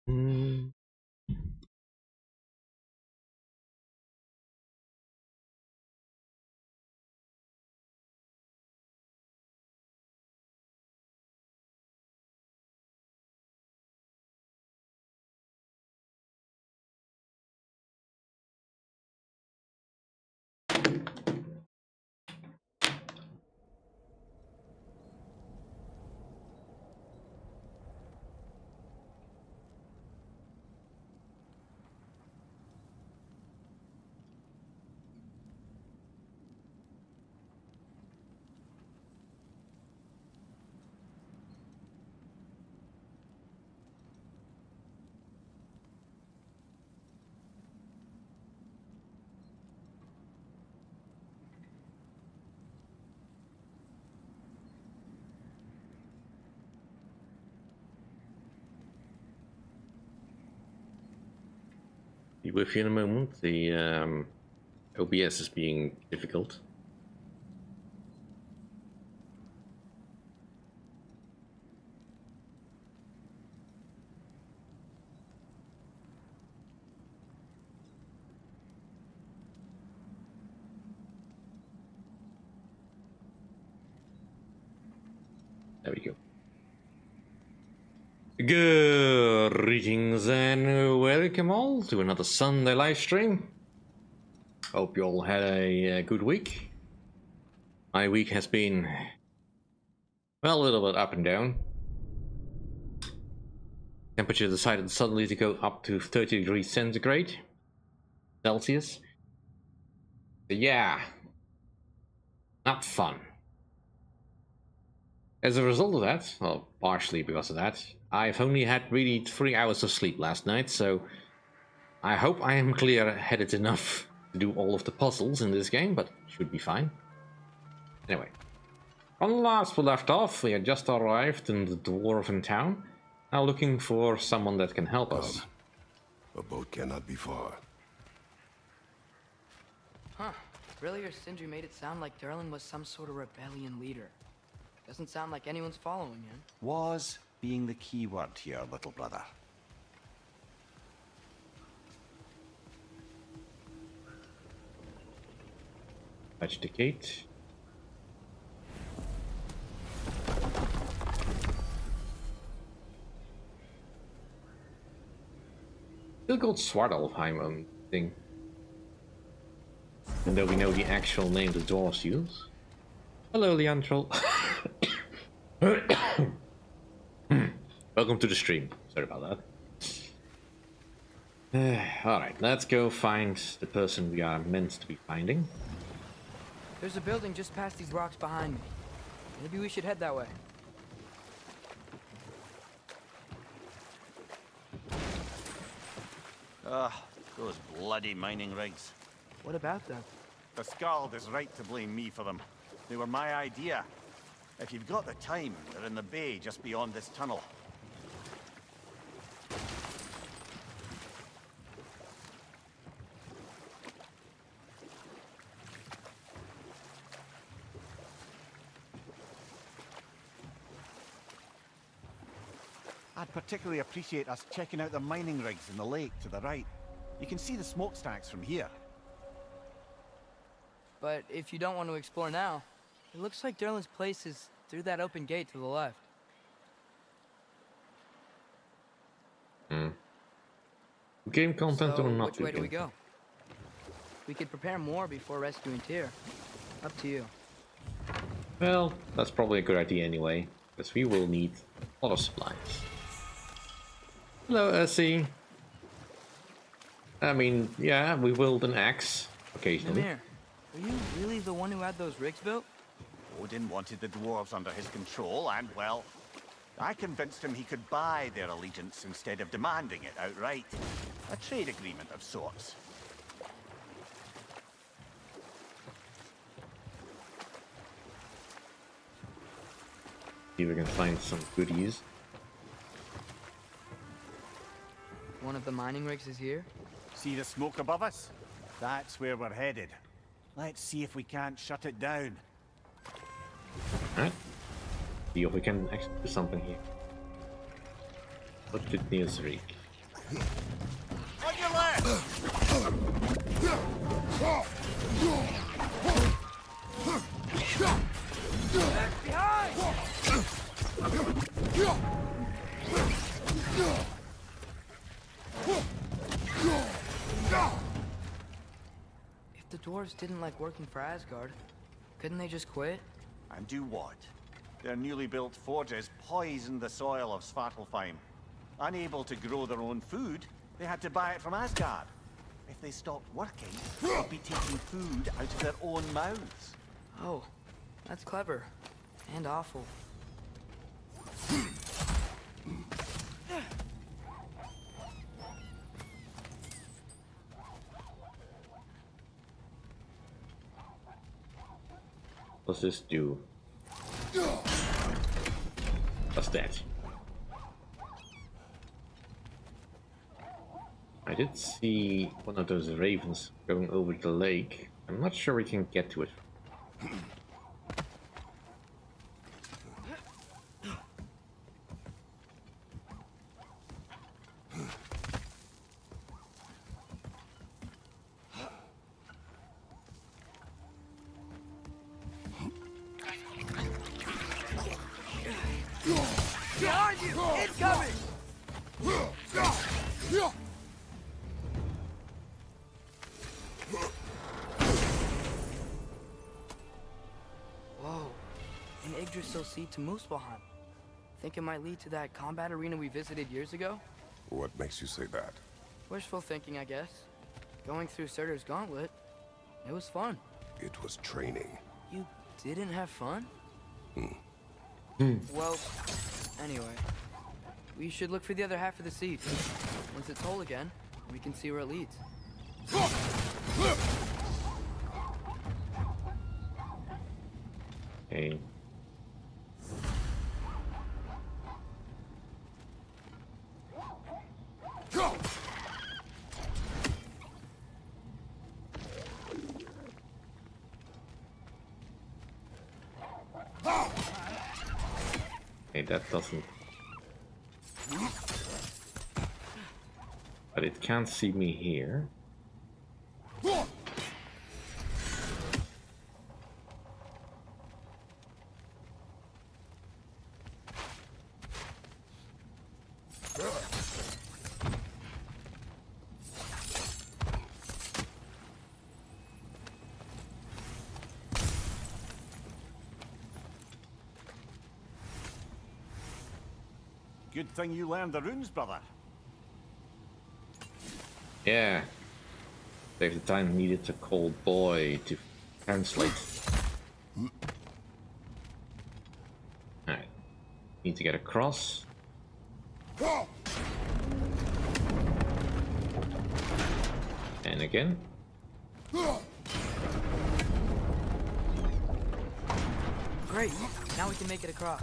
Mm. Be with you in a moment. The OBS is being difficult. There we go. Greetings and welcome all to another Sunday live stream. Hope you all had a good week. My week has been, well, a little bit up and down. Temperature decided suddenly to go up to 30 degrees centigrade Celsius. So yeah, not fun. As a result of that, well, partially because of that, I've only had really 3 hours of sleep last night, so I hope I am clear-headed enough to do all of the puzzles in this game, but should be fine. Anyway, when last we left off, we had just arrived in the dwarven town, now looking for someone that can help us. A boat cannot be far. Huh. Earlier, Sindri made it sound like Durlin was some sort of rebellion leader. Doesn't sound like anyone's following him. Was being the key word here, little brother. Touch the gate. Still called Svartalfheim, thing. And though we know the actual name the dwarves use. Hello, Leandrol. Welcome to the stream. Sorry about that. Alright, let's go find the person we are meant to be finding. There's a building just past these rocks behind me. Maybe we should head that way. Ugh, those bloody mining rigs. What about them? The Skald is right to blame me for them. They were my idea. If you've got the time, they're in the bay just beyond this tunnel. I'd particularly appreciate us checking out the mining rigs in the lake to the right. You can see the smokestacks from here. But if you don't want to explore now, it looks like Durlin's place is through that open gate to the left. Game content So, or not? which way do we go? We could prepare more before rescuing Tyr. Up to you. Well, that's probably a good idea anyway, because we will need a lot of supplies. Hello, Essie. I mean, yeah, we wield an axe occasionally. Mimir, are you really the one who had those rigs built? Odin wanted the dwarves under his control, and, well, I convinced him he could buy their allegiance instead of demanding it outright. A trade agreement of sorts. See if we can find some goodies. One of the mining rigs is here? See the smoke above us? That's where we're headed. Let's see if we can't shut it down. Alright. See if we can actually do something here. What did Niels read? On your left! If the dwarves didn't like working for Asgard, couldn't they just quit? And do what? Their newly built forges poisoned the soil of Svartalfheim. Unable to grow their own food, they had to buy it from Asgard. If they stopped working, they'd be taking food out of their own mouths. Oh, that's clever. And awful. What's this do? What's that? I did see one of those ravens going over the lake. I'm not sure we can get to it. Behind you! Incoming! Whoa. An Yggdrasil seed to Muspelheim. Think it might lead to that combat arena we visited years ago? What makes you say that? Wishful thinking, I guess. Going through Surtur's gauntlet, it was fun. It was training. You didn't have fun? Well, anyway. We should look for the other half of the seed. Once it's whole again, we can see where it leads. Okay. Okay, that doesn't. But it can't see me here. Good thing you learned the runes, brother. Yeah. Save the time needed to call boy to translate. Alright. Need to get across. And again. Great! Now we can make it across.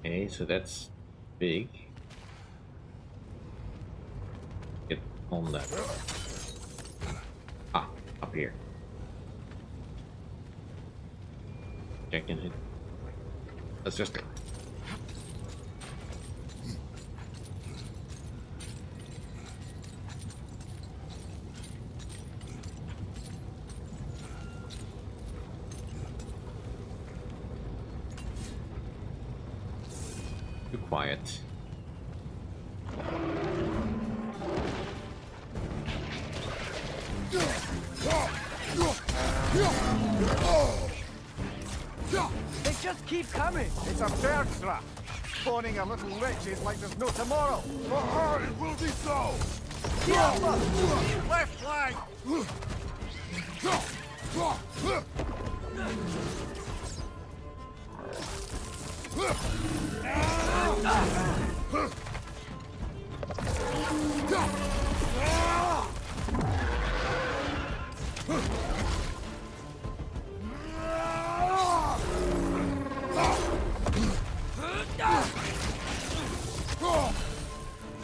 Okay, so that's big. Get on that. Ah, up here. Checking it. Let's just. Too quiet. They just keep coming! It's a bird trap. Spawning a little witch is like there's no tomorrow. For her, it will be so! Left flank!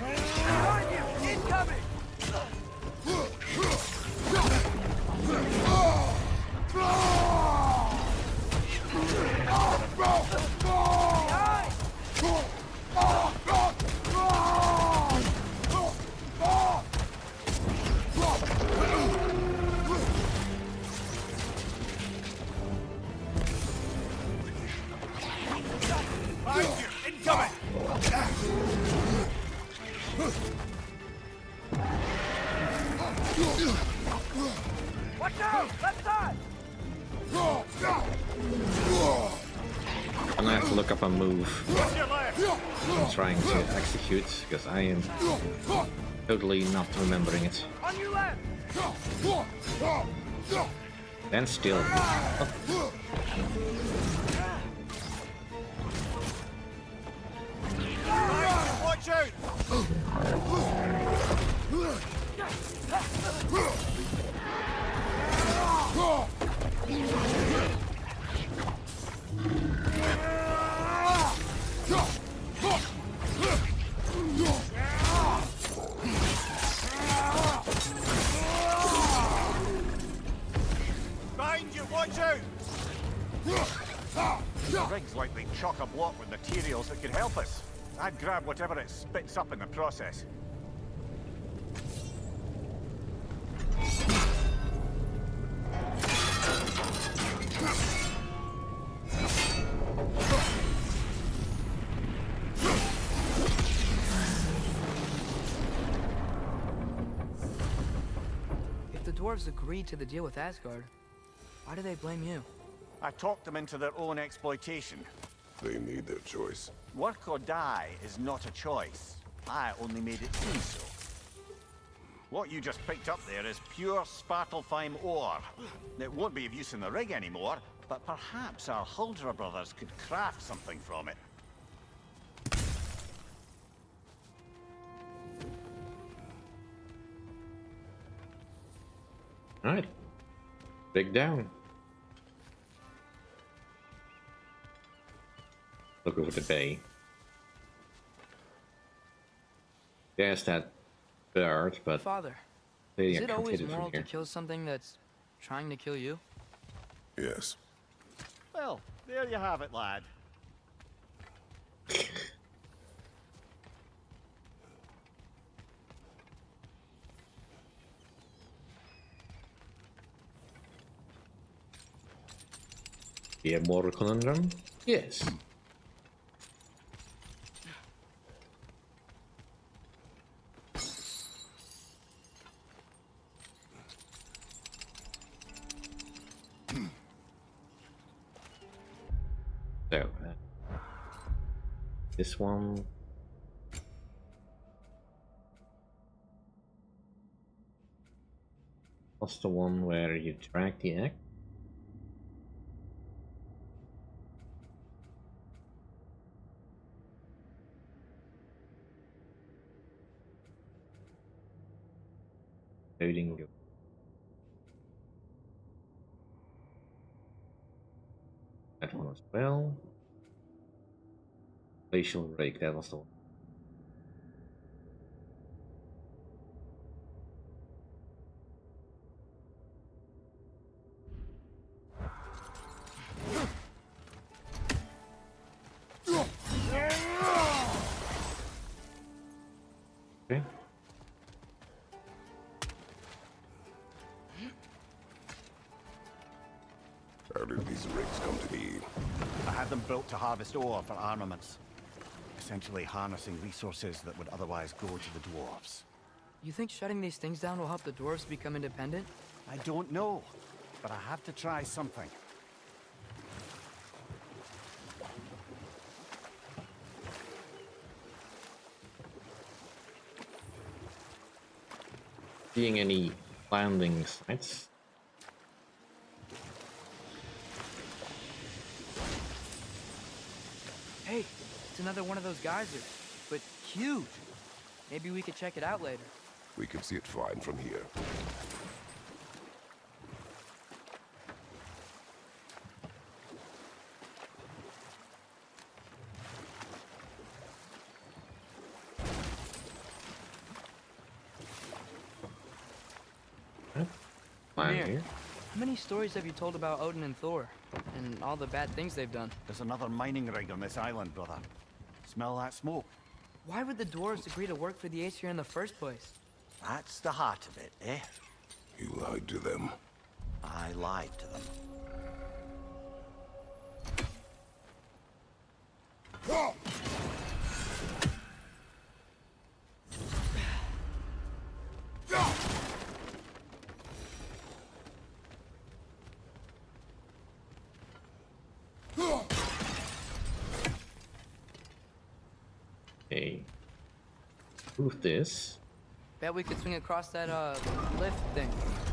Incoming! Incoming! Watch out! Left side! I'm gonna have to look up a move What's your left? I'm trying to execute, because I am totally not remembering it. On your left! Then still. Watch out! Behind you, watch out! The rig's likely chock-a-block with materials that could help us. I'd grab whatever it spits up in the process. If the dwarves agreed to the deal with Asgard, why do they blame you? I talked them into their own exploitation. They made their choice. Work or die is not a choice. I only made it seem so. What you just picked up there is pure Svartalfheim ore. It won't be of use in the rig anymore, but perhaps our Huldra brothers could craft something from it. Alright. Dig down. Look over the bay. There's that bird, but Father, clearly is I it can't always hit it moral from to here. kill something that's trying to kill you? Yes. Well, there you have it, lad. Do you have more conundrum? Yes. So, this one. What's the one where you drag the egg? Loading. That one as well. Glacial rake, that was the one. Okay. How did these rigs come to be? I had them built to harvest ore for armaments. Essentially harnessing resources that would otherwise go to the dwarves. You think shutting these things down will help the dwarves become independent? I don't know, but I have to try something. seeing any landing sites. Hey, it's another one of those geysers, but huge. Maybe we could check it out later. We can see it fine from here. Land Mir, here. how many stories have you told about Odin and Thor, and all the bad things they've done? There's another mining rig on this island, brother. Smell that smoke? Why would the dwarves agree to work for the Aesir in the first place? That's the heart of it, eh? You lied to them. I lied to them. Okay. Move this. Bet we could swing across that, lift thing.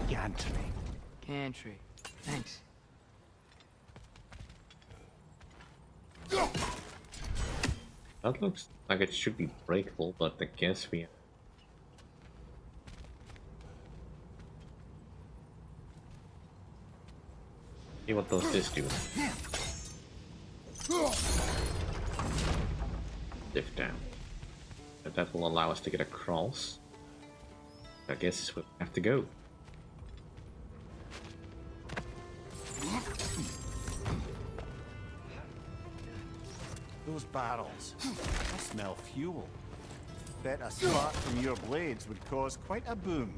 Gantry. Gantry. Thanks. That looks like it should be breakable, but I guess we... See what does this do? Lift down. But that will allow us to get across. I guess we have to go. Those barrels. I smell fuel. Bet a spark from your blades would cause quite a boom.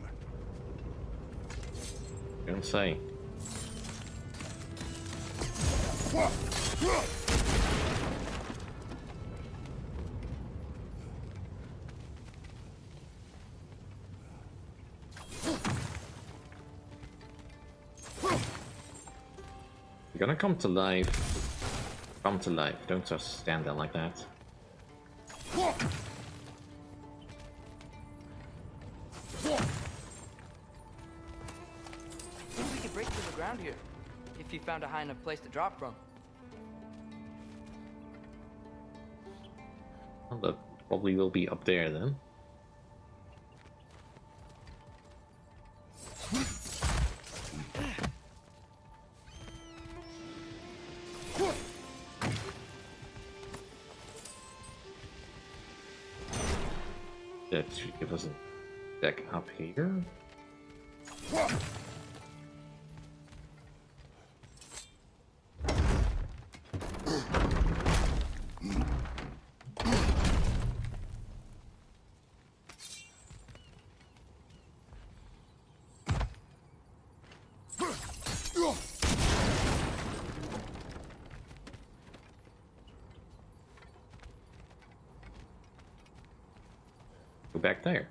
Don't say. You're gonna come to life. Come to life. Don't just stand there like that. Maybe we could break through the ground here, if you found a high enough place to drop from. Well, that probably will be up there then. That should give us a deck up here. Go back there.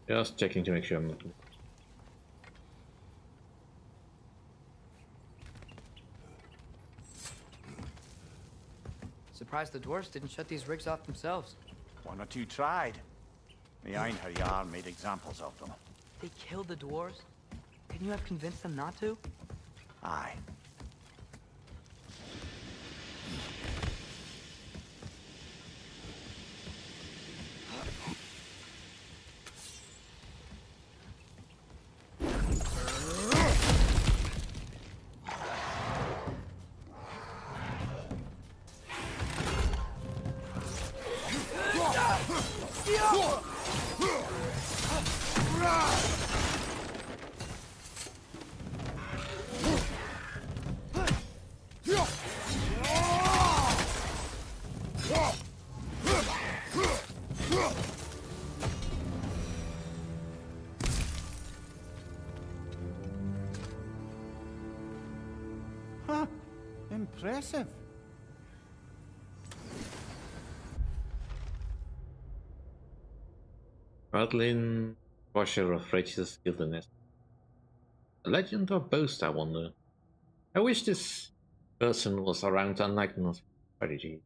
Just checking to make sure I'm looking. Surprised the dwarves didn't shut these rigs off themselves. One or two tried. The Einherjar made examples of them. They killed the dwarves? Couldn't you have convinced them not to? Aye. Huh. Impressive. Radlin Crusher of Riches Guiltiness. A legend or boast, I wonder. I wish this person was around to enlighten us. Strategy.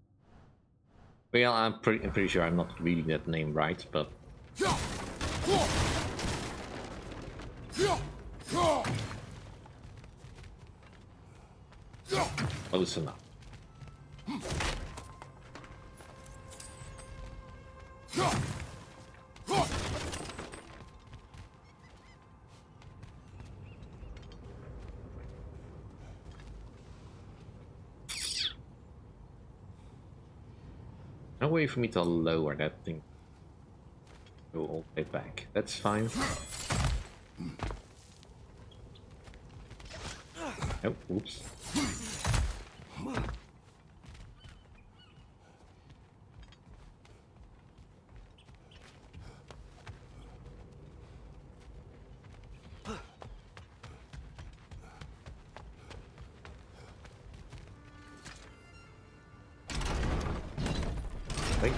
Well, I'm pretty sure I'm not reading that name right, but close enough. No way for me to lower that thing. Go all the way back. That's fine. Oh, oops. Wait.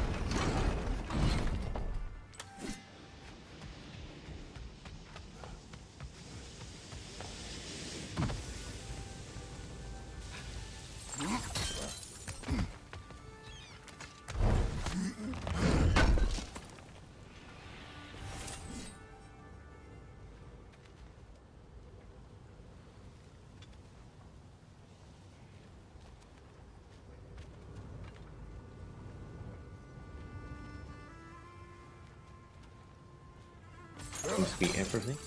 Seems to be everything.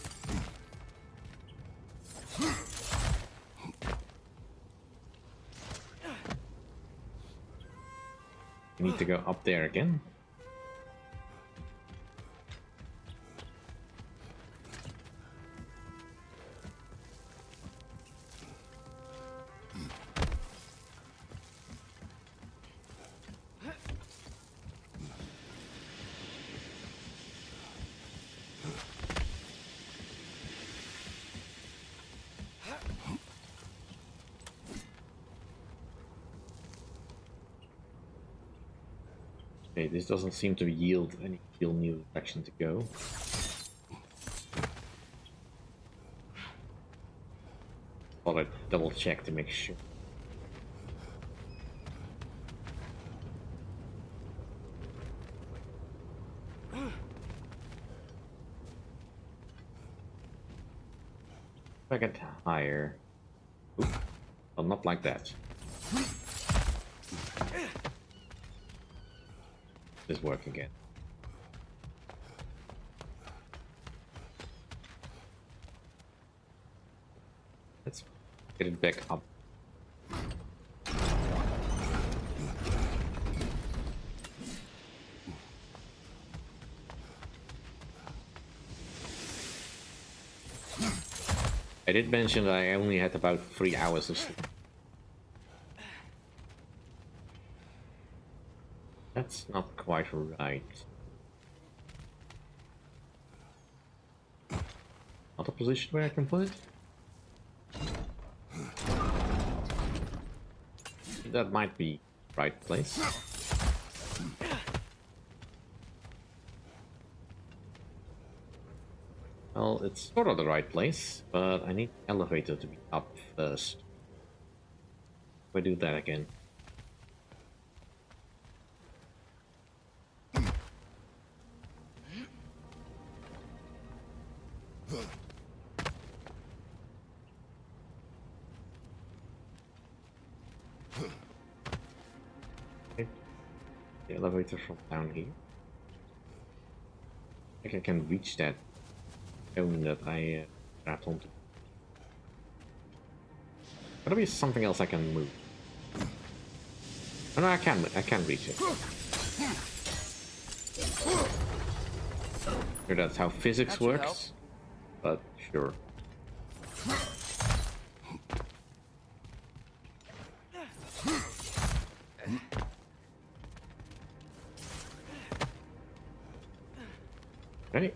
We need to go up there again. Okay, this doesn't seem to yield any real new direction to go. Thought I'd double check to make sure. If I get higher. Oop. Well, not like that. This work again. Let's get it back up. I did mention that I only had about 3 hours of sleep. That's not quite right. Not a position where I can put it? That might be right place. Well, it's sort of the right place, but I need the elevator to be up first. If I do that again. Okay. The elevator from down here. I think I can reach that stone that I grabbed onto. Gotta be something else I can move. Oh no, I can reach it. Sure, that's how physics works, but sure. Okay.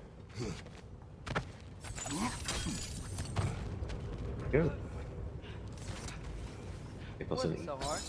Go. It wasn't so hard.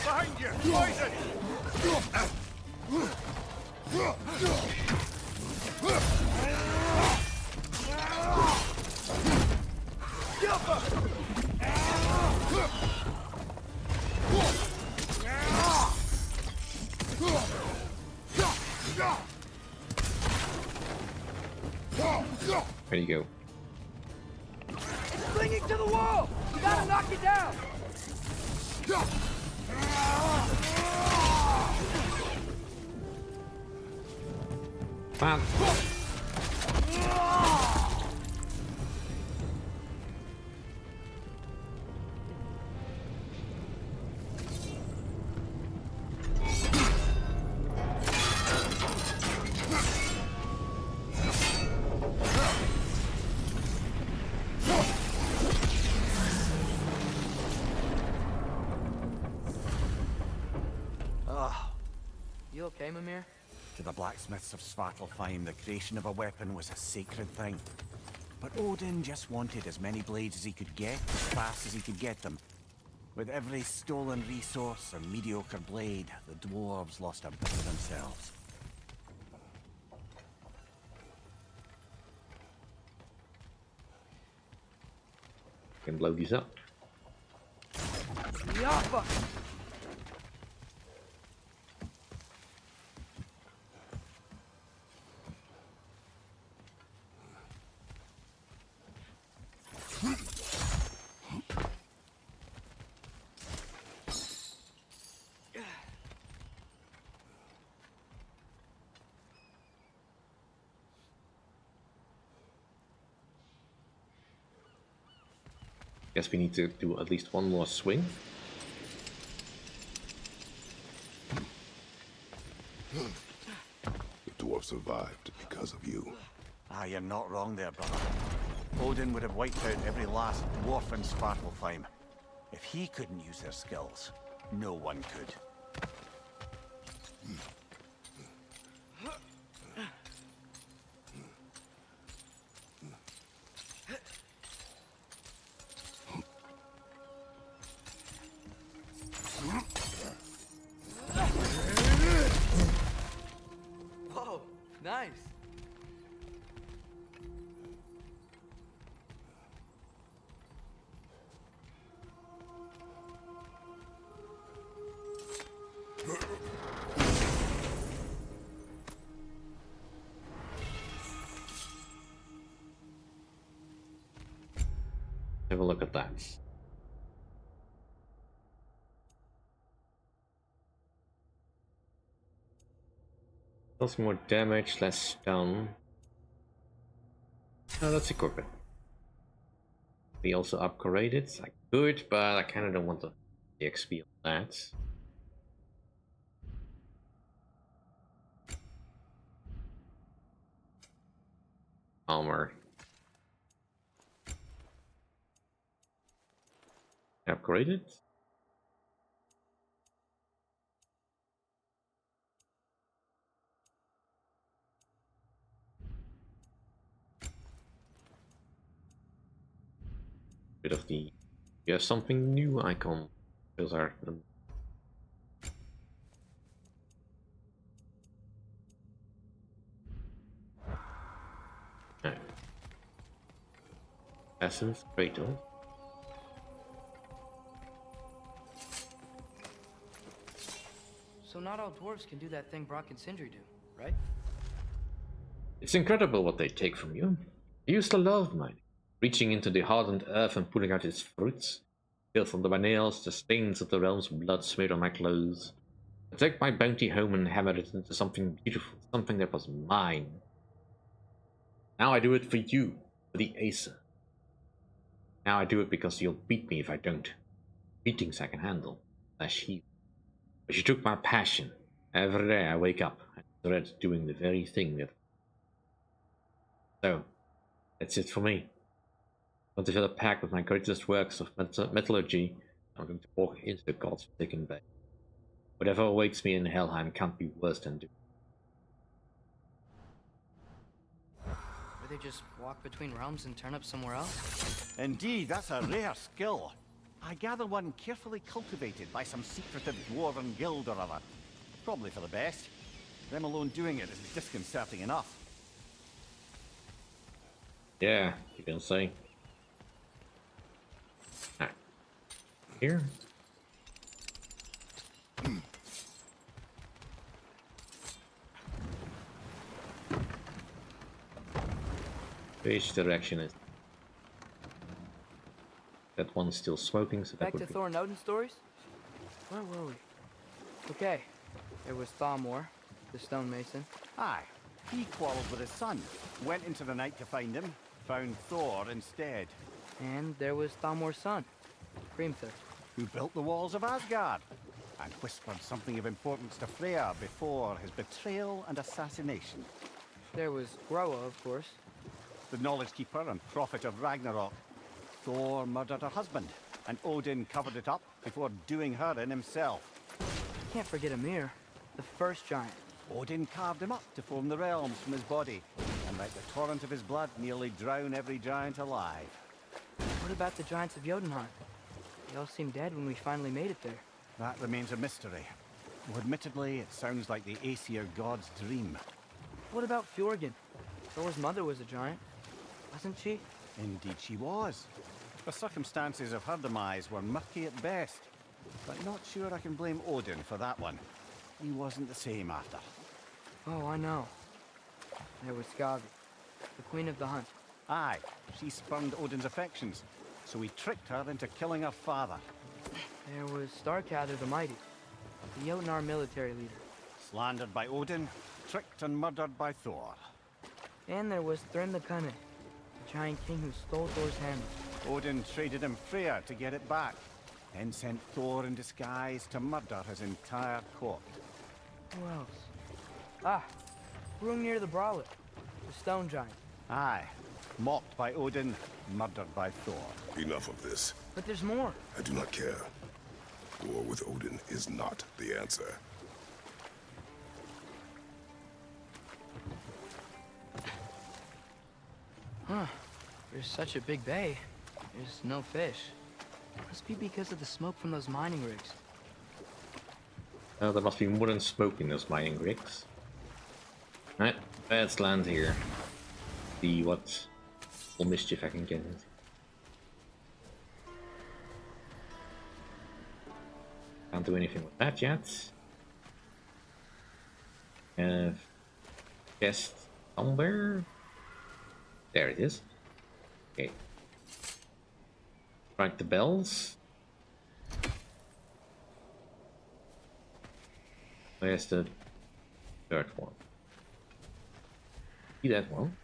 Behind you! Poison! Where'd you go? It's clinging to the wall! You gotta knock it down! Man. You okay, Mimir? To the blacksmiths of Svartalfheim, the creation of a weapon was a sacred thing. But Odin just wanted as many blades as he could get, as fast as he could get them. With every stolen resource or mediocre blade, the dwarves lost a bit of themselves. Can blow these up. Yappa! Guess we need to do at least one more swing. The dwarf survived because of you. Ah, you're not wrong there, brother. Odin would have wiped out every last dwarf in Svartalfheim. If he couldn't use their skills, no one could. Whoa, nice. Have a look at that. Does more damage, less stun. Oh, that's equipment. We also upgrade it. I could, but I kind of don't want the XP on that. Armor. Upgrade it. Bit of the. You have something new icon. Those are them. No. Essence, Kratos. So not all dwarves can do that thing Brock and Sindri do, right? It's incredible what they take from you. I used to love mining, reaching into the hardened earth and pulling out its fruits. Filth under my nails, the stains of the realm's blood smeared on my clothes. I took my bounty home and hammered it into something beautiful, something that was mine. Now I do it for you, for the Acer. Now I do it because you'll beat me if I don't. Beatings I can handle, slash heal. But you took my passion. Every day I wake up and dread doing the very thing that... So, that's it for me. I want to fill a pack with my greatest works of metallurgy. I'm going to walk into the God's forsaken bay. Whatever awaits me in Helheim can't be worse than doing. Where they just walk between realms and turn up somewhere else? Indeed, that's a rare skill. I gather one carefully cultivated by some secretive dwarven guild or other. Probably for the best. Them alone doing it is disconcerting enough. Yeah, you can say. Ah. Here. Which direction is that one's still smoking? So Back that to would be... Thor and Odin stories? Where were we? Okay, there was Thalmor, the stonemason. Aye, he quarreled with his son, went into the night to find him, found Thor instead. And there was Thalmor's son, Hrimthur. Who built the walls of Asgard, and whispered something of importance to Freya before his betrayal and assassination. There was Groa, of course. The knowledge keeper and prophet of Ragnarok. Thor murdered her husband, and Odin covered it up before doing her in himself. Can't forget Ymir, the first giant. Odin carved him up to form the realms from his body, and let the torrent of his blood nearly drown every giant alive. What about the giants of Jotunheim? They all seemed dead when we finally made it there. That remains a mystery. Though admittedly, it sounds like the Aesir god's dream. What about Fjorgyn? Thor's mother was a giant, wasn't she? Indeed she was. The circumstances of her demise were murky at best, but not sure I can blame Odin for that one. He wasn't the same after. Oh, I know. There was Skavi, the queen of the hunt. Aye, she spurned Odin's affections, so he tricked her into killing her father. There was Starkadr the Mighty, the Jotnar military leader. Slandered by Odin, tricked and murdered by Thor. And there was Thrym the Cunning, the giant king who stole Thor's hammer. Odin traded him Freyr to get it back, then sent Thor in disguise to murder his entire court. Who else? Ah, Hrungnir the Brawler, the stone giant. Aye, mocked by Odin, murdered by Thor. Enough of this. But there's more. I do not care. War with Odin is not the answer. Huh. There's such a big bay. There's no fish. Must be because of the smoke from those mining rigs. There must be more than smoke in those mining rigs. Right, let's land here. See what little mischief I can get into. Can't do anything with that yet. Chest somewhere. There it is. Okay. Strike the bells. Where's the third one? See that one?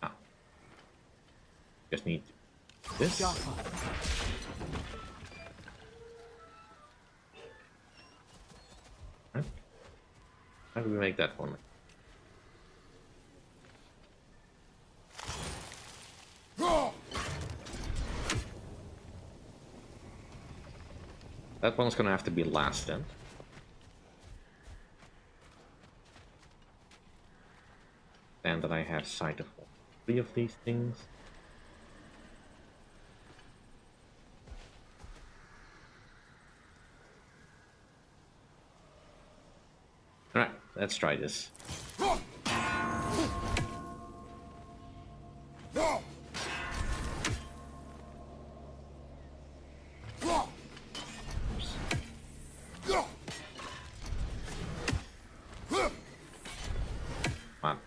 Ah. Just need this. Right. How do we make that one? That one's gonna have to be last then. And that I have sight of all three of these things. Alright, let's try this. Come on.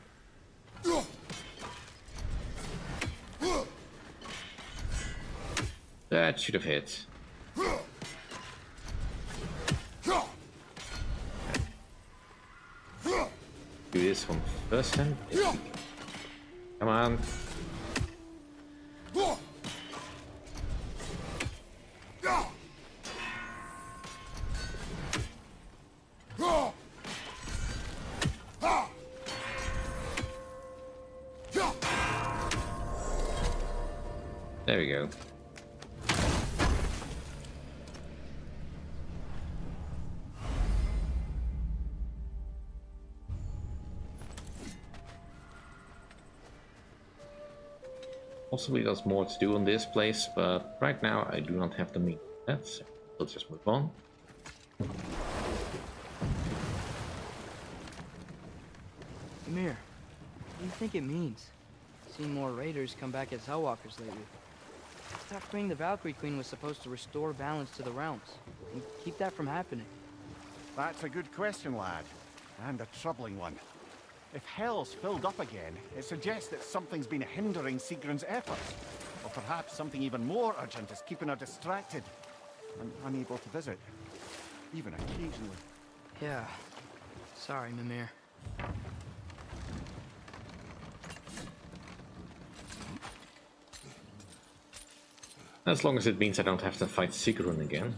That should have hit. Do this one first then. Come on. There we go. Possibly there's more to do on this place, but right now I do not have the means for that, so we'll just move on. Amir, what do you think it means? Seen more raiders come back as Hellwalkers lately. I thought freeing the Valkyrie Queen was supposed to restore balance to the realms and keep that from happening. That's a good question, lad. And a troubling one. If Hell's filled up again, it suggests that something's been hindering Sigrun's efforts. Or perhaps something even more urgent is keeping her distracted and unable to visit. Even occasionally. Yeah. Sorry, Mimir. As long as it means I don't have to fight Sigrun again.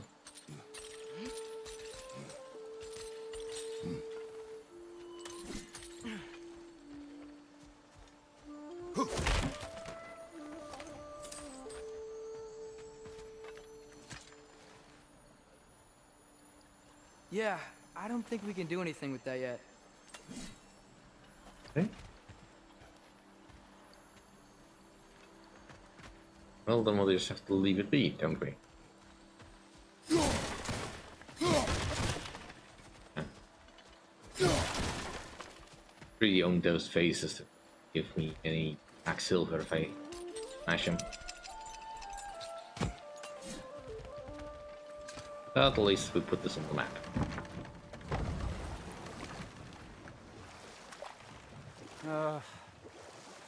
Yeah, I don't think we can do anything with that yet. Okay. Well, then we'll just have to leave it be, don't we? Really own those phases to give me any back silver if I smash them. But at least we put this on the map.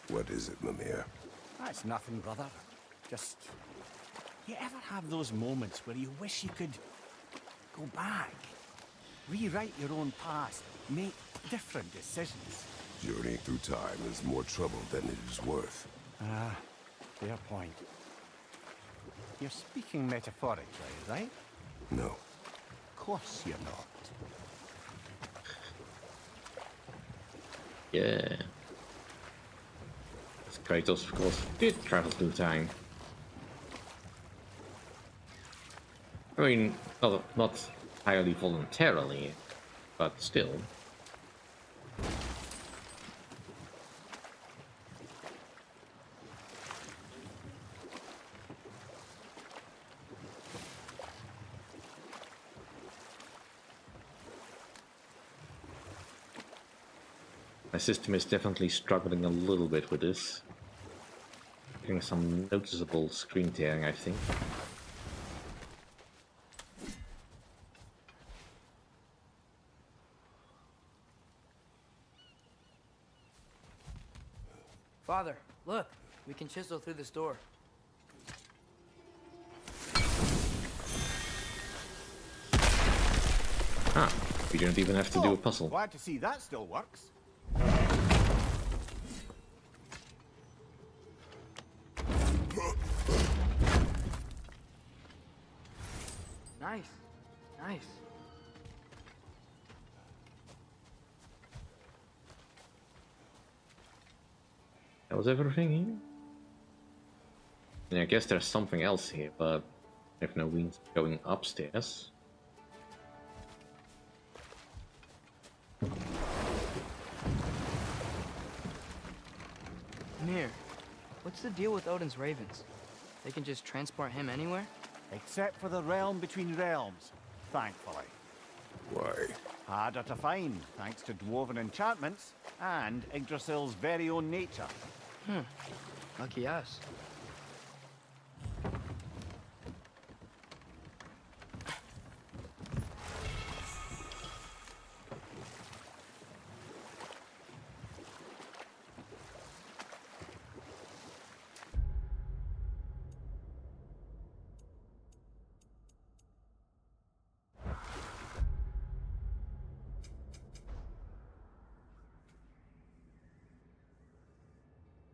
What is it, Mimir? That's nothing, brother. Just... You ever have those moments where you wish you could go back? Rewrite your own past, make different decisions? Journeying through time is more trouble than it is worth. Ah, fair point. You're speaking metaphorically, right? No. Of course you're not. Yeah. Kratos, of course, did travel through time. I mean, not entirely voluntarily, but still. My system is definitely struggling a little bit with this. Getting some noticeable screen tearing, I think. Father, look, we can chisel through this door. Ah, we don't even have to do a puzzle. Glad to see that still works. Nice. Nice. That was everything here? And I guess there's something else here, but I have no means of going upstairs. Mir, what's the deal with Odin's ravens? They can just transport him anywhere? Except for the realm between realms, thankfully. Why? Harder to find, thanks to dwarven enchantments and Yggdrasil's very own nature. Lucky us.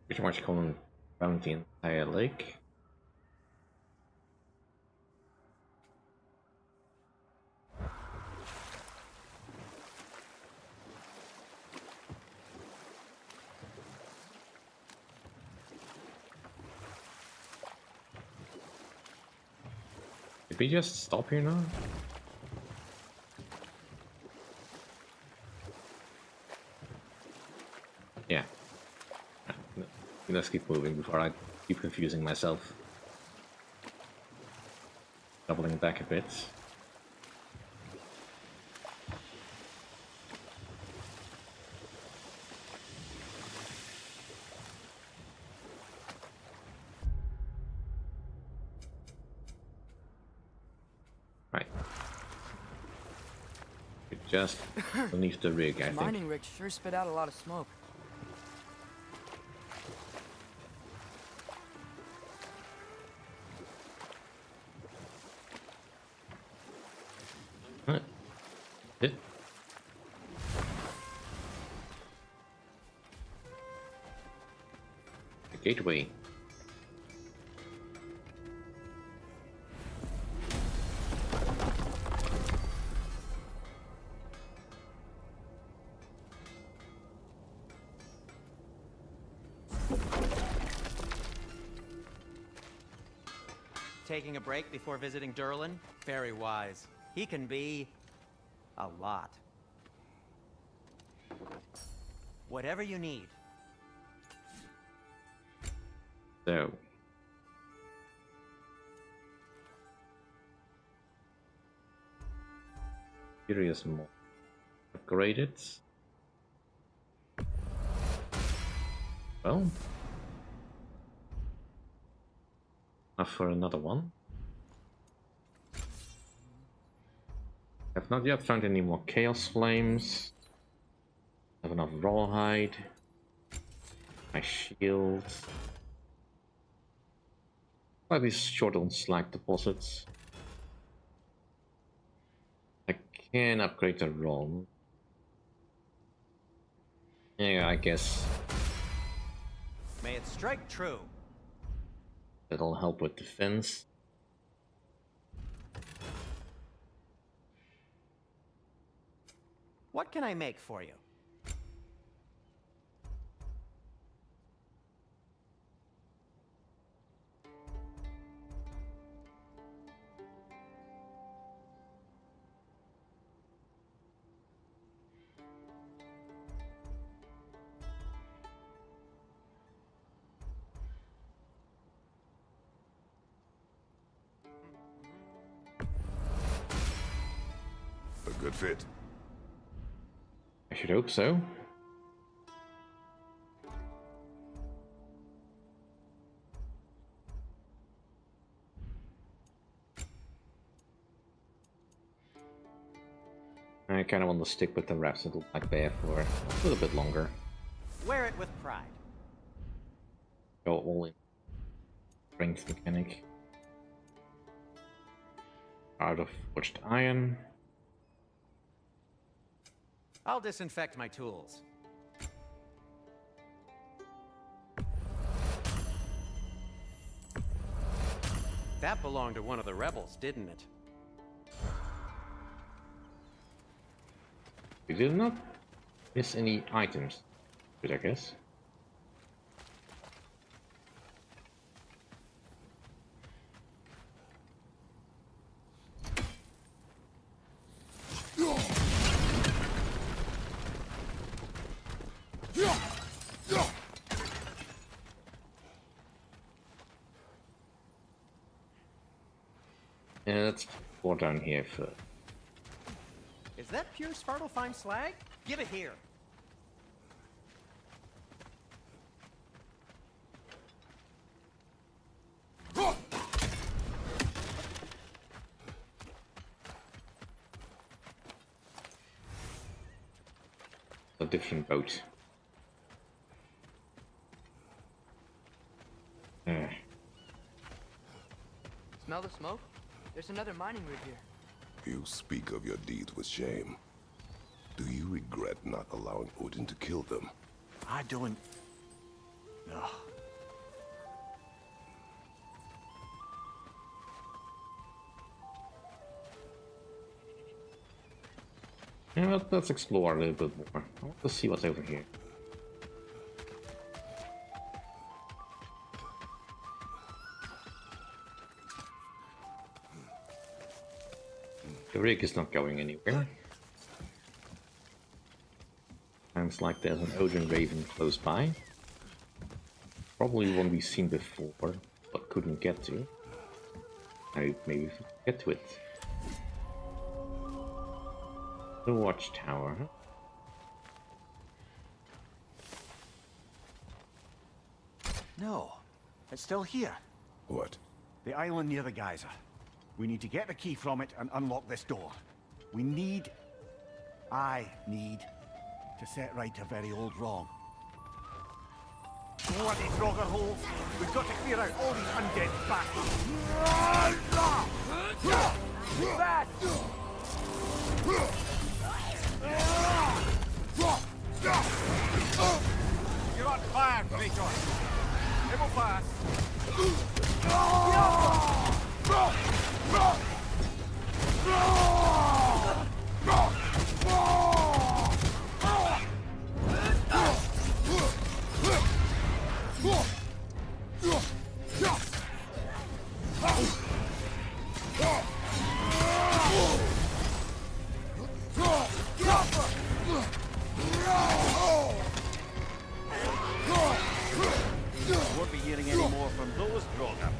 Pretty much coming around the entire lake. Did we just stop here now? Yeah. Let's keep moving before I Keep confusing myself. Doubling back a bit. Right. We're just beneath the rig, I The think. mining rig sure spit out a lot of smoke. Huh. It. The gateway. Taking a break before visiting Durlin? Very wise. He can be... a lot. Whatever you need. So. Curious more. Upgrade it. Well. Enough for another one. Have not yet found any more chaos flames. Have enough rawhide. My shield. Slightly short on slag deposits. I can upgrade the ROM. Yeah, I guess May it strike true. that'll help with defense. What can I make for you? A good fit. I should hope so. I kind of want to stick with the Rhapsody Black Bear for a little bit longer. Wear it with pride. Go all in. Strength mechanic. Out of forged iron. I'll disinfect my tools. That belonged to one of the rebels, didn't it? We did not miss any items. Good, I guess. Yeah, let's pour down here first. Is that pure Svartalfheim slag? Give it here. A different boat. Smell the smoke? There's another mining rig here. You speak of your deeds with shame. Do you regret not allowing Odin to kill them? I don't... No. Yeah, let's explore a little bit more. I want to see what's over here. The rig is not going anywhere. Sounds like there's an Odin Raven close by. Probably one we've seen before, but couldn't get to. Maybe we could get to it. The watchtower. No, it's still here. What? The island near the geyser. We need to get the key from it and unlock this door. I need to set right a very old wrong. Bloody Draugr holes! We've got to clear out all these undead bastards! Fast! You're on fire, Kratos! It will pass! Won't be hearing any more from those Draugr.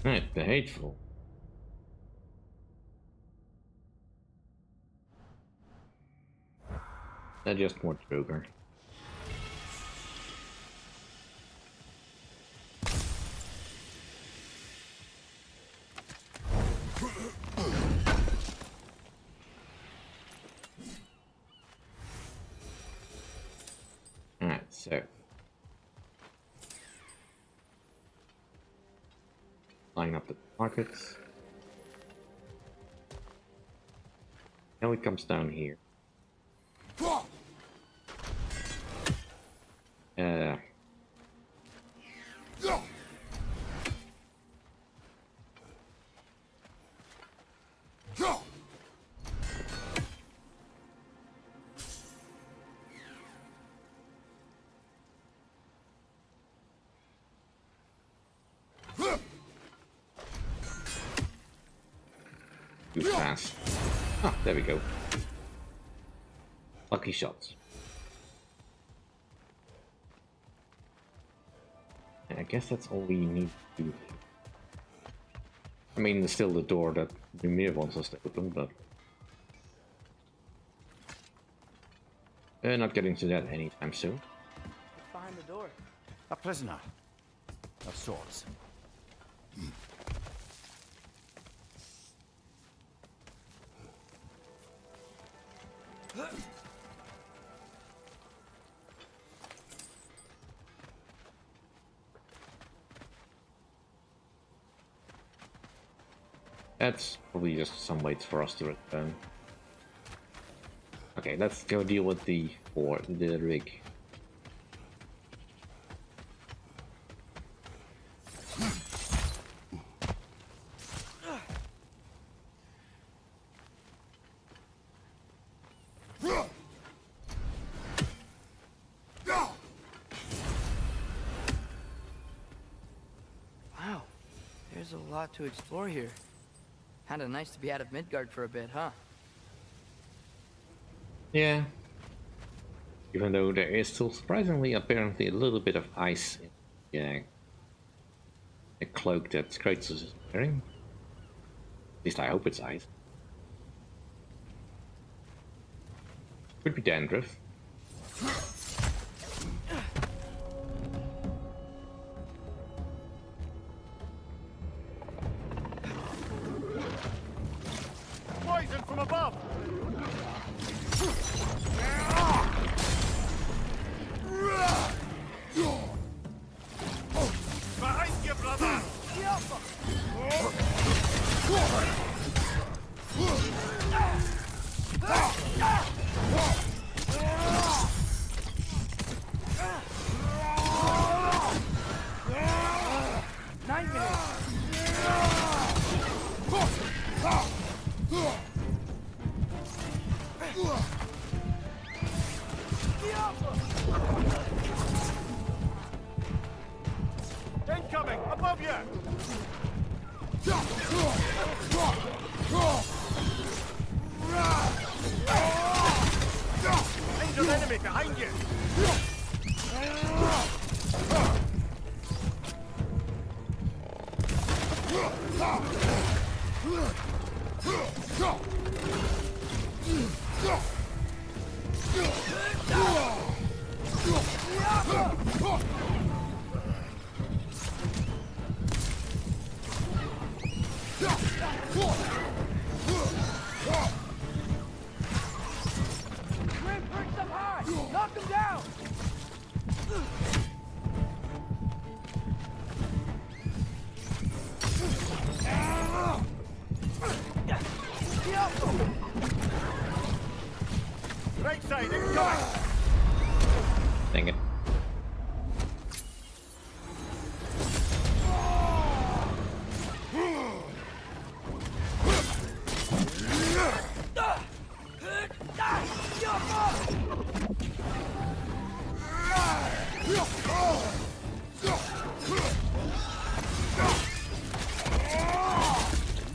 Right, the hateful. They're just more Joker. Alright, so line up the pockets. Now it comes down here. Too fast. Ah, there we go. Lucky shots. And I guess that's all we need to do. I mean, there's still the door that Mimir wants us to open, but not getting to that anytime soon. Behind the door. A prisoner. Of sorts. That's probably just some waits for us to return. Okay, let's go deal with the rig. Wow, there's a lot to explore here. Kinda nice to be out of Midgard for a bit, huh? Yeah. Even though there is still surprisingly apparently a little bit of ice in a cloak that Kratos is wearing. At least I hope it's ice. Could be dandruff. Poison from above! Behind you, brother! Incoming! Above you! Find your enemy behind you! Grim, perched up high! Knock him down! Right side, incoming! Dang it.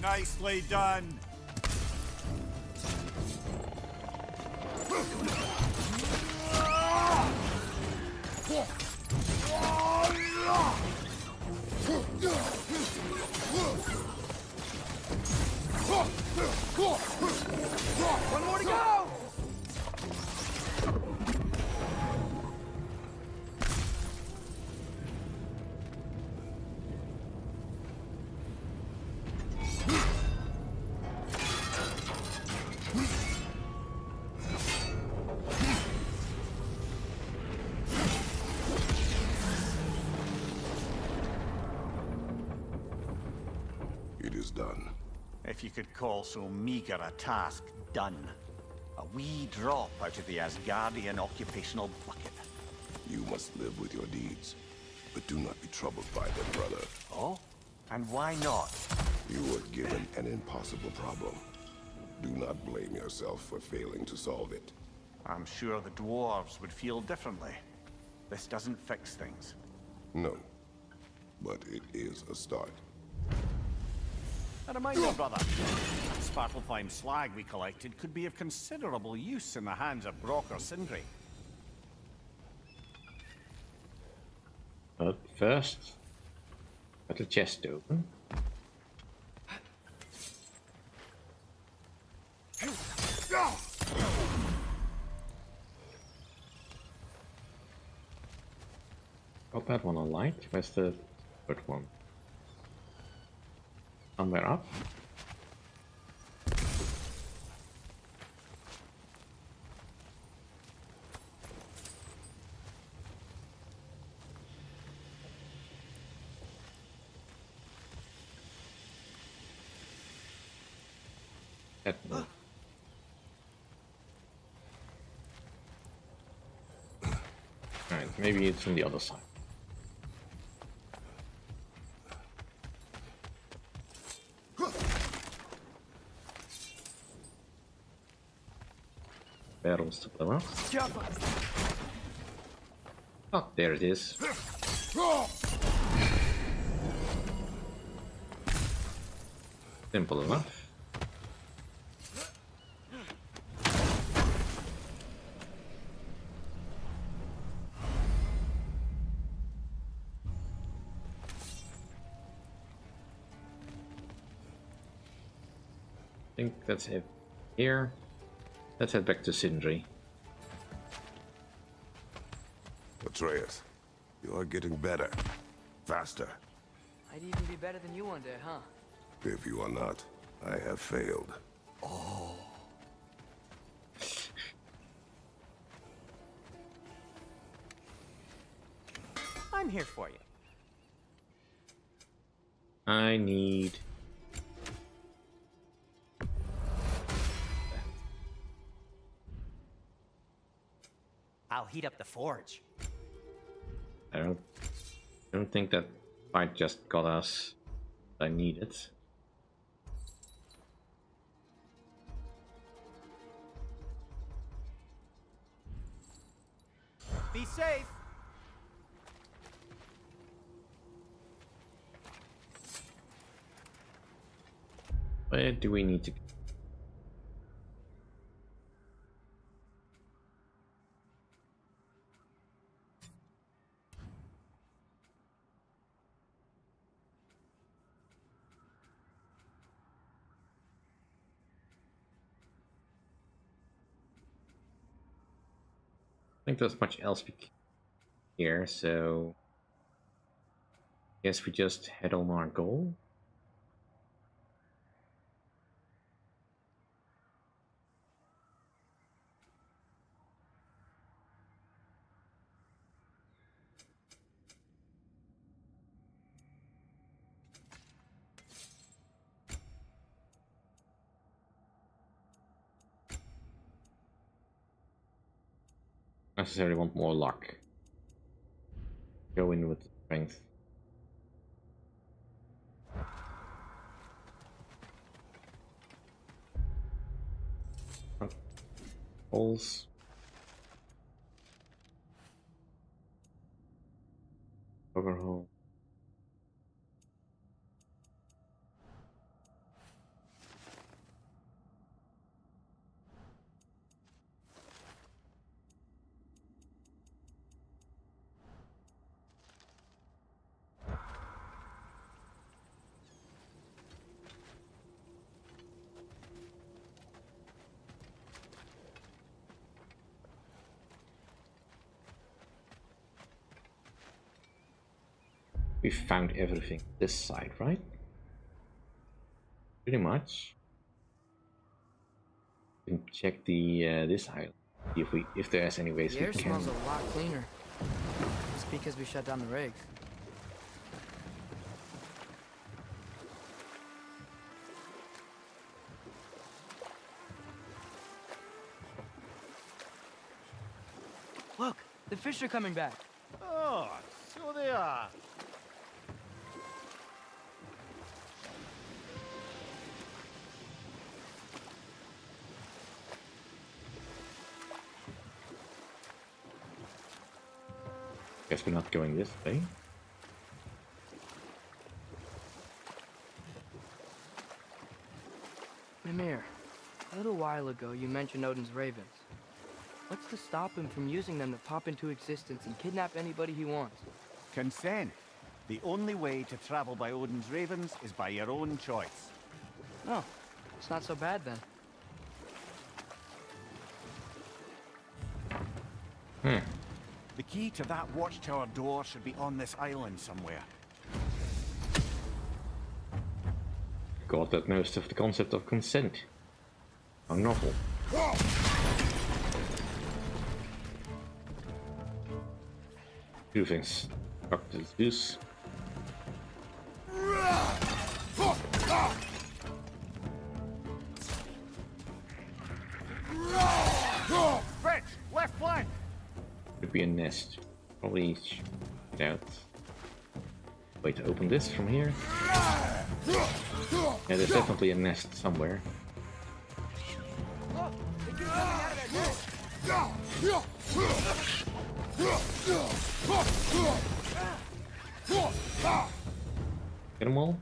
Nicely done! One more to go! It is done. If you could call so meager a task done. A wee drop out of the Asgardian occupational bucket. You must live with your deeds, but do not be troubled by them, brother. Oh? And why not? You were given an impossible problem. Do not blame yourself for failing to solve it. I'm sure the dwarves would feel differently. This doesn't fix things. No, but it is a start. And a reminder, brother. That Svartalfheim slag we collected could be of considerable use in the hands of Brock or Sindri. But first, got the chest open. Got that one on light. Where's the third one? Somewhere up. That one. Alright, maybe it's on the other side. Barrels to blow up. Oh, there it is. Simple enough. I think that's it here. Let's head back to Sindri. Atreus, you are getting better. Faster. I'd even be better than you one day, huh? If you are not, I have failed. I'm here for you. I need... I'll heat up the forge. I don't think that fight just got us what I needed. Be safe. Where do we need to go? think there's much else here, so guess we just head on our goal. Necessarily want more luck. Go in with strength. Holes. Overhaul. We found everything this side, right? Pretty much. We can check the this island. See if there's any ways The we air can. smells a lot cleaner. Just because we shut down the rigs. Look, the fish are coming back. Oh, so they are. Guess we're not going this way. Mimir, a little while ago you mentioned Odin's ravens. What's to stop him from using them to pop into existence and kidnap anybody he wants? Consent. The only way to travel by Odin's ravens is by your own choice. Oh, it's not so bad then. The key to that watchtower door should be on this island somewhere. God that knows of the concept of consent. How novel. Two things. Dr. Zeus. Fetch! Left flank! Could be a nest. Probably out. Wait to open this from here. Yeah, there's definitely a nest somewhere. Look, they keep coming out of that nest. Get them all?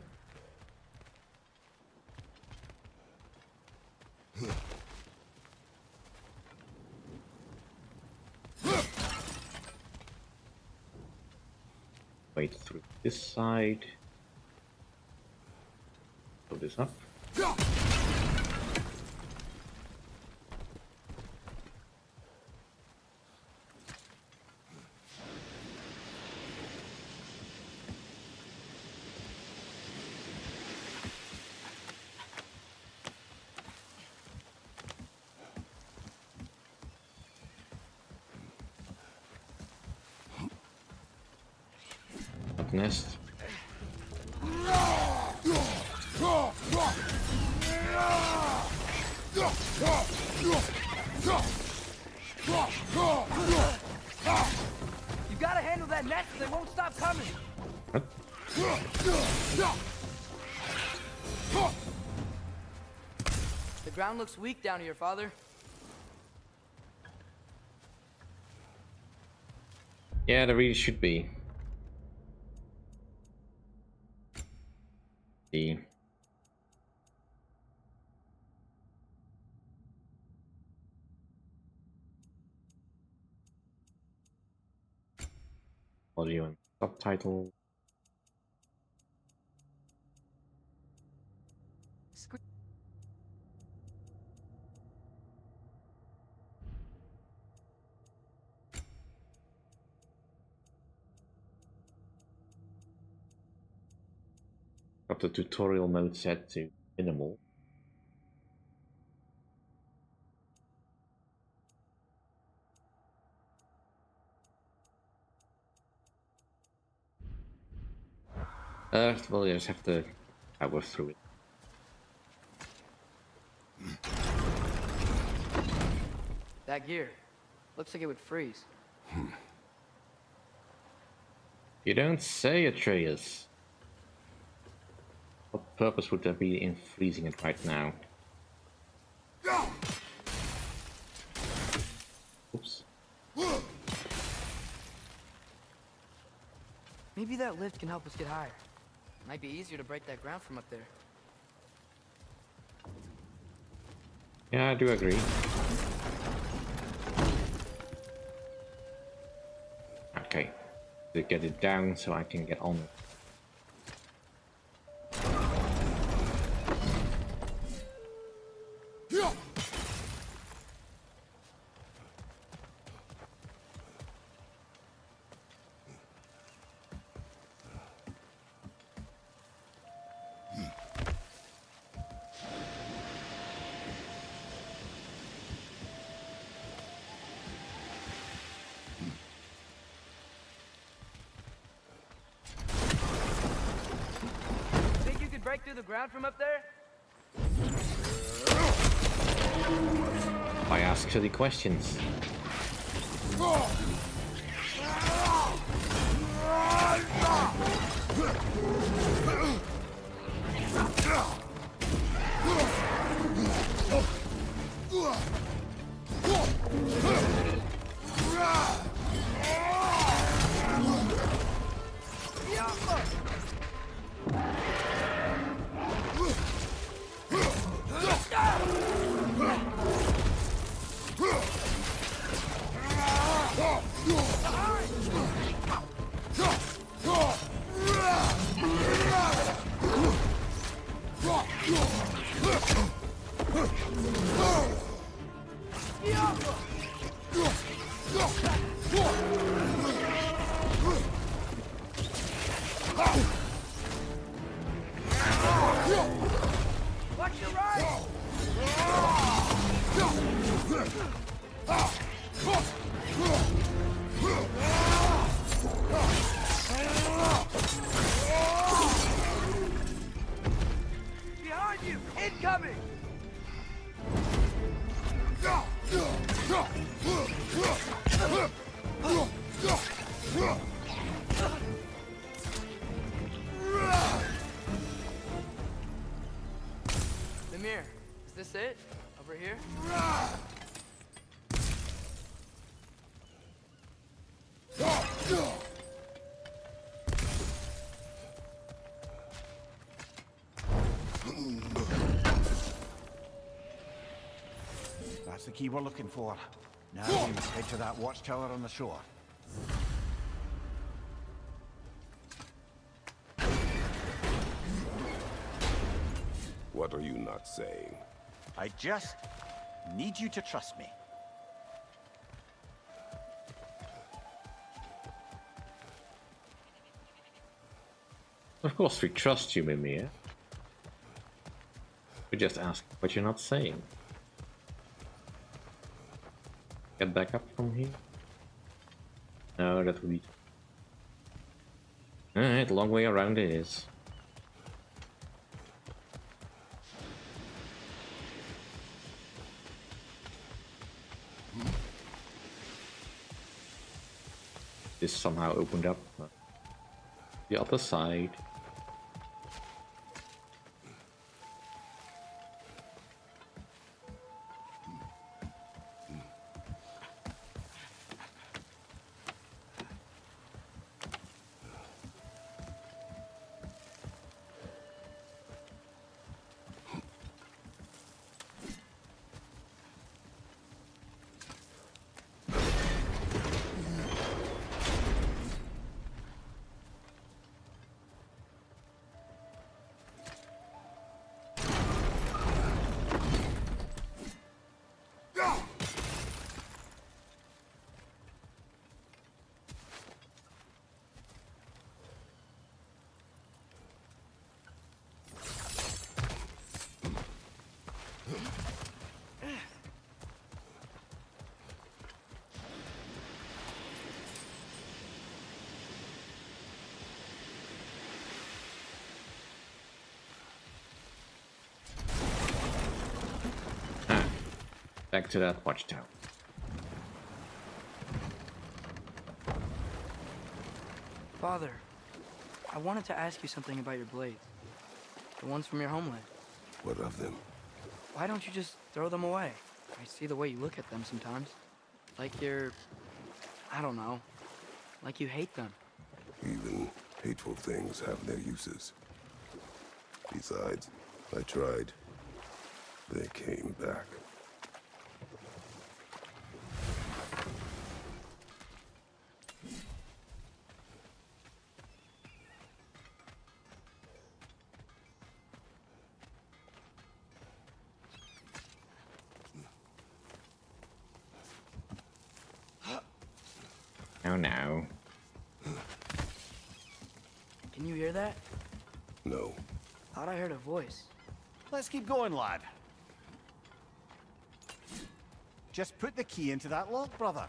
Wait through this side. Pull this up. Nest. You gotta handle that nest or they won't stop coming. What? The ground looks weak down here, Father. Yeah, there really should be. See. Audio and subtitle. Got the tutorial mode set to minimal. Well, you just have to power through it. That gear. Looks like it would freeze. You don't say, Atreus. What purpose would there be in freezing it right now? Oops. Maybe that lift can help us get higher. Might be easier to break that ground from up there. Yeah, I do agree. Okay, to get it down so I can get on. Think you could break through the ground from up there? I ask silly questions. Watch your right! Behind you! Incoming! Lemire, is this it? Over here? That's the key we're looking for. Now we must head to that watchtower on the shore. What are you not saying? I just need you to trust me. Of course we trust you, Mimir. We just ask what you're not saying. Get back up from here? No, that would be... Alright, long way around it is. This somehow opened up the other side. back to that watchtower. Father, I wanted to ask you something about your blades. The ones from your homeland. What of them? Why don't you just throw them away? I see the way you look at them sometimes. Like you're... I don't know. Like you hate them. Even hateful things have their uses. Besides, I tried. They came back. Oh no. Can you hear that? No. Thought I heard a voice. Let's keep going, lad. Just put the key into that lock, brother.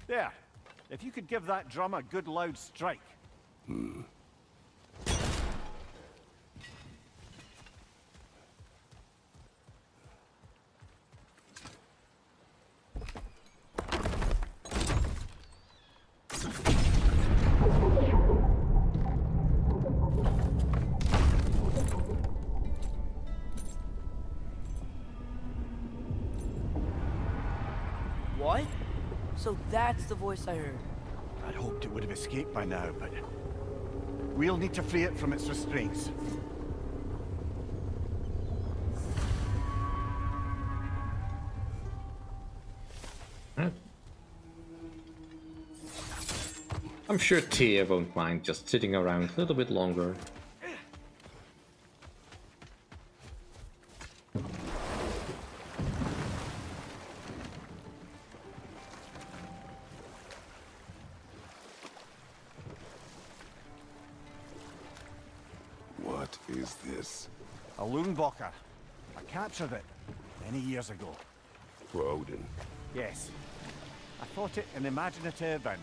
There. If you could give that drum a good loud strike. What? So that's the voice I heard. I'd hoped it would have escaped by now, but we'll need to free it from its restraints. I'm sure Tia won't mind just sitting around a little bit longer. What is this? A Loonbocker. I captured it many years ago. For Odin. Yes. I thought it an imaginative and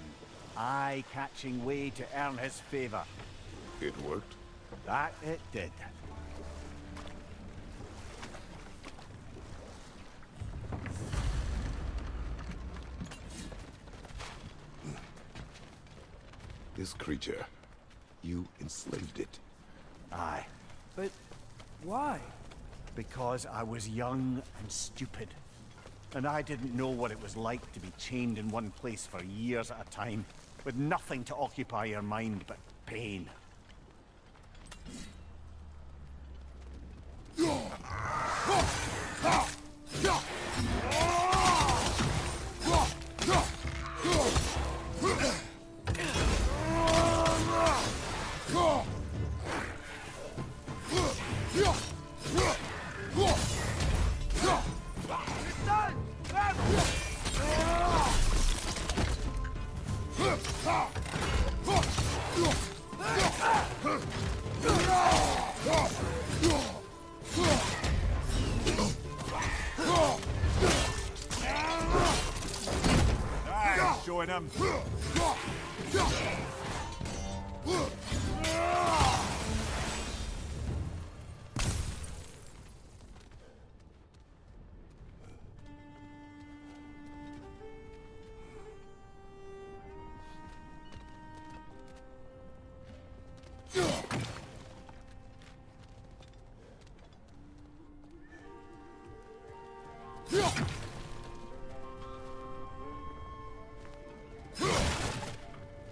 eye-catching way to earn his favor. It worked? That it did. This creature, you enslaved it. Aye. But why? Because I was young and stupid. And I didn't know what it was like to be chained in one place for years at a time, with nothing to occupy your mind but pain. Showing him.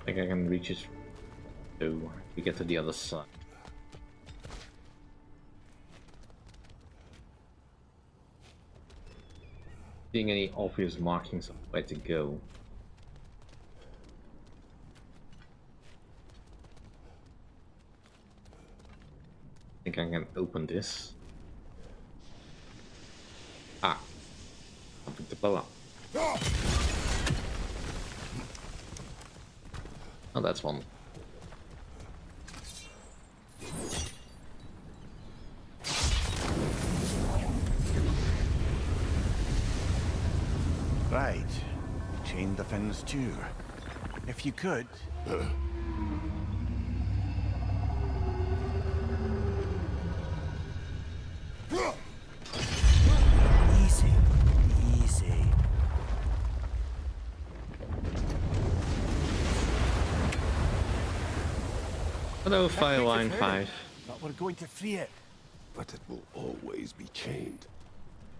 I think I can reach it to get to the other side. Seeing any obvious markings of where to go. I think I can open this. Ah, something to blow up. Oh, that's one. Right. Chain the fins too. If you could. Easy. Easy. Hello, Fireline 5. But we're going to free it. But it will always be chained.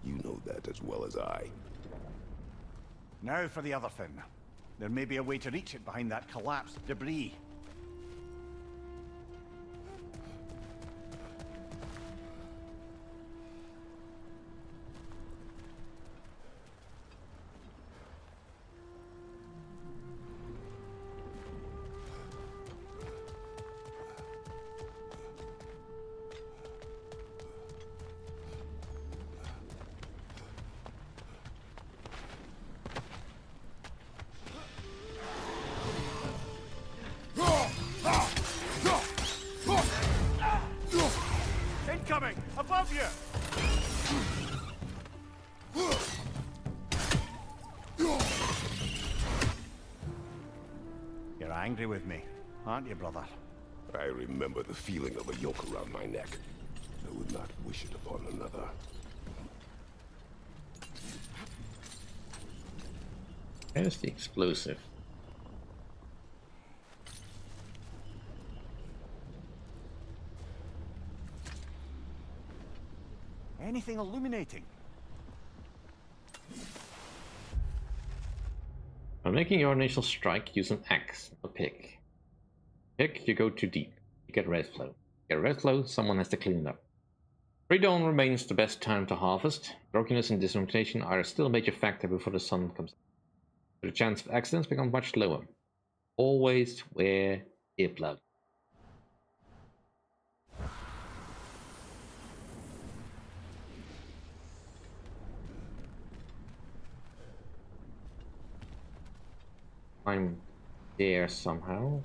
You know that as well as I. Now for the other thing. There may be a way to reach it behind that collapsed debris. Incoming! Above you! You're angry with me, aren't you, brother? I remember the feeling of a yoke around my neck. I would not wish it upon another. There's the explosive. Anything illuminating? When making your initial strike, use an axe, a pick. Pick, you go too deep. You get red flow. Get red flow, someone has to clean it up. Pre-dawn remains the best time to harvest. Brokenness and disorientation are still a major factor before the sun comes up. The chance of accidents becomes much lower. Always wear earplugs. I'm there somehow.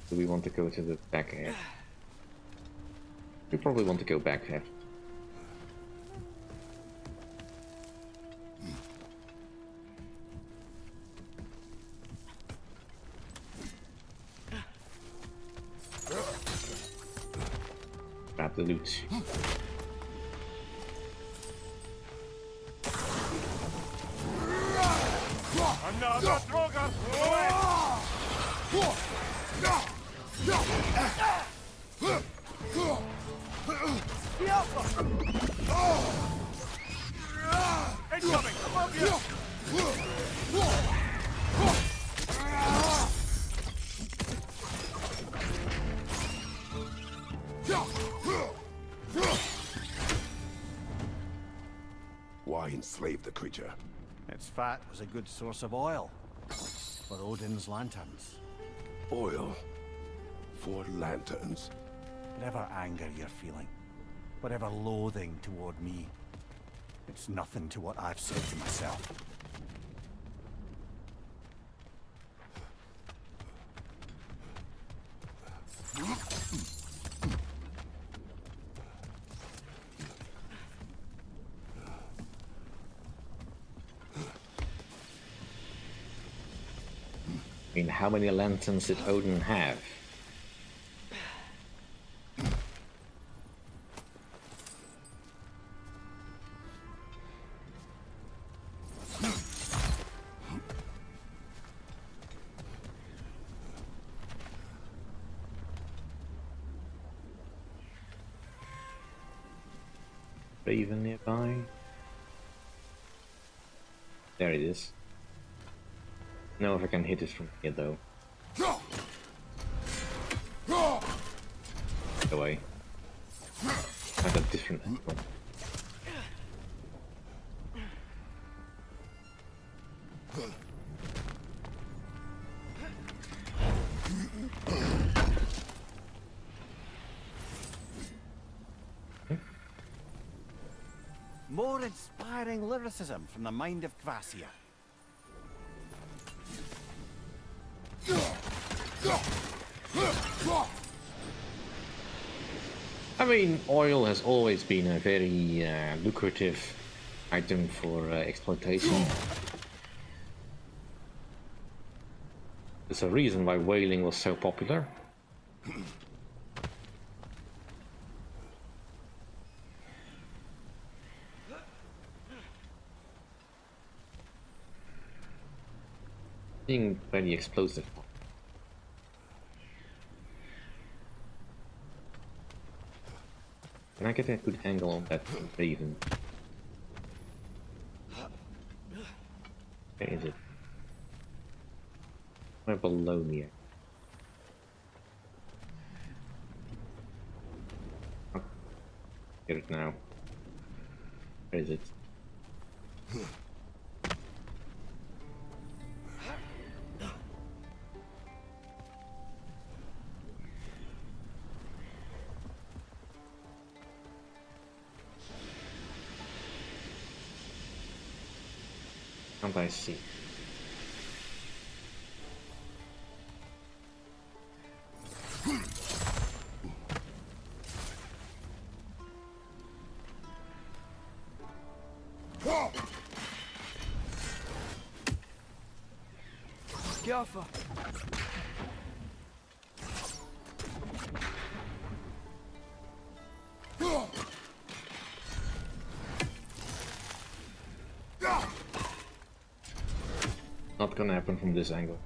Do we want to go to the back here? We probably want to go back there. Grab the loot. Another Drogon! Incoming! Above you! Why enslave the creature? Its fat was a good source of oil for Odin's lanterns. Oil? For lanterns? Whatever anger you're feeling, whatever loathing toward me, it's nothing to what I've said to myself. I mean, how many lanterns did Odin have? Raven nearby. There it is. Know if I can hit it from here though. Get away. I have a different angle. More inspiring lyricism from the mind of Kvasir. I mean, oil has always been a very lucrative item for exploitation. There's a reason why whaling was so popular. Being very explosive. Can I get a good angle on that raven? Where is it? Where below me? Oh, get it now. Where is it? Can't I see? Jaffa. Not gonna happen from this angle.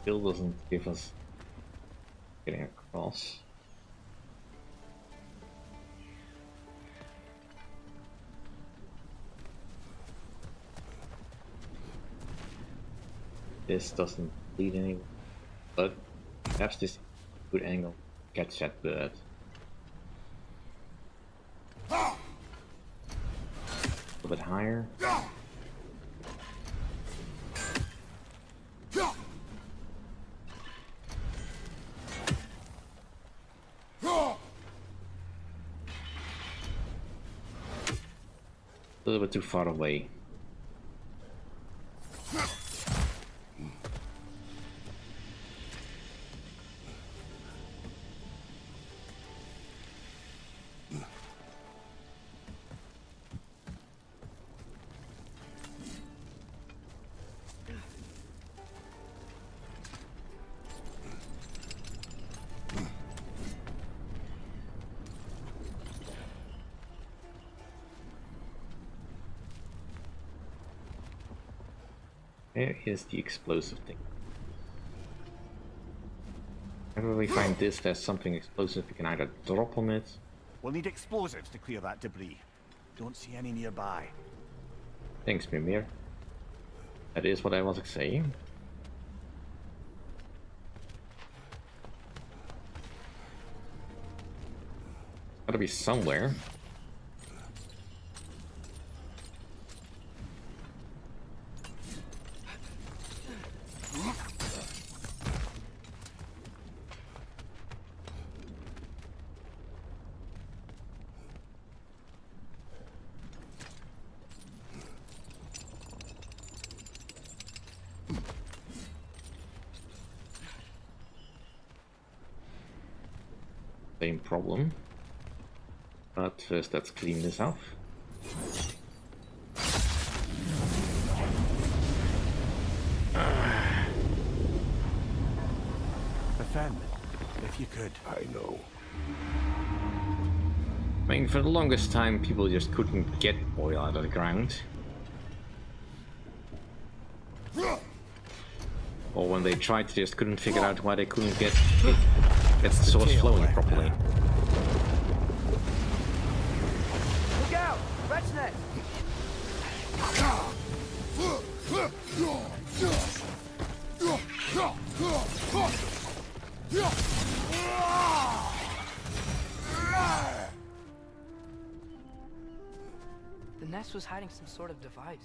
Still doesn't give us getting across. This doesn't lead anywhere, but perhaps this good angle catch that bird. A little bit higher. A little bit too far away. Where is the explosive thing? Whenever we find this, there's something explosive, we can either drop on it. We'll need explosives to clear that debris. Don't see any nearby. Thanks, Mimir. That is what I was saying. Gotta be somewhere. Same problem. But first let's clean this off. Defend, if you could. I know. I mean, for the longest time people just couldn't get oil out of the ground. Or when they tried, they just couldn't figure out why they couldn't get the source flowing properly. Look out! Rat's nest! The nest was hiding some sort of device.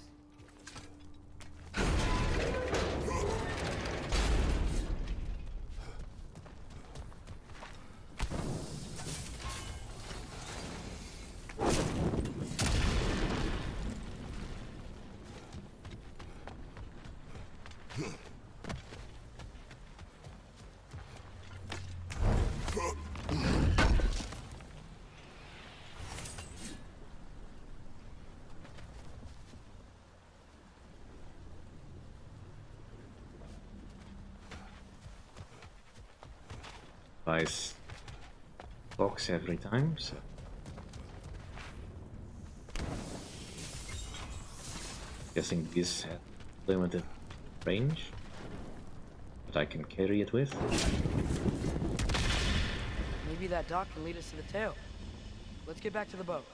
Buys box every time, so guessing this has limited range, but I can carry it with. Maybe that dock can lead us to the tail. Let's get back to the boat.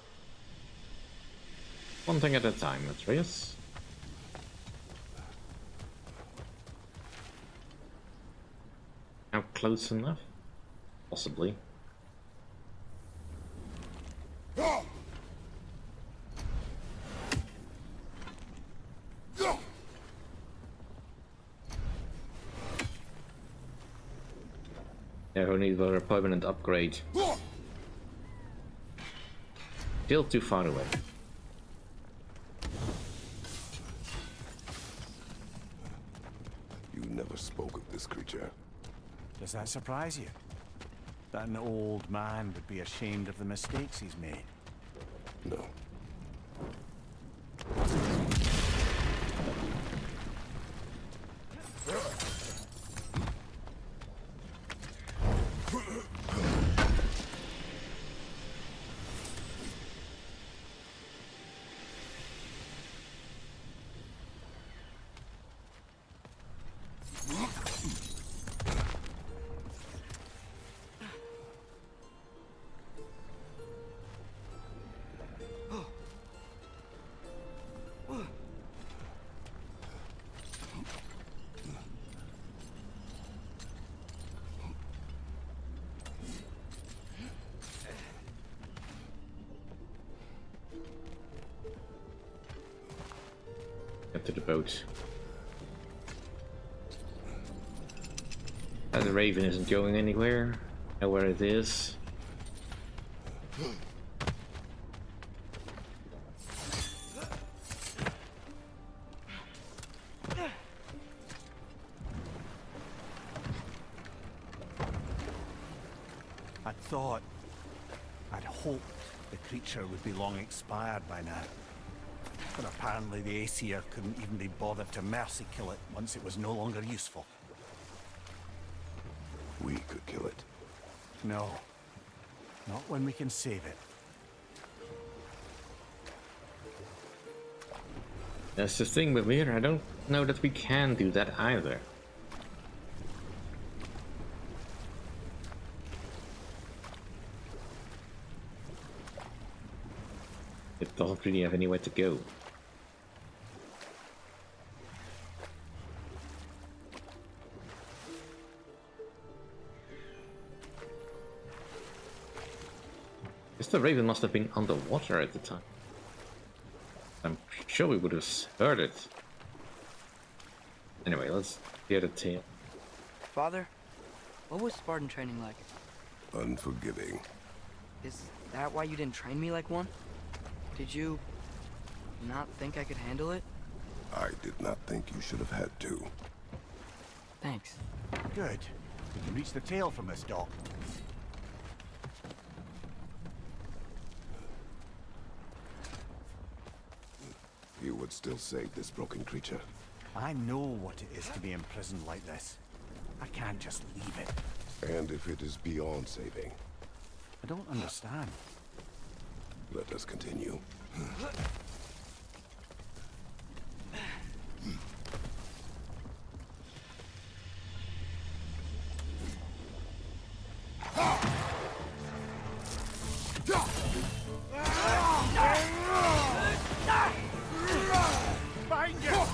One thing at a time, Atreus. Now close enough? Possibly. Never need for a permanent upgrade. Still too far away. You never spoke of this creature. Does that surprise you? That an old man would be ashamed of the mistakes he's made? No. Get to the boat. The raven isn't going anywhere. Know where it is. I'd hoped the creature would be long expired by now. But apparently the Aesir couldn't even be bothered to mercy kill it once it was no longer useful. We could kill it. No. Not when we can save it. That's the thing with Mir. I don't know that we can do that either. It doesn't really have anywhere to go. Guess the raven must have been underwater at the time. I'm sure we would have heard it. Anyway, let's get a tail. Father, what was Spartan training like? Unforgiving. Is that why you didn't train me like one? Did you not think I could handle it? I did not think you should have had to. Thanks. Good. We can reach the tail from this dock. You would still save this broken creature. I know what it is to be imprisoned like this. I can't just leave it. And if it is beyond saving, I don't understand. let us continue. Find you!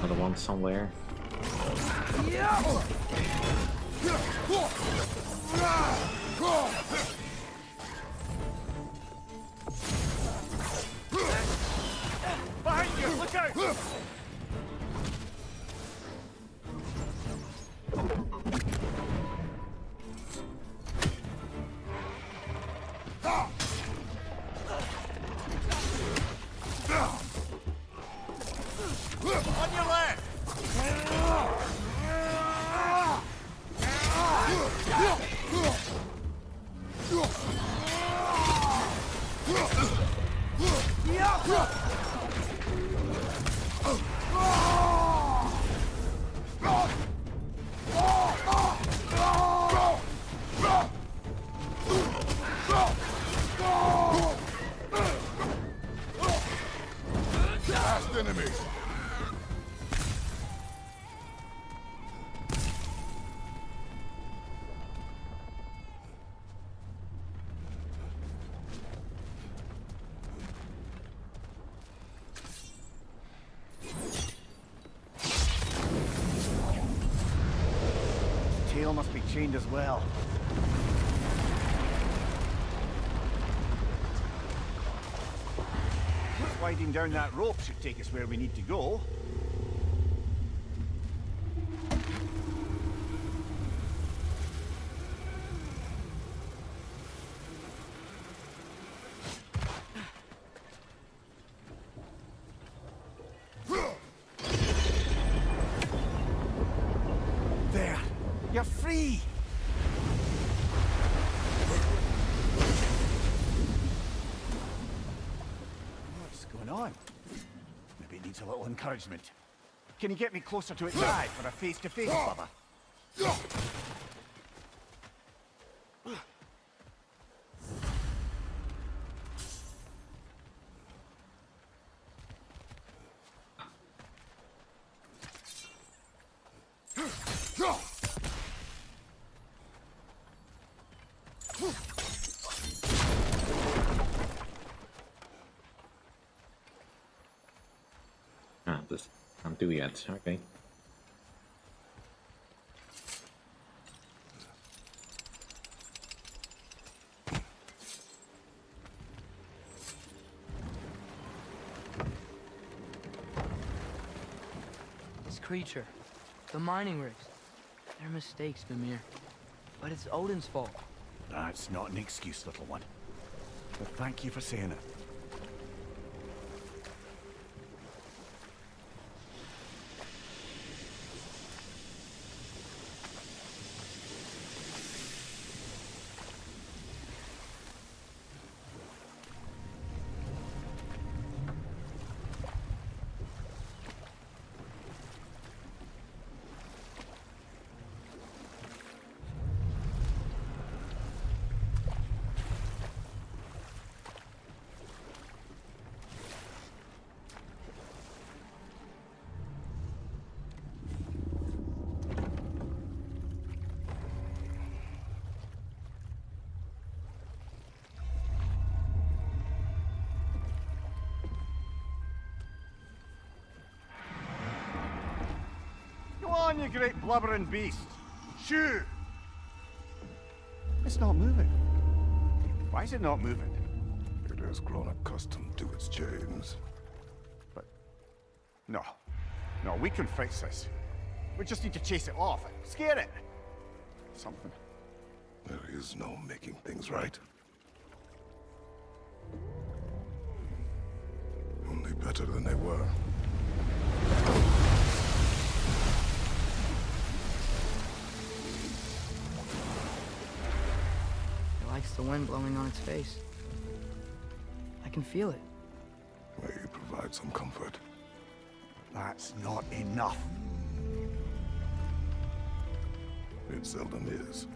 Another one somewhere. Behind you! Look out! On your left! Last enemy. Tail must be chained as well. Sliding down that rope should take us where we need to go. There! You're free! What's going on? Maybe it needs a little encouragement. Can you get me closer to its eye for a face-to-face, Bubba? Ah, this can't do yet. Okay. This creature, the mining rigs, they're mistakes, Mimir. But it's Odin's fault. That's not an excuse, little one. But thank you for saying it. Go on, you great blubbering beast. Shoo! It's not moving. Why is it not moving? It has grown accustomed to its chains. But... No. No, we can face this. We just need to chase it off. Scare it. Something. There is no making things right. Only better than they were. It likes the wind blowing on its face. I can feel it. May you provide some comfort. That's not enough. It seldom is.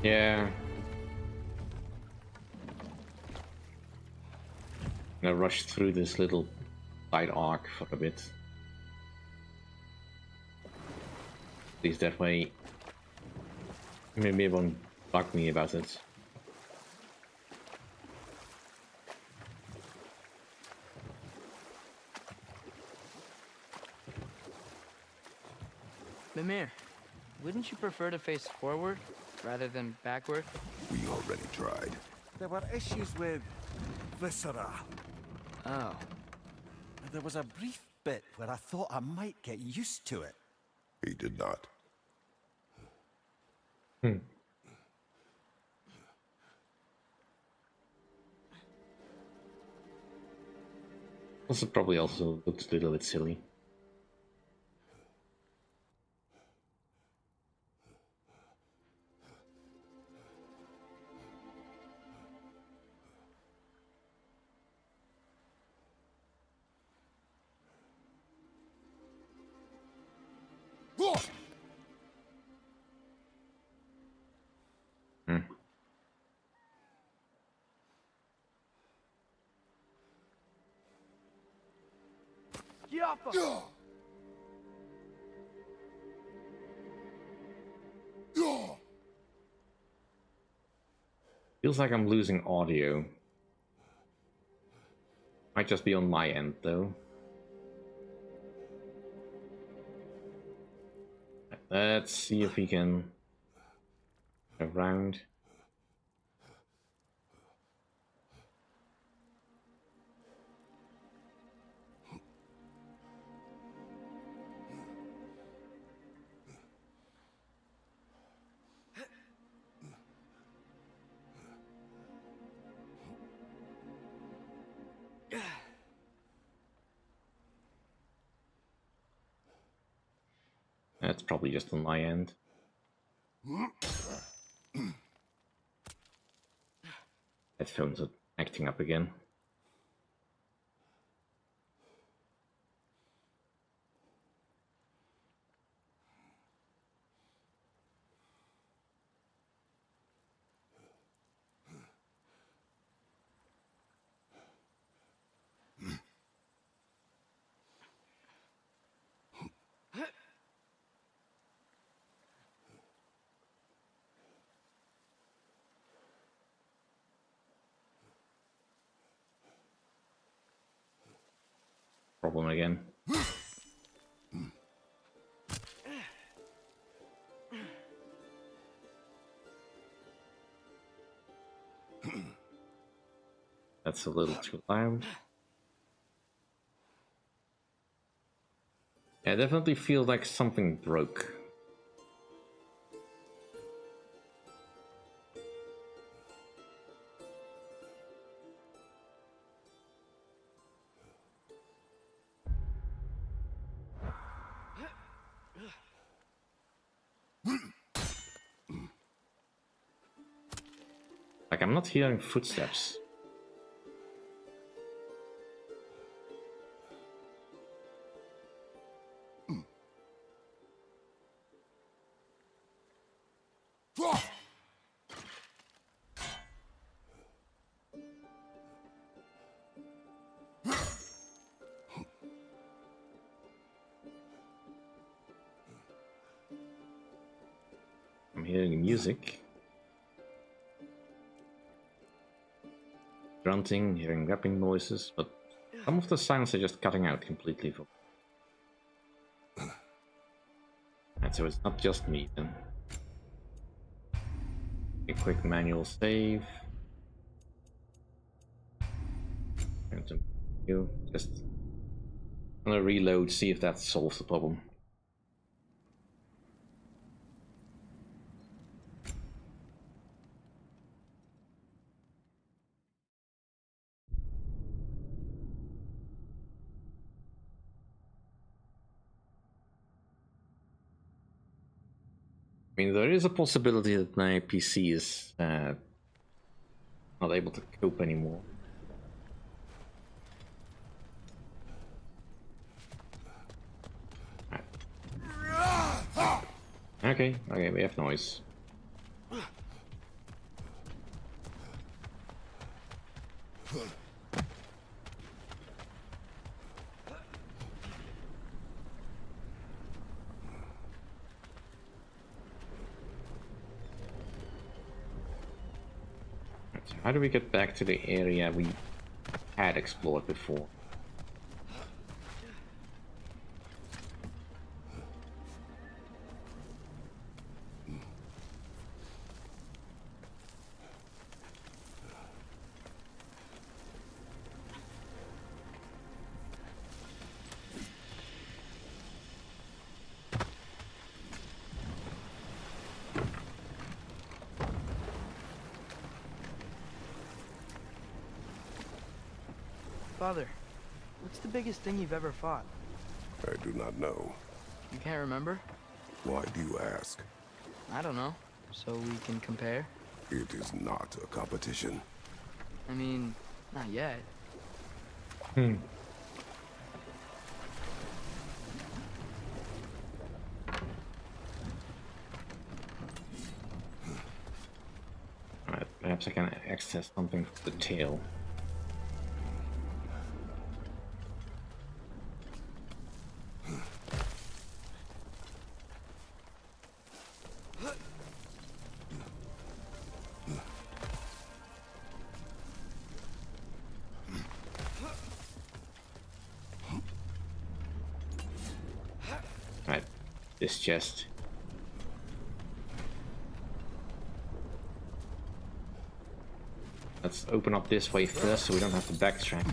Yeah. I'm gonna rush through this little side arc for a bit. At least that way, maybe it won't bug me about it. Mimir, wouldn't you prefer to face forward rather than backward? We already tried. There were issues with... viscera. Oh. There was a brief bit where I thought I might get used to it. He did not. Hmm. Also probably also looks a little bit silly. Hmm. Yappa! Feels like I'm losing audio. Might just be on my end though. Let's see if we can around. That's probably just on my end. Headphones are acting up again. Problem again. That's a little too loud. Yeah, I definitely feel like something broke. Like, I'm not hearing footsteps. I'm hearing music. Grunting, hearing rapping noises, but some of the sounds are just cutting out completely. And so it's not just me then. A quick manual save. And to you just gonna reload, see if that solves the problem. I mean, there is a possibility that my PC is not able to cope anymore. Okay, we have noise. So how do we get back to the area we had explored before? Father, what's the biggest thing you've ever fought? I do not know. You can't remember? Why do you ask? I don't know. So we can compare? It is not a competition. I mean, not yet. Hmm. Alright, perhaps I can access something for the tail. Right, this chest. Let's open up this way first so we don't have to backtrack.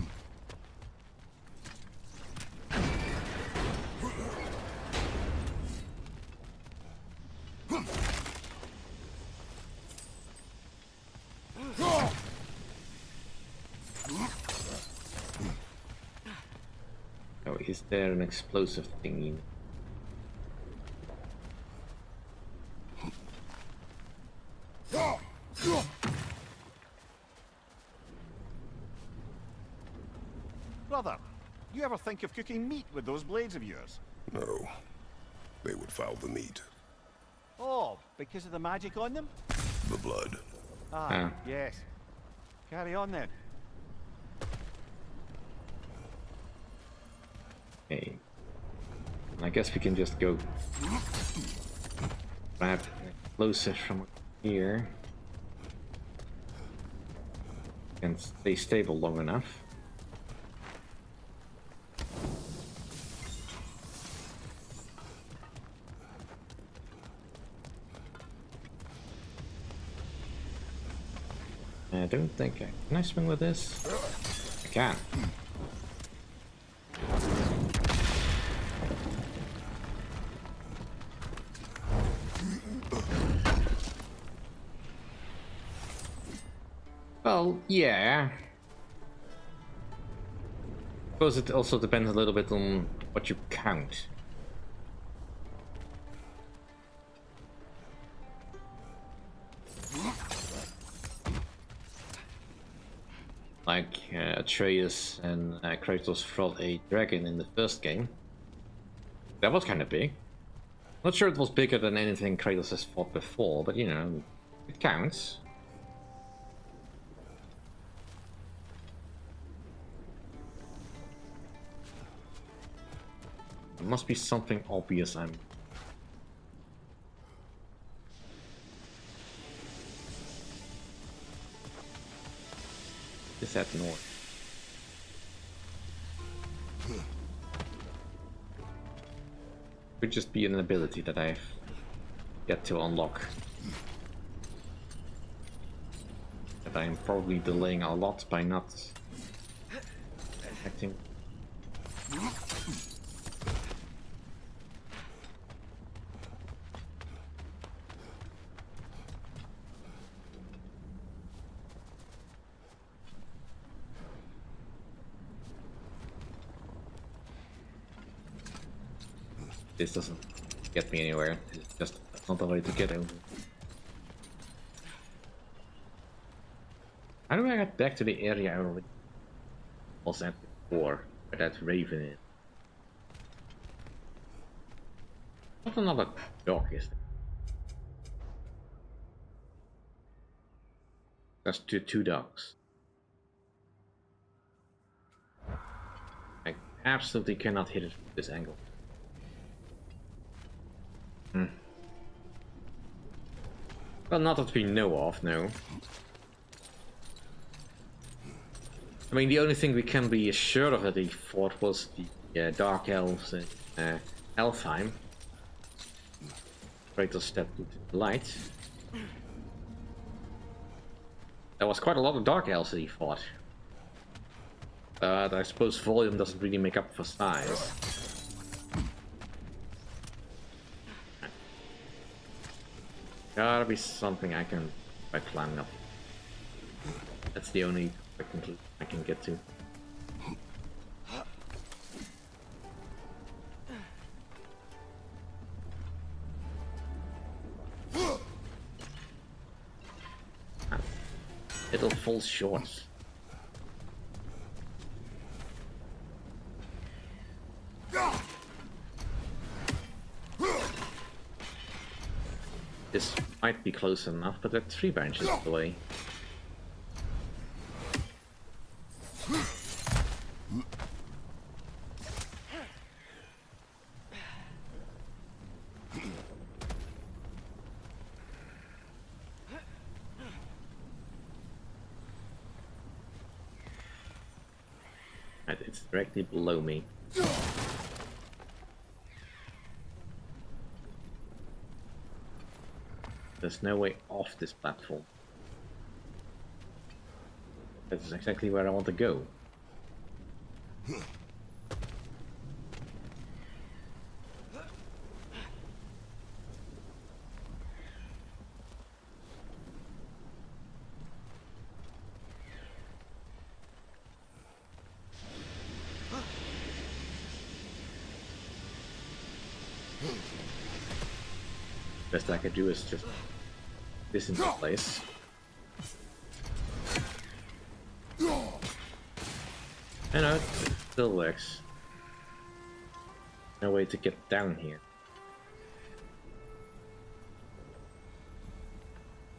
Oh, is there an explosive thingy? Brother, you ever think of cooking meat with those blades of yours? No. They would foul the meat. Oh, because of the magic on them? The blood. Ah, yes. Carry on then. Okay. I guess we can just go grab an explosive from here and stay stable long enough. I don't think can I swing with this? I can. Well, yeah. I suppose it also depends a little bit on what you count. Like Atreus and Kratos fought a dragon in the first game. That was kind of big. Not sure it was bigger than anything Kratos has fought before, but you know, it counts. There must be something obvious I'm... Is that north? Could just be an ability that I've yet to unlock. That I'm probably delaying a lot by not acting. This doesn't get me anywhere. It's just another way to get over. How do I get back to the area I already was at before, where that raven is? What another dog is there? That's two dogs. I absolutely cannot hit it from this angle. Well, not that we know of, no. I mean, the only thing we can be assured of that he fought was the Dark Elves in Elfheim. Kratos stepped into the light. There was quite a lot of Dark Elves that he fought. But I suppose volume doesn't really make up for size. Gotta be something I can by climbing up. That's the only conclusion I can get to. It'll fall short. This might be close enough, but they're 3 branches away. Right, it's directly below me. There's no way off this platform. That's exactly where I want to go. Best I could do is just this into place. I know, it still works. No way to get down here.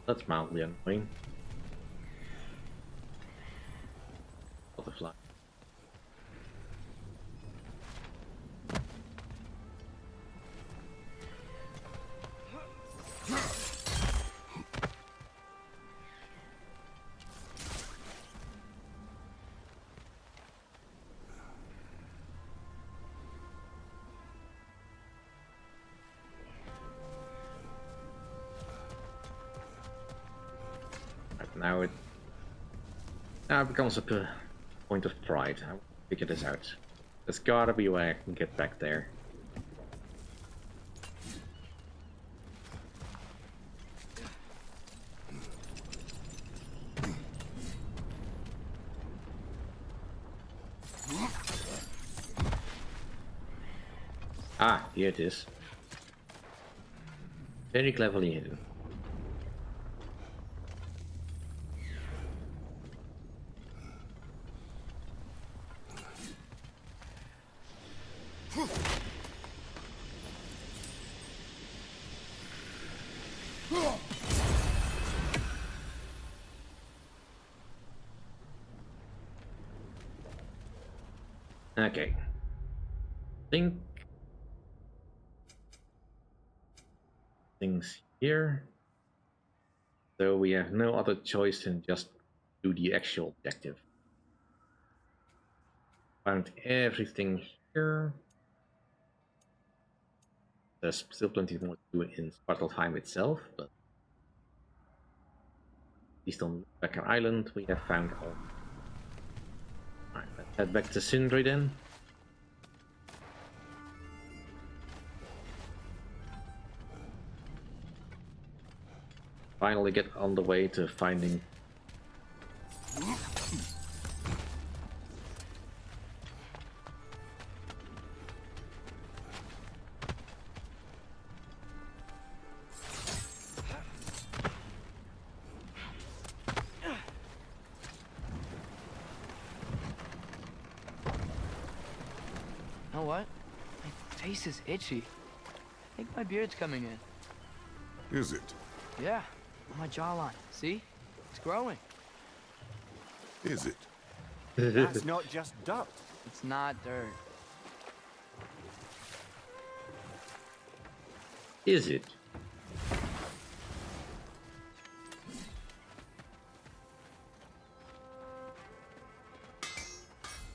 That's mildly annoying. Butterfly. Now it becomes a point of pride. I will figure this out. There's gotta be a way I can get back there. Ah, here it is. Very cleverly hidden. Okay. Think things here. So we have no other choice than just do the actual objective. Found everything here. There's still plenty more to do in Svartalfheim itself, but at least on Becker Island we have found all. Alright, let's head back to Sindri then. Finally get on the way to finding Know what? My face is itchy. I think my beard's coming in. Is it? Yeah, on my jawline. See? It's growing. Is it? That's not just dirt. It's not dirt. Is it?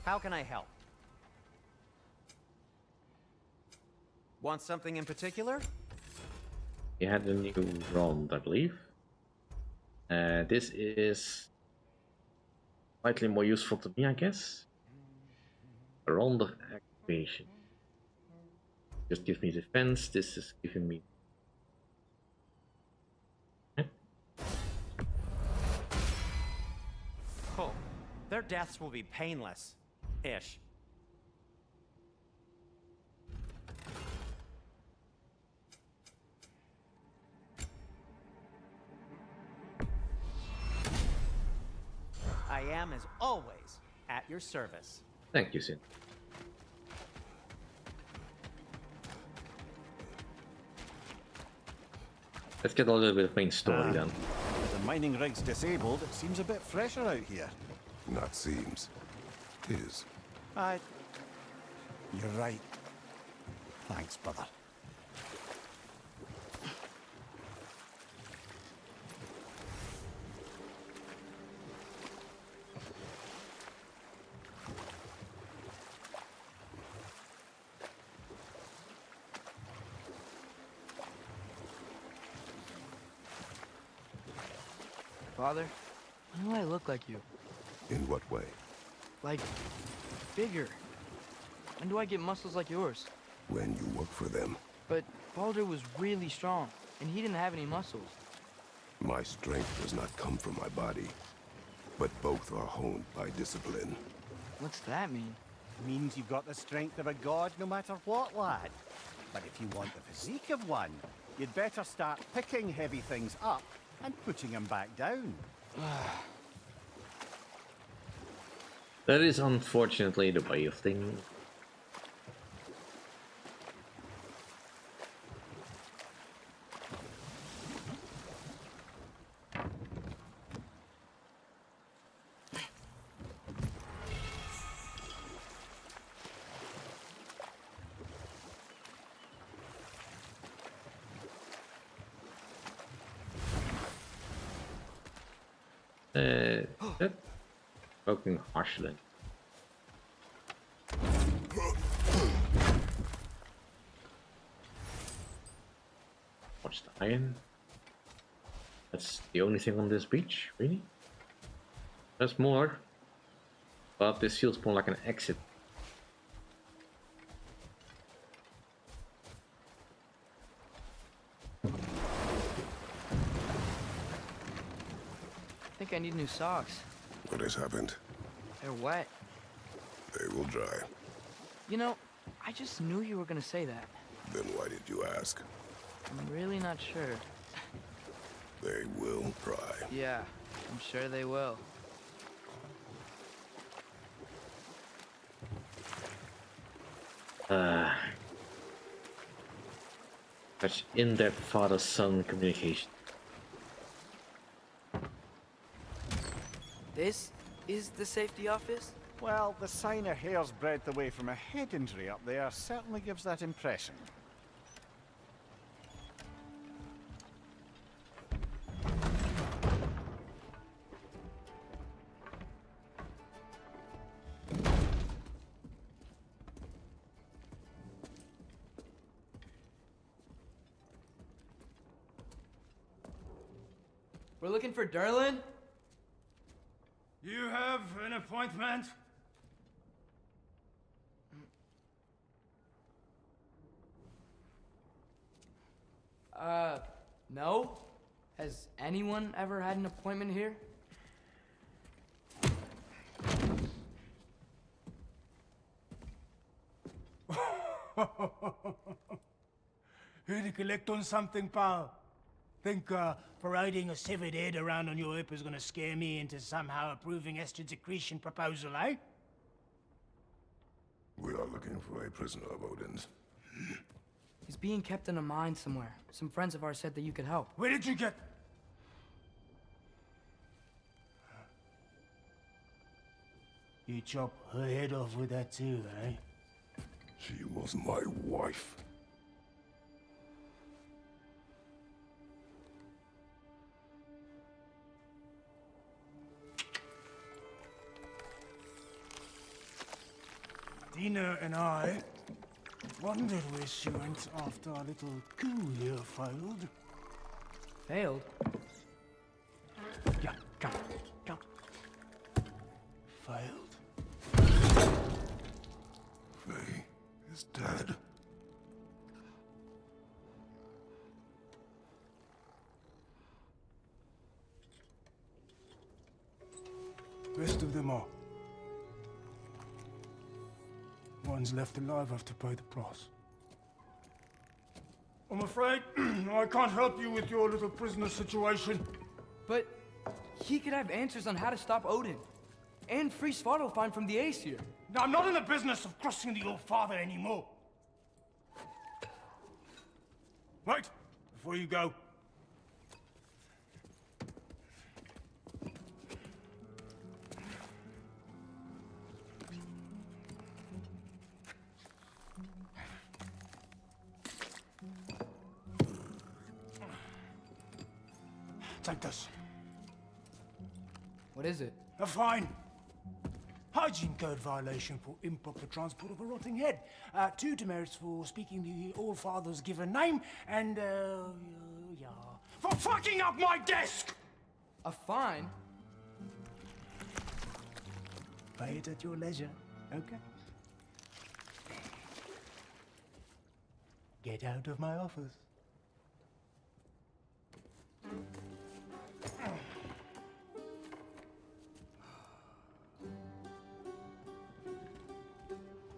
How can I help? Want something in particular? You had a new round, I believe. This is slightly more useful to me, I guess. A round of activation. Just gives me defense. This is giving me. Oh, their deaths will be painless-ish. am, as always, at your service. Thank you, Sin. Let's get a little bit of main story then. The mining rig's disabled. It seems a bit fresher out here. Not seems. Is. You're right. Thanks, brother. Father, I know I look like you. In what way? Like, bigger. When do I get muscles like yours? When you work for them. But Baldur was really strong, and he didn't have any muscles. My strength does not come from my body, but both are honed by discipline. What's that mean? Means you've got the strength of a god no matter what, lad. But if you want the physique of one, you'd better start picking heavy things up and putting them back down. That is unfortunately the way of things. Spoken harshly. Watch the iron. That's the only thing on this beach, really? There's more, but this feels more like an exit. I think I need new socks. What has happened? They're wet. They will dry. You know, I just knew you were gonna say that. Then why did you ask? I'm really not sure. They will dry. Yeah, I'm sure they will. Such in-depth father-son communication. This is the safety office? Well, the sign a hair's breadth away from a head injury up there certainly gives that impression. We're looking for Durlin? You have an appointment? No? Has anyone ever had an appointment here? Here to collect on something, pal? Think parading a severed head around on your hip is gonna scare me into somehow approving estrogen secretion proposal, eh? We are looking for a prisoner of Odin's. He's being kept in a mine somewhere. Some friends of ours said that you could help. Where did you get... You chop her head off with that too, eh? She was my wife. Dina and I wondered where she went after our little coup here failed. Failed? Yeah, come, come. Failed? Faye is dead. Rest of them are. One's left alive have to pay the price. I'm afraid I can't help you with your little prisoner situation. But he could have answers on how to stop Odin. And free Svartalfheim from the Aesir. Now, I'm not in the business of crossing the old father anymore. Right, before you go. Take this. What is it? A fine. Hygiene code violation for improper transport of a rotting head. 2 demerits for speaking the All Father's given name, and, yeah, for fucking up my desk! A fine? Pay it at your leisure, okay? Get out of my office.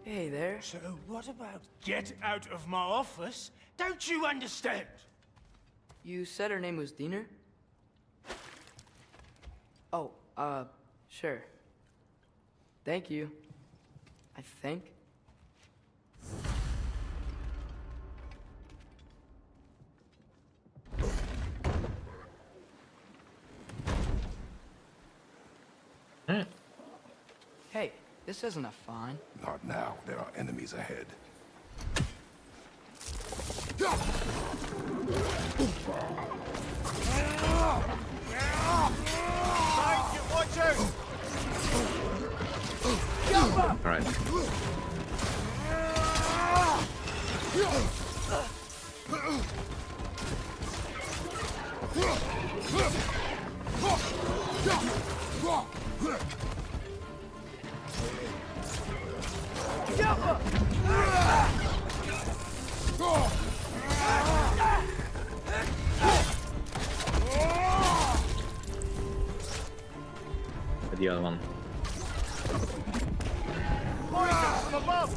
Hey there. So what about get out of my office? Don't you understand? You said her name was Diener? Oh, sure. Thank you. I think. Hey, this isn't a fine. Not now. There are enemies ahead. Watch out! All right. The other one. From above!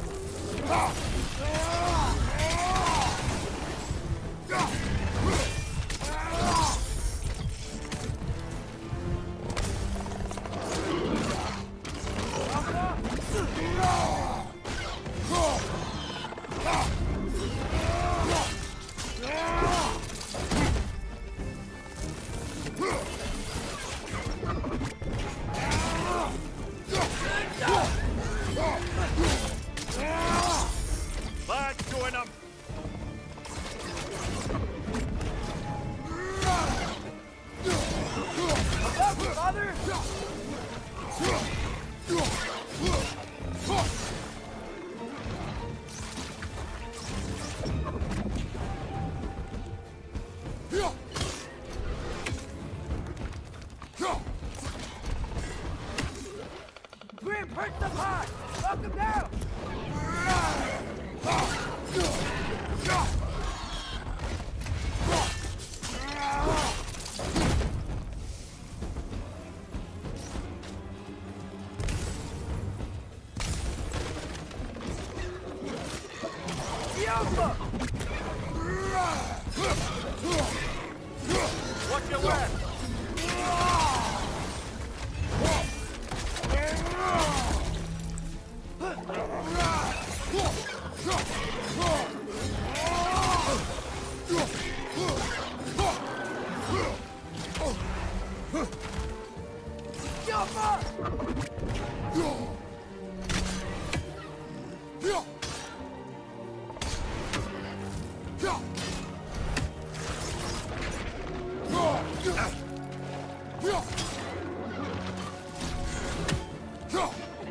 Let's join them! Father! Grim, hurt the pot! Knock him down! Watch your left!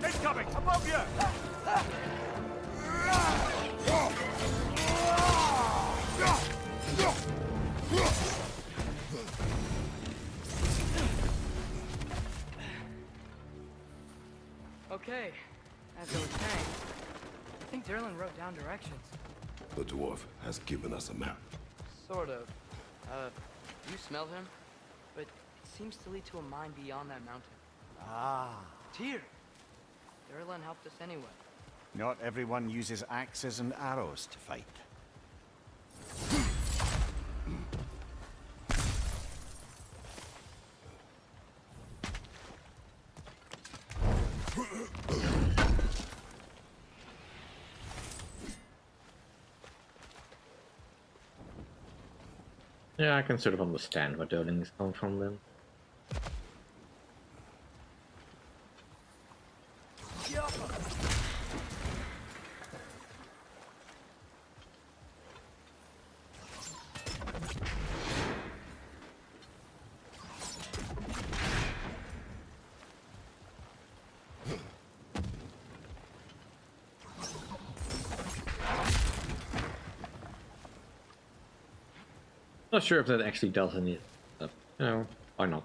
Incoming! Above you! Okay, as I was saying, I think Derlin wrote down directions. The dwarf has given us a map. Sort of. You smelled him? But it seems to lead to a mine beyond that mountain. Ah. Tyr! Derlin helped us anyway. Not everyone uses axes and arrows to fight. Yeah, I can sort of understand where Odin is coming from then. Not sure if that actually does any, but you know, why not?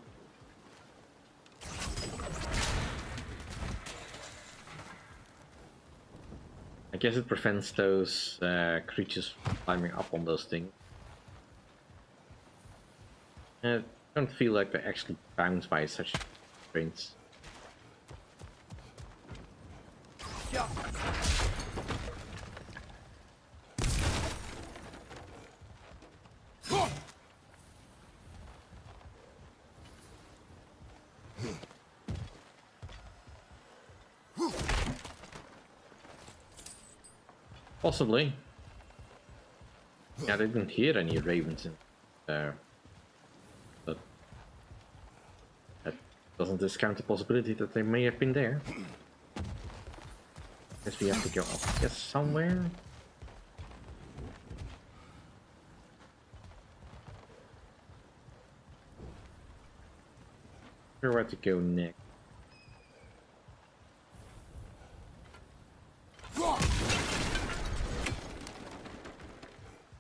I guess it prevents those creatures climbing up on those things. I don't feel like they're actually bound by such restraints. Possibly. Yeah, I didn't hear any ravens in there. But that doesn't discount the possibility that they may have been there. Guess we have to go up, guess, somewhere. Sure where to go next.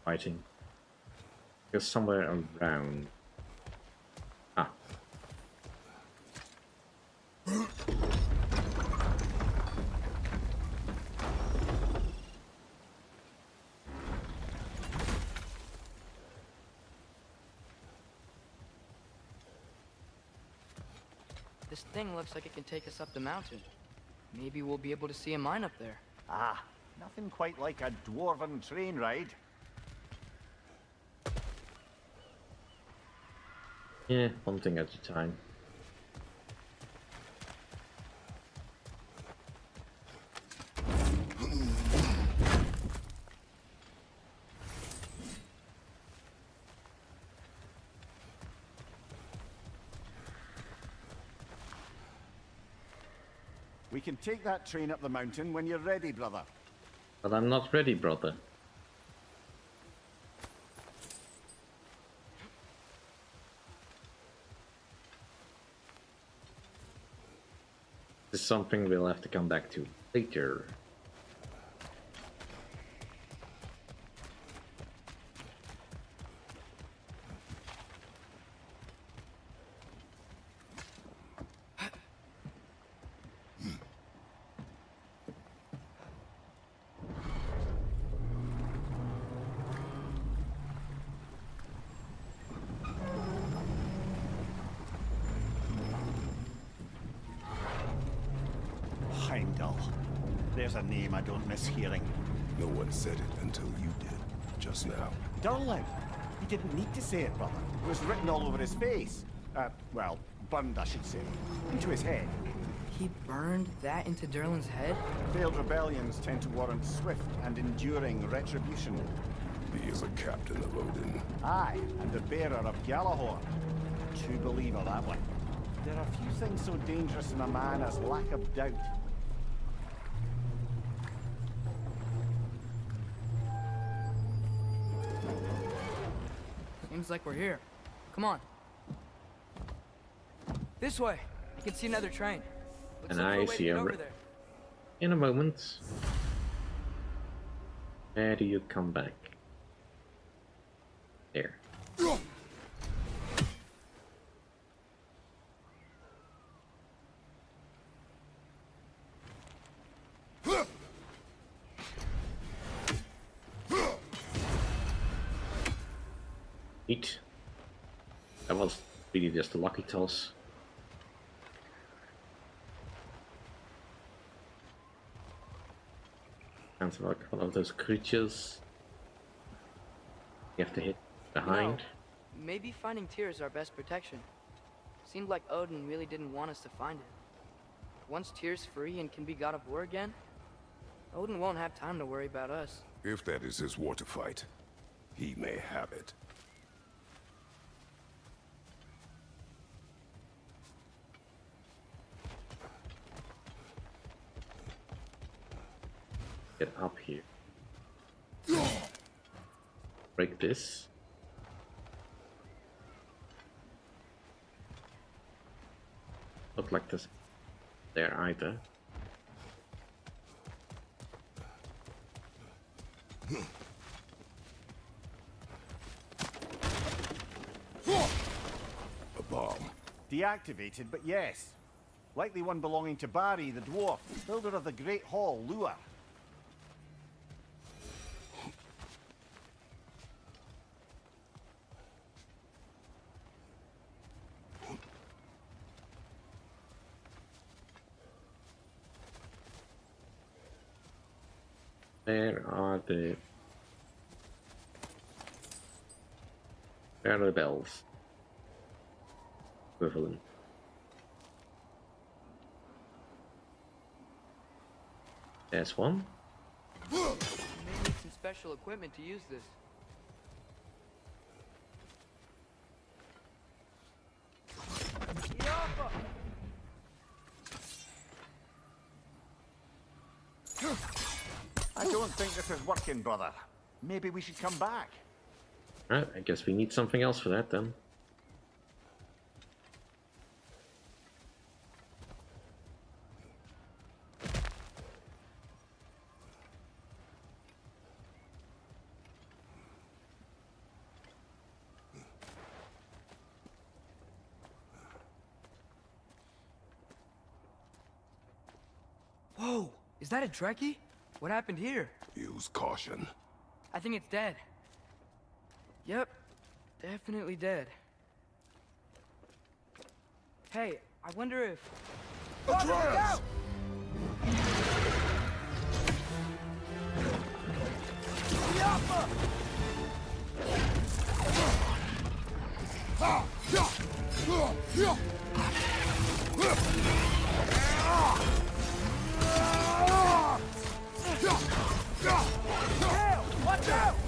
Fighting. Go somewhere around. Ah. This thing looks like it can take us up the mountain. Maybe we'll be able to see a mine up there. Ah, nothing quite like a dwarven train ride. Yeah, one thing at a time. We can take that train up the mountain when you're ready, brother. But I'm not ready, brother. This is something we'll have to come back to later. Heimdall. There's a name I don't miss hearing. No one said it until you did, just now. Durlin. He didn't need to say it, brother. It was written all over his face. Well, burned, I should say. Into his head. He burned that into Durlin's head? Failed rebellions tend to warrant swift and enduring retribution. He is a captain of Odin. Aye, and the bearer of Gjallarhorn. True believer, that one. There are few things so dangerous in a man as lack of doubt. Seems like we're here. Come on. This way. You can see another train. Looks And like we're I waiting see a over there. in a moment. Where do you come back? There. Eat. That was really just a lucky toss. Sounds like one of those creatures. You have to hit behind. No, maybe finding Tyr is our best protection. Seemed like Odin really didn't want us to find it. Once Tyr's free and can be god of war again, Odin won't have time to worry about us. If that is his war to fight, he may have it. get up here. Break this. Not like this there either. A bomb. Deactivated, but yes. Likely one belonging to Barry, the dwarf, builder of the Great Hall, Lure. Where are the bells? Equivalent. There's one. You may need some special equipment to use this. I don't think this is working, brother. Maybe we should come back. Alright, I guess we need something else for that then. Whoa! Is that a Trekkie? What happened here? Use caution. I think it's dead. Yep. Definitely dead. Hey, I wonder if... Atreus! Watch out!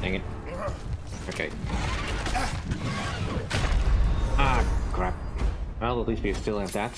Dang it. Okay. Ah, crap. Well, at least we still have that.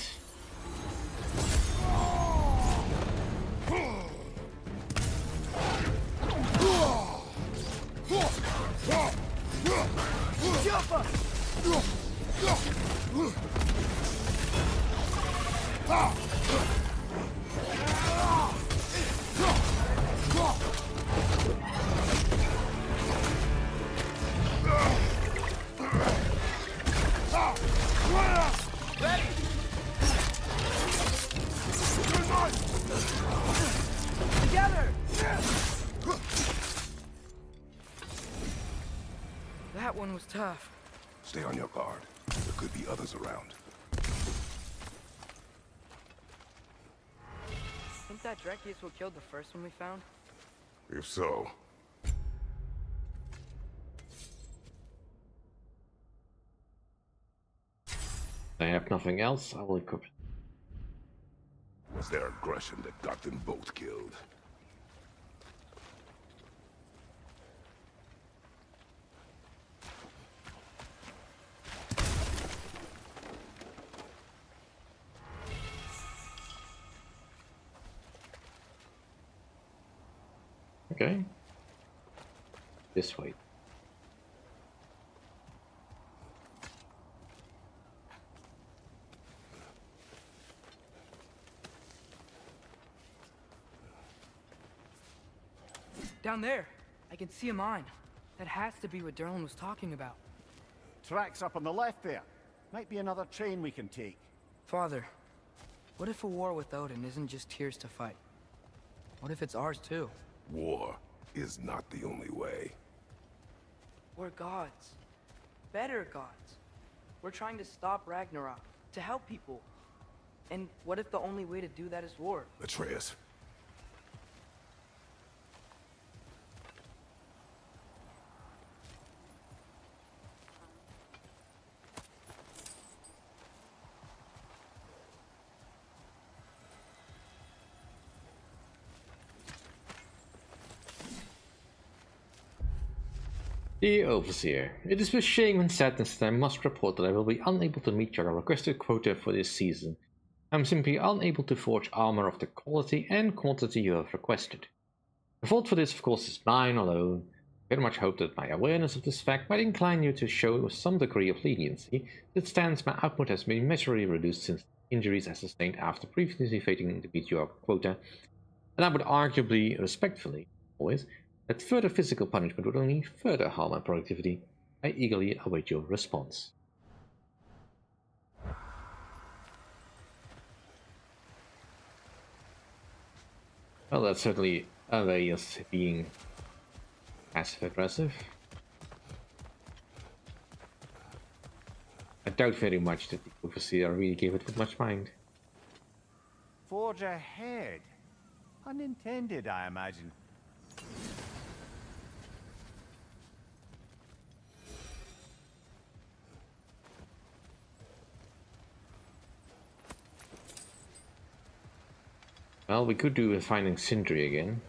That one was tough. Stay on your guard. There could be others around. Think that Trekkie is what killed the first one we found? If so, I have nothing else, I will equip it. it was their aggression that got them both killed. Okay. This way. Down there. I can see a mine. That has to be what Derlin was talking about. Tracks up on the left there. Might be another train we can take. Father, what if a war with Odin isn't just Tyr's to fight? What if it's ours too? War is not the only way. We're gods. Better gods. We're trying to stop Ragnarok, to help people. And what if the only way to do that is war? Atreus. The Overseer. It is with shame and sadness that I must report that I will be unable to meet your requested quota for this season. I am simply unable to forge armor of the quality and quantity you have requested. The fault for this, of course, is mine alone. I very much hope that my awareness of this fact might incline you to show some degree of leniency. As it stands, my output has been measurably reduced since injuries I sustained after previously failing to meet your quota, and I would arguably, respectfully, always, that further physical punishment would only further harm my productivity. I eagerly await your response. Well, that's certainly a way of being passive-aggressive. I doubt very much that the Overseer really gave it much mind. Forge ahead. Unintended, I imagine. Well, we could do with finding Sindri again.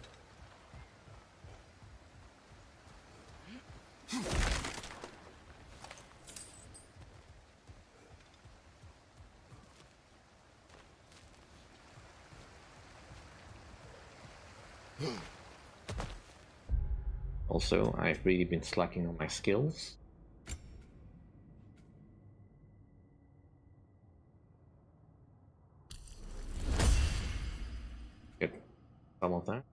Also, I've really been slacking on my skills. Get some of that.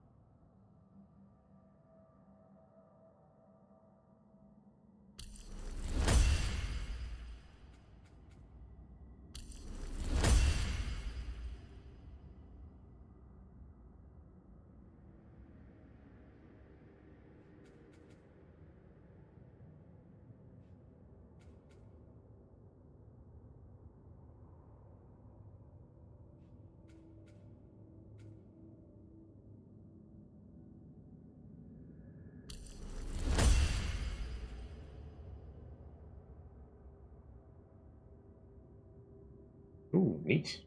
Ooh, neat.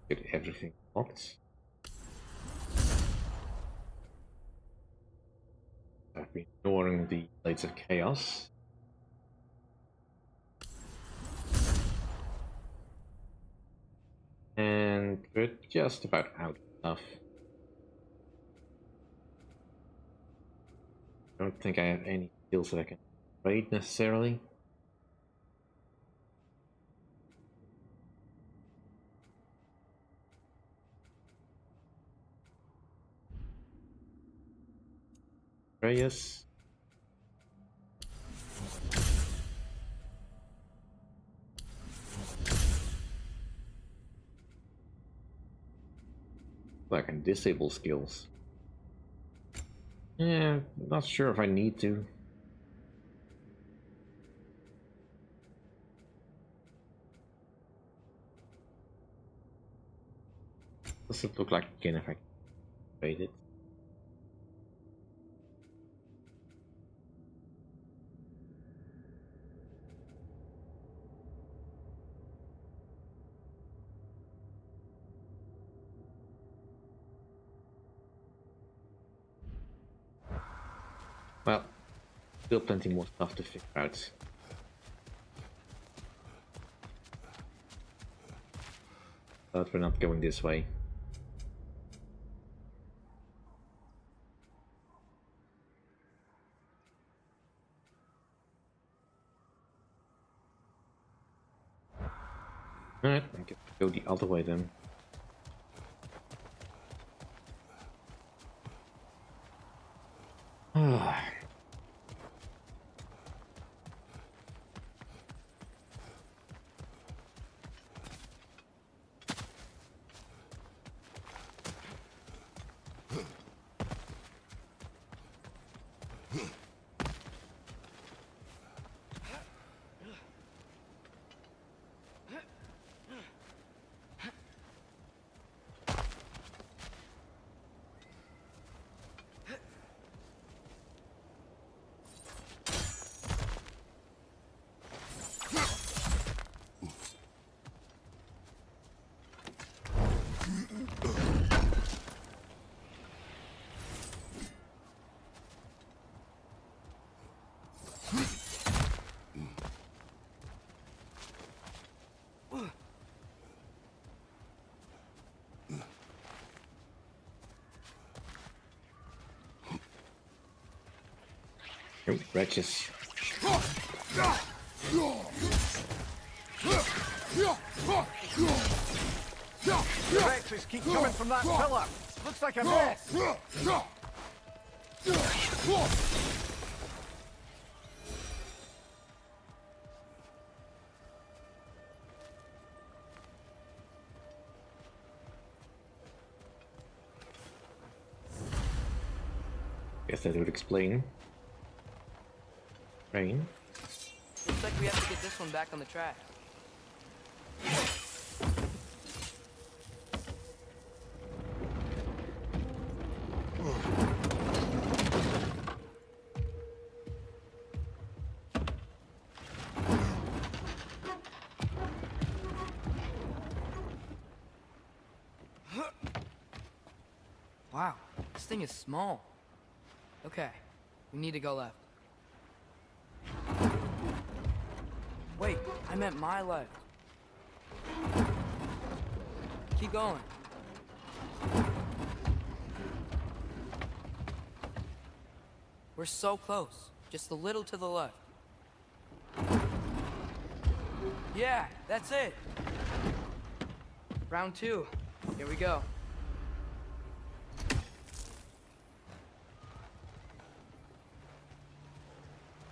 Get everything locked. I've been ignoring the Blades of Chaos. And we're just about out of stuff. I don't think I have any skills that I can trade necessarily. Reyes. I can disable skills. Yeah, not sure if I need to. Does it look like again if I can trade it? Still plenty more stuff to figure out. But we're not going this way. Alright, I can go the other way then. Oh, wretches. The wretches keep coming from that pillar. Looks like a mess. Guess that would explain. Rain. Looks like we have to get this one back on the track. Wow, this thing is small. Okay, we need to go left. Wait, I meant my left. Keep going. We're so close. Just a little to the left. Yeah, that's it. Round 2. Here we go.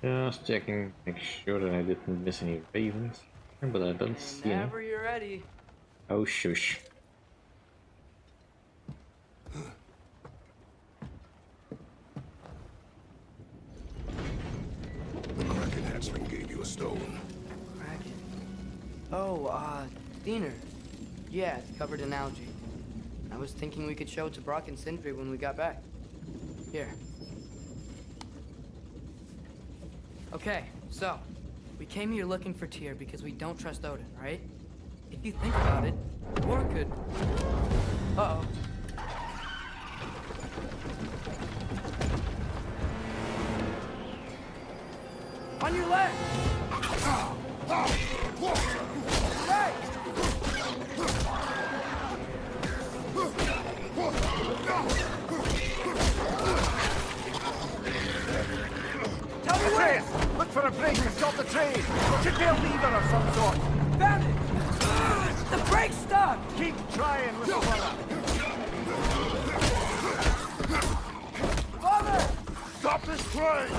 Just checking, make sure that I didn't miss any ravens. But I don't see any. Whenever you're ready. Oh, shush. The Kraken hatchling gave you a stone. Kraken. Oh, Diener. Yeah, it's covered in algae. I was thinking we could show it to Brock and Sindri when we got back. Here. Okay, so, we came here looking for Tyr because we don't trust Odin, right? If you think about it, or could... Uh-oh. On your left! Hey! Tell me where! Look for a break to stop the train. Should be a lever of some sort. Found it! The brake stopped! Keep trying, little brother. Father! Stop this train!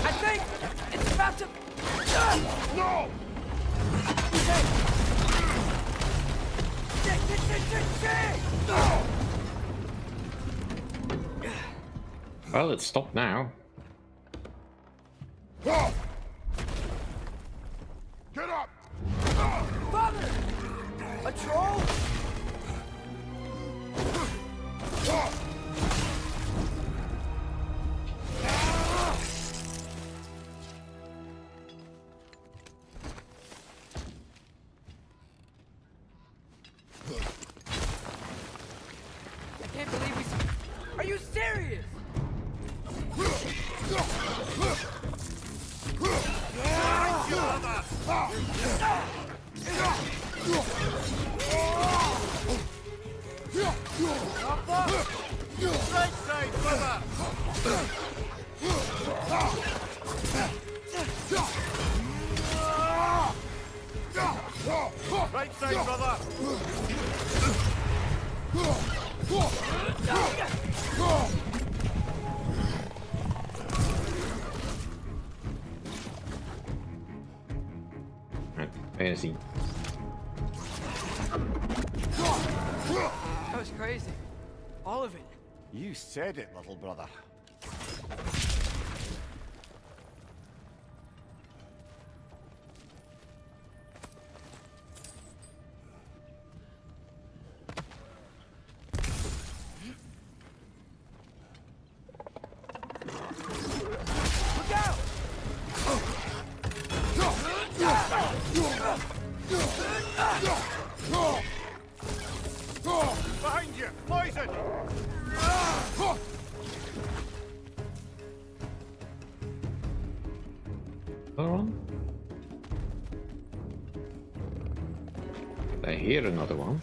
I think it's about to... No! Well, it's stopped now. Get up! Father! A troll? I can't believe we... Are you serious? Right, fantasy. That was crazy. All of it. You said it, little brother. Behind you! Poison! Another one? I hear another one.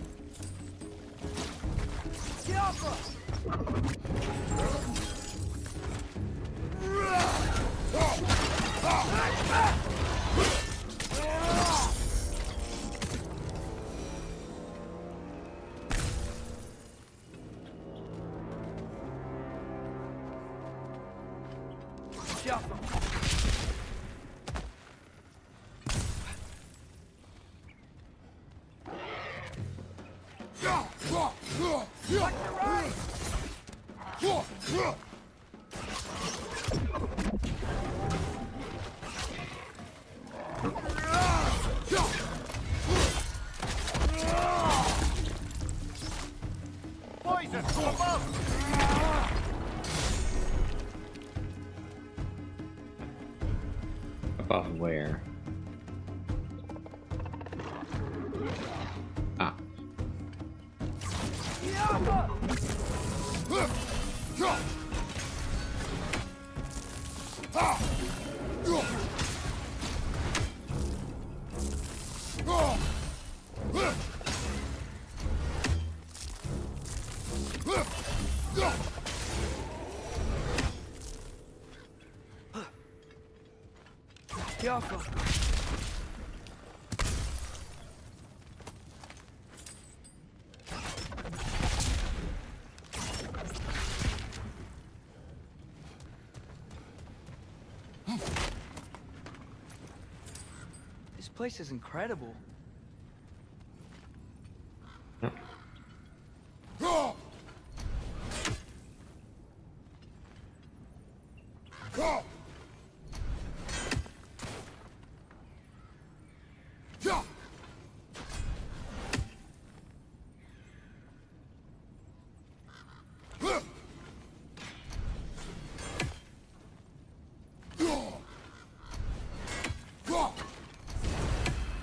Poison from above! Above where? Ah. This place is incredible.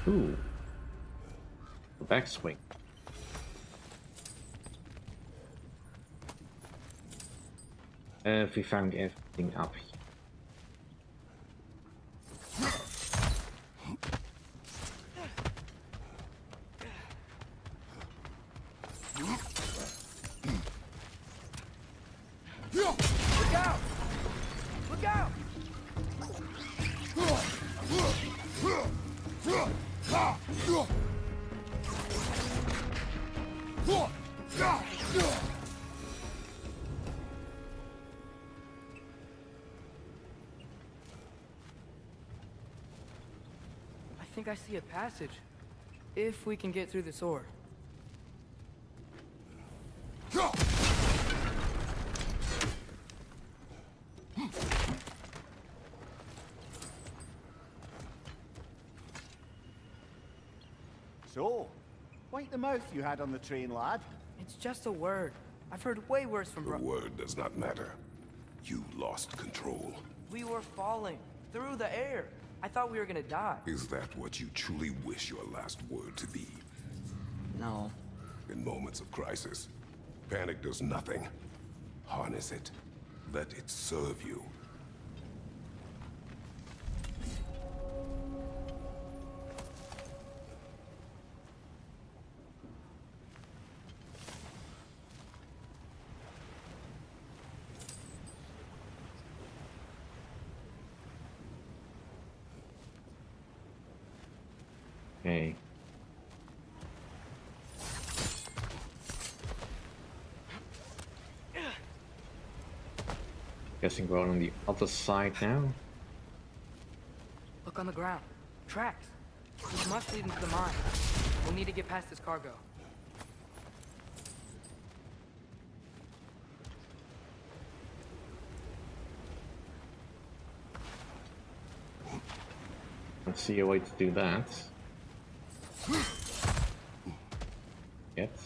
Ooh. Backswing. If we found everything up here. Look out! Look out! I think I see a passage. If we can get through this door. So, wipe the mouth you had on the train, lad. It's just a word. I've heard way worse from The word does not matter. You lost control. We were falling through the air. I thought we were gonna die. Is that what you truly wish your last word to be? No. In moments of crisis, panic does nothing. Harness it. Let it serve you. Okay. Guessing we're on the other side now. Look on the ground. Tracks. These must lead into the mine. We'll need to get past this cargo. Let's see a way to do that. Yet.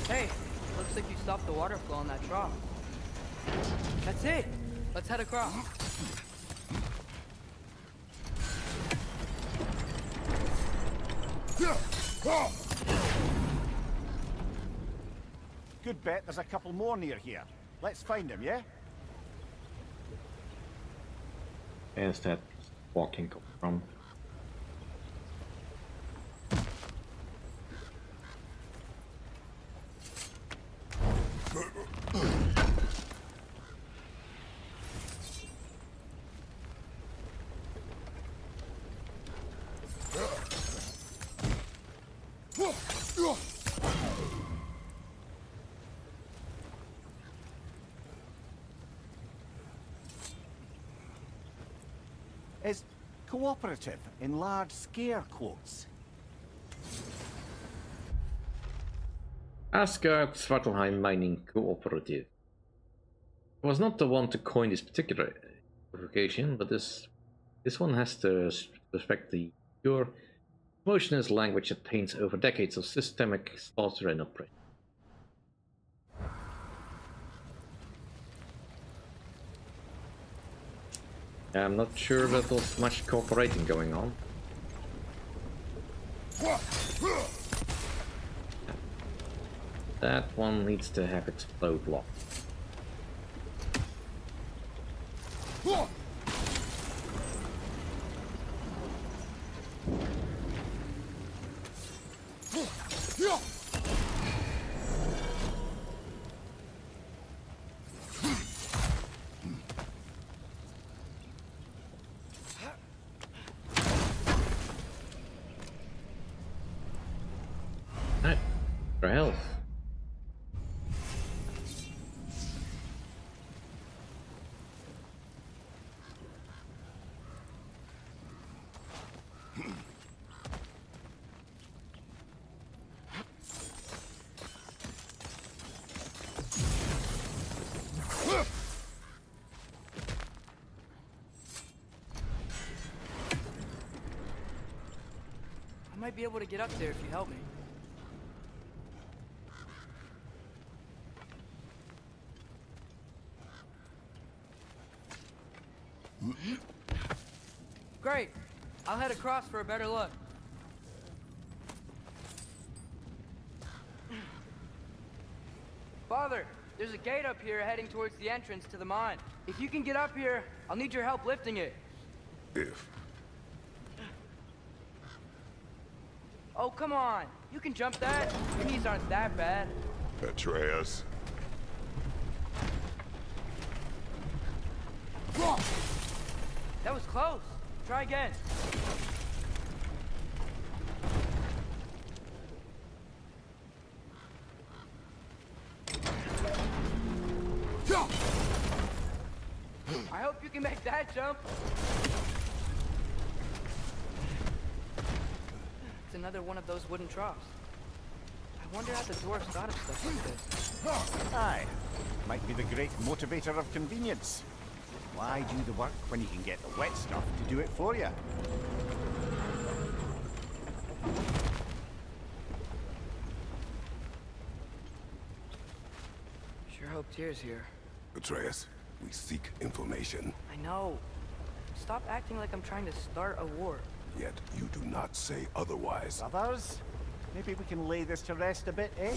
Hey, looks like you stopped the water flow on that trough. That's it. Let's head across. Good bet there's a couple more near here. Let's find them, yeah? Where's that walking come from? Is cooperative in large scare quotes. Asgard Svartalheim Mining Cooperative. I was not the one to coin this particular evocation, but this one has to respect the pure, emotionless language that paints over decades of systemic slaughter and oppression. I'm not sure that there's much cooperating going on. That one needs to have explode lock. Right, for health. I might be able to get up there if you help me. Great. I'll head across for a better look. Father, there's a gate up here heading towards the entrance to the mine. If you can get up here, I'll need your help lifting it. If. Oh, come on. You can jump that. Your knees aren't that bad. Atreus. That was close. Try again. I hope you can make that jump. It's another one of those wooden troughs. I wonder how the dwarves thought of stuff like this. Aye. Might be the great motivator of convenience. Why do the work when you can get the wet stuff to do it for you? Sure hope Tyr's here. Atreus, we seek information. I know. Stop acting like I'm trying to start a war. Yet you do not say otherwise. Others? Maybe we can lay this to rest a bit, eh?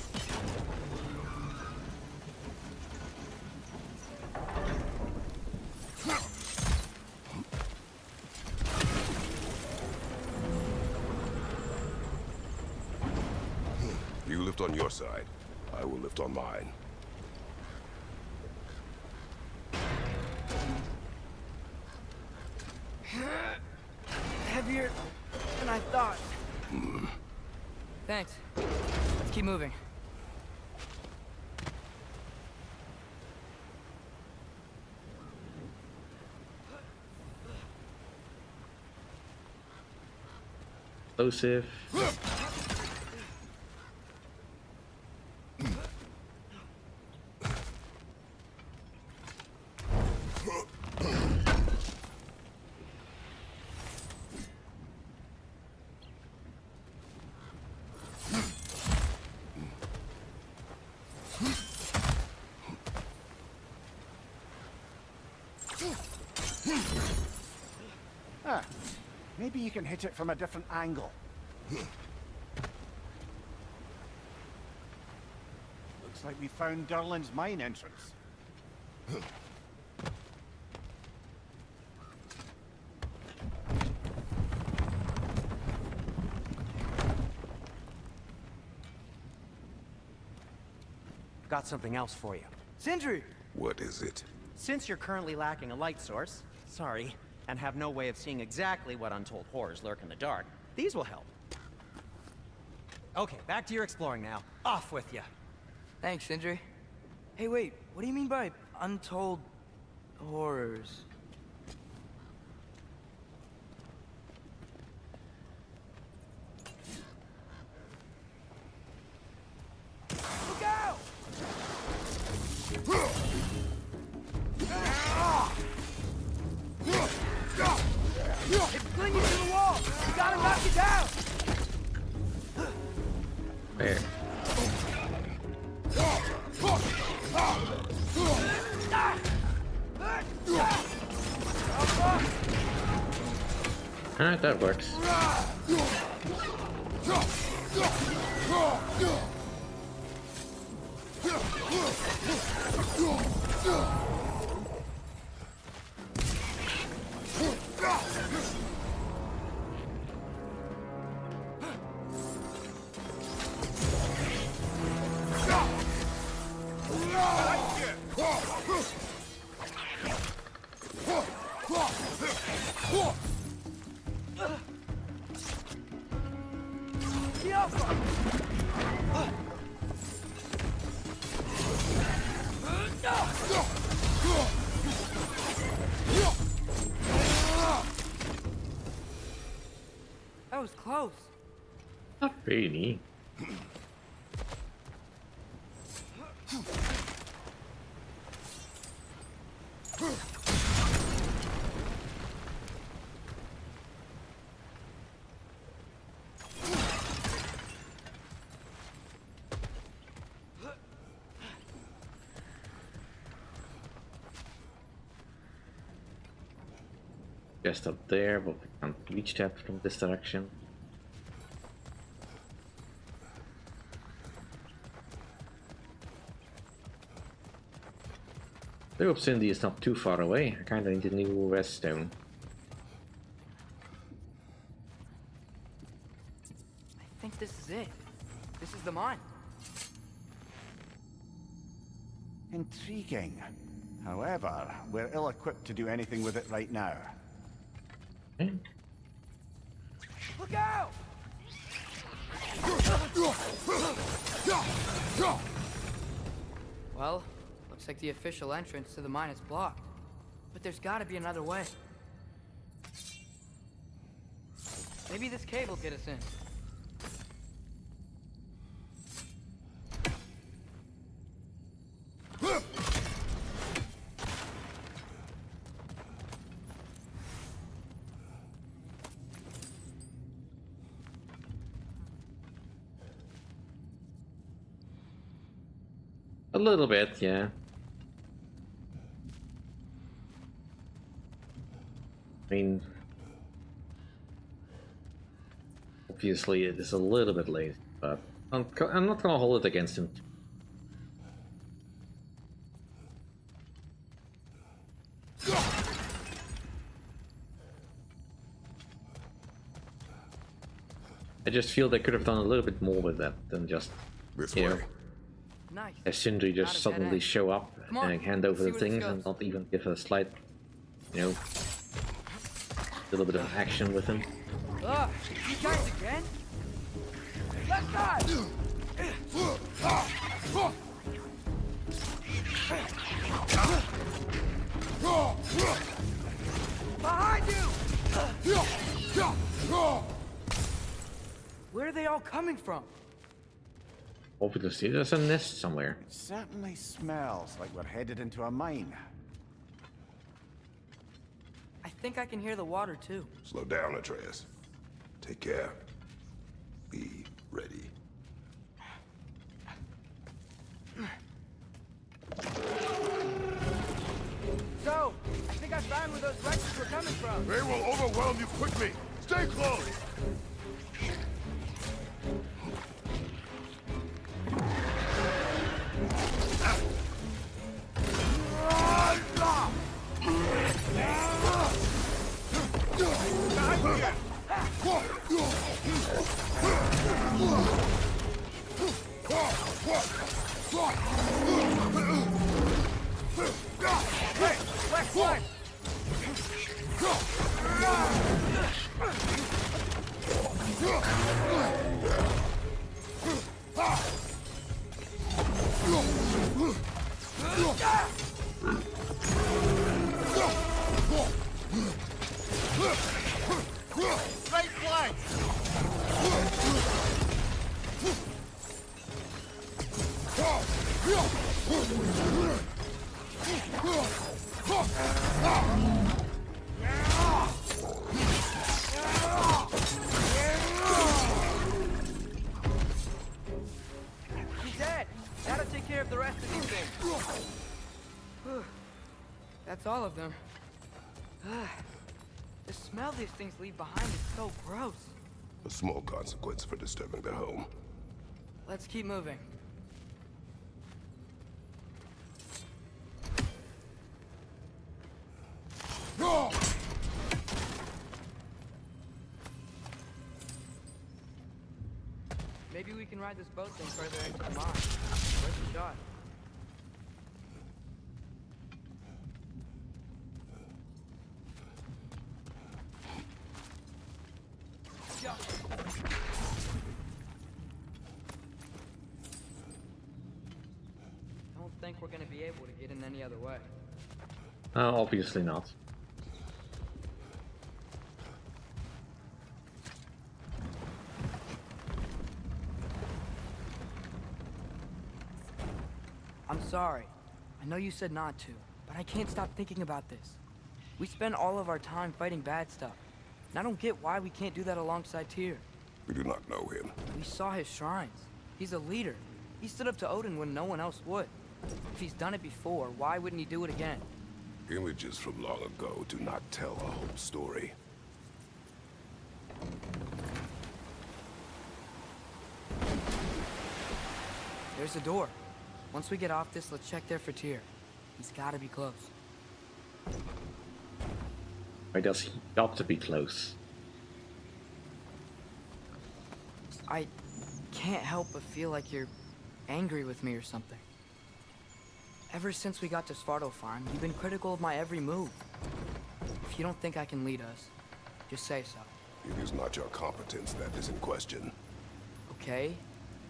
You lift on your side. I will lift on mine. Thanks. Let's keep moving. Explosive. Ah, maybe you can hit it from a different angle. Looks like we found Durlin's mine entrance. Got something else for you. Sindri! What is it? Since you're currently lacking a light source, sorry, and have no way of seeing exactly what untold horrors lurk in the dark, these will help. Okay, back to your exploring now. Off with you. Thanks, Sindri. Hey, wait, what do you mean by untold horrors? Look out! It's clinging to the wall! You gotta knock it down! There. Alright, that works. That was close. Not really. Just up there, but we can't reach that from this direction. I hope Cindy is not too far away. I kinda need a new rest stone. I think this is it. This is the mine. Intriguing. However, we're ill-equipped to do anything with it right now. Okay. Look out! Well, looks like the official entrance to the mine is blocked. But there's gotta be another way. Maybe this cave will get us in. A little bit, yeah. I mean, obviously it is a little bit late, but I'm not gonna hold it against him. I just feel they could have done a little bit more with that than just, This you know, way. Nice. as Sindri just Not a dead suddenly end. show up Come on, and hand over see the where this things goes. and not even give a slight, you know, little bit of action with him. Ugh, you guys again? Left side! Behind you! Where are they all coming from? Obviously, there's a nest somewhere. It certainly smells like we're headed into a mine. I think I can hear the water too. Slow down, Atreus. Take care. Be ready. So, I think I found where those wrecks were coming from. They will overwhelm you quickly. Stay close. Left side! Right flank! He's dead! That'll take care of the rest of these things. That's all of them. The smell these things leave behind is so gross. A small consequence for disturbing their home. Let's keep moving. Maybe we can ride this boat thing further into the mine. Worth a shot. Don't think we're gonna be able to get in any other way. Obviously not. I'm sorry. I know you said not to, but I can't stop thinking about this. We spend all of our time fighting bad stuff, and I don't get why we can't do that alongside Tyr. We do not know him. We saw his shrines. He's a leader. He stood up to Odin when no one else would. If he's done it before, why wouldn't he do it again? Images from long ago do not tell a whole story. There's a door. Once we get off this, let's check there for Tyr. He's gotta be close. Why does he got to be close? I can't help but feel like you're angry with me or something. Ever since we got to Svartalfheim, you've been critical of my every move. If you don't think I can lead us, just say so. It is not your competence that is in question. Okay?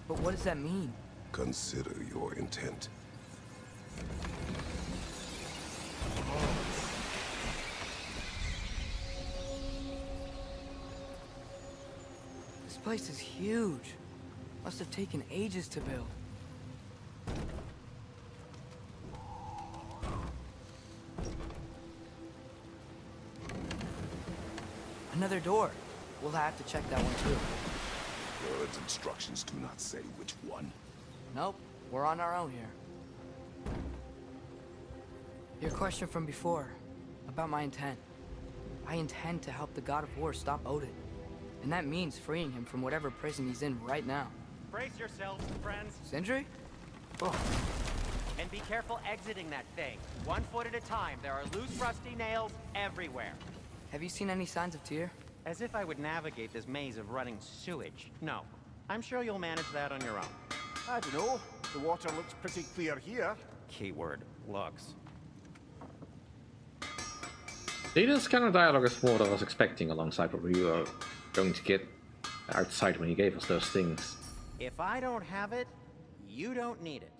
But what does that mean? Consider your intent. This place is huge. Must have taken ages to build. Another door. We'll have to check that one too. Word's instructions do not say which one. Nope, we're on our own here. Your question from before, about my intent. I intend to help the god of war stop Odin. And that means freeing him from whatever prison he's in right now. Brace yourselves, friends, Sindri? and be careful exiting that thing. 1 foot at a time. There are loose, rusty nails everywhere. Have you seen any signs of Tyr? As if I would navigate this maze of running sewage. No. I'm sure you'll manage that on your own. I don't know. The water looks pretty clear here. Keyword, looks. See, this kind of dialogue is what I was expecting alongside what we were going to get outside when he gave us those things. If I don't have it, you don't need it.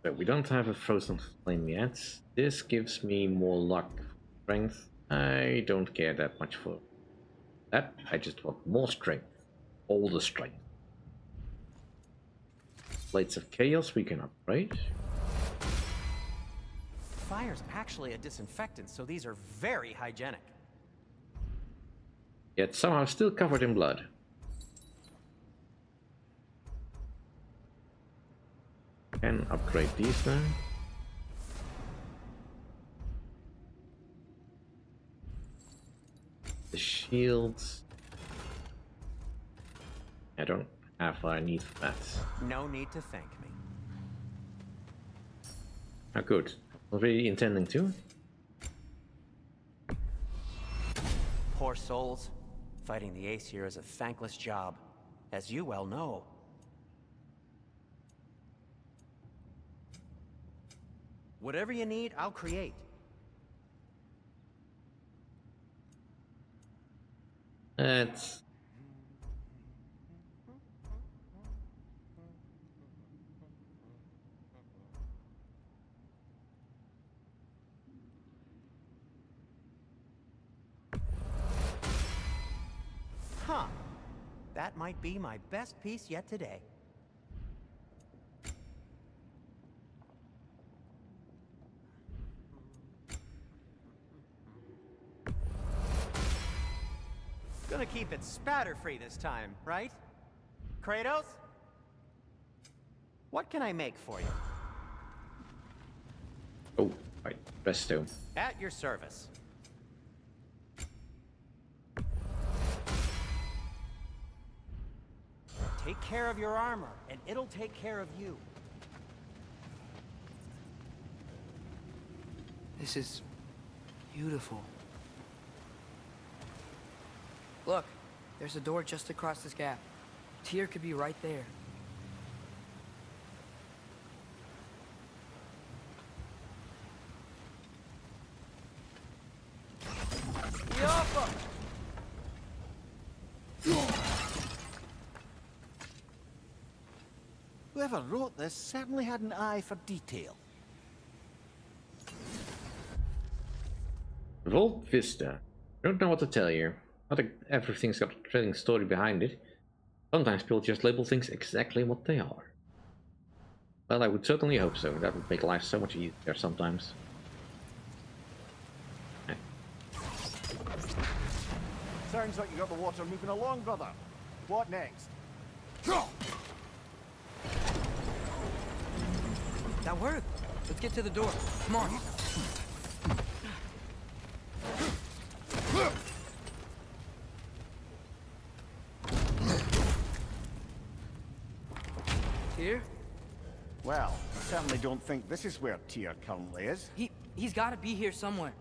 So we don't have a frozen flame yet. This gives me more luck, strength. I don't care that much for that. I just want more strength. All the strength. Blades of Chaos we can upgrade. Fire's actually a disinfectant, so these are very hygienic. Yet somehow still covered in blood. Can upgrade these now. The shields. I don't have what I need for that. No need to thank me. Oh, good. I was really intending to. Poor souls. Fighting the Aesir is a thankless job, as you well know. Whatever you need, I'll create. It's Huh. That might be my best piece yet today. Gonna keep it spatter-free this time, right? Kratos? What can I make for you? oh, right, presto. At your service. Take care of your armor, and it'll take care of you. This is beautiful. Look, there's a door just across this gap. Tyr could be right there. Yappa! Whoever wrote this certainly had an eye for detail. Vault Vista. Don't know what to tell you. Not everything's got a thrilling story behind it. Sometimes people just label things exactly what they are. Well, I would certainly hope so. That would make life so much easier sometimes. Sounds like you got the water moving along, brother. What next? That worked. Let's get to the door. Come on. Tyr? Well, I certainly don't think this is where Tyr currently is. He's got to be here somewhere.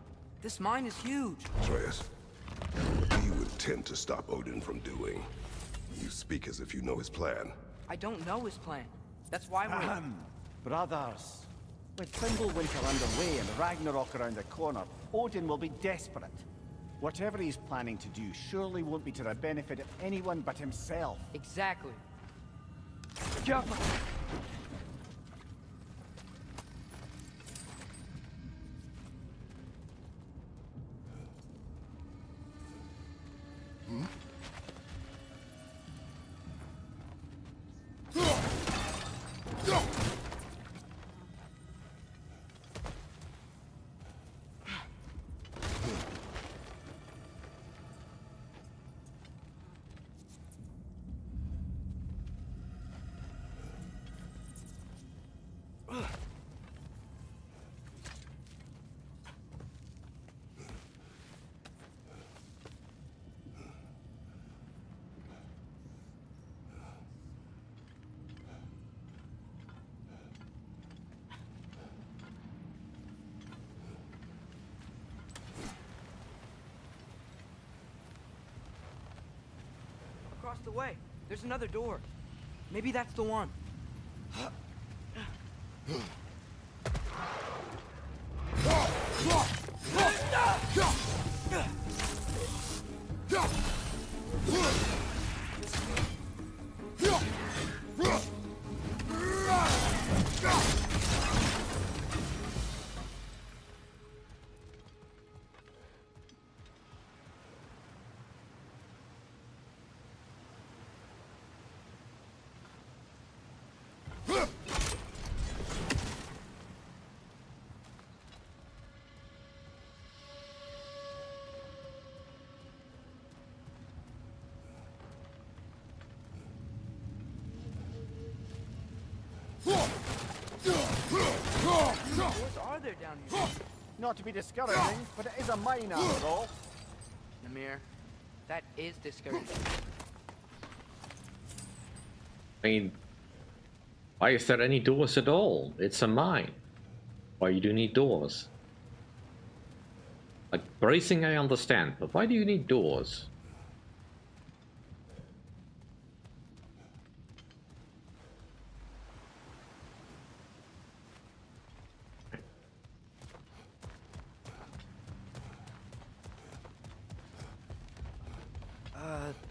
This mine is huge. Atreus, what do you intend to stop Odin from doing? You speak as if you know his plan. I don't know his plan. That's why we're... Brothers, with Fimbulwinter underway and Ragnarok around the corner, Odin will be desperate. Whatever he's planning to do surely won't be to the benefit of anyone but himself. Exactly. Yappa! Across the way, there's another door. Maybe that's the one. What are there down here? Not to be discouraging, but it is a mine after all. Namir, that is discouraging. I mean, why is there any doors at all? It's a mine. Why you do need doors? Like, bracing I understand, but why do you need doors?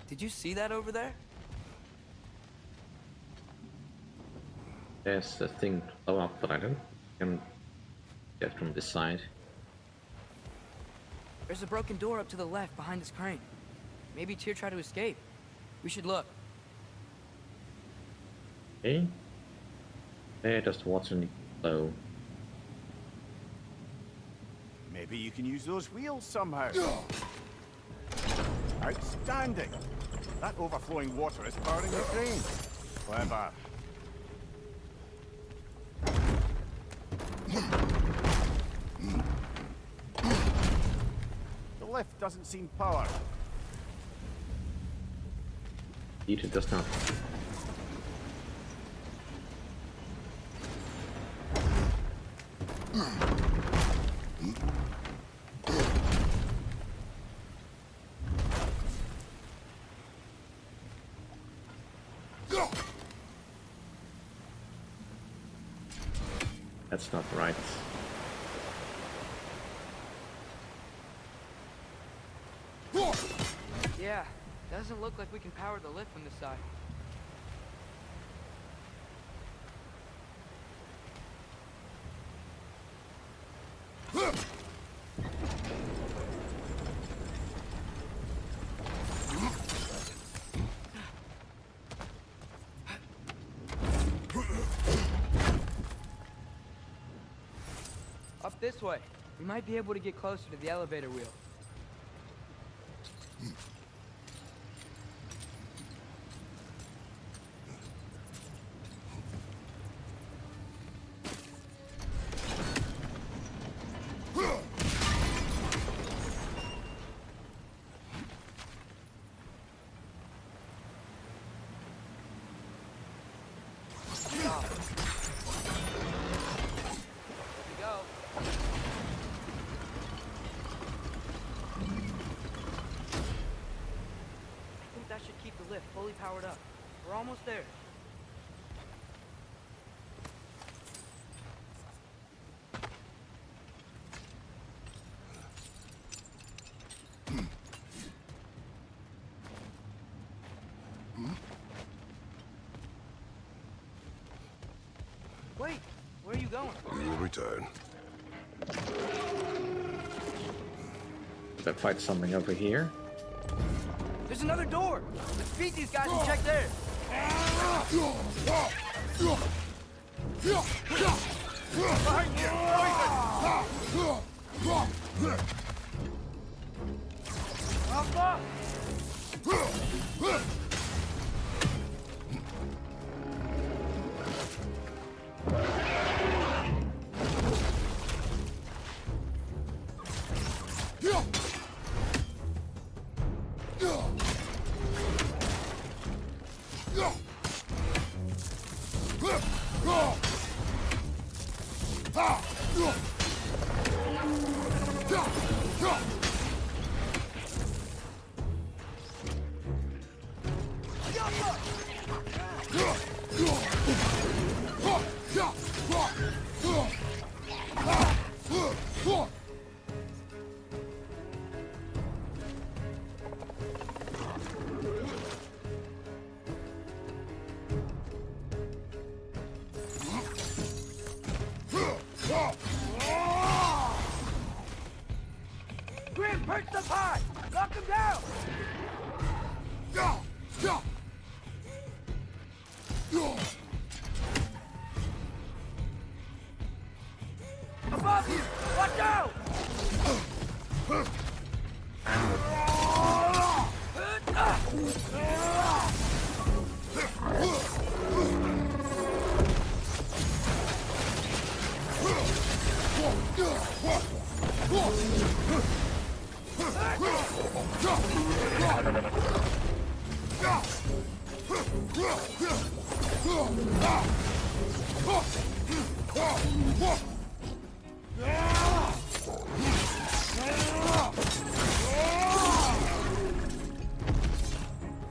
Did you see that over there? There's the thing to blow up, but I don't can get from this side. There's a broken door up to the left behind this crane. Maybe Tyr tried to escape. We should look. Okay. There, just water needs to flow. Maybe you can use those wheels somehow. Outstanding! That overflowing water is powering the crane. Clever. The lift doesn't seem powered. It does not. That's not right. Yeah, doesn't look like we can power the lift from this side. Up this way. We might be able to get closer to the elevator wheel. Fully powered up. We're almost there. Wait, where are you going? We will return. Did I fight something over here? There's another door! Let's beat these guys and check there! Behind you! Alpha! Grim, perch the pod! Knock him down! Above you! Watch out!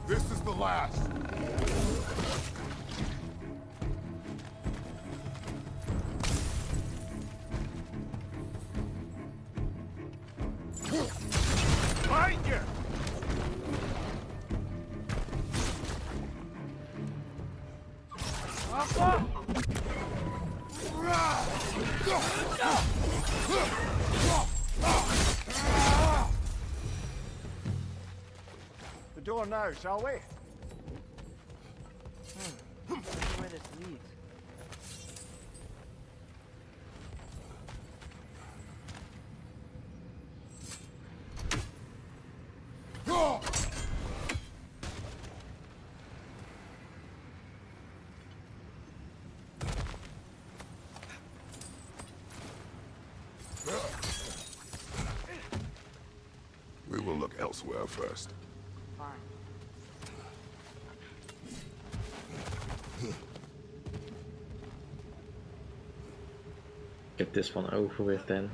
This is the last. Find you! The door now, shall we? Wonder where this leads. We will look elsewhere first. Fine. Get this one over with then.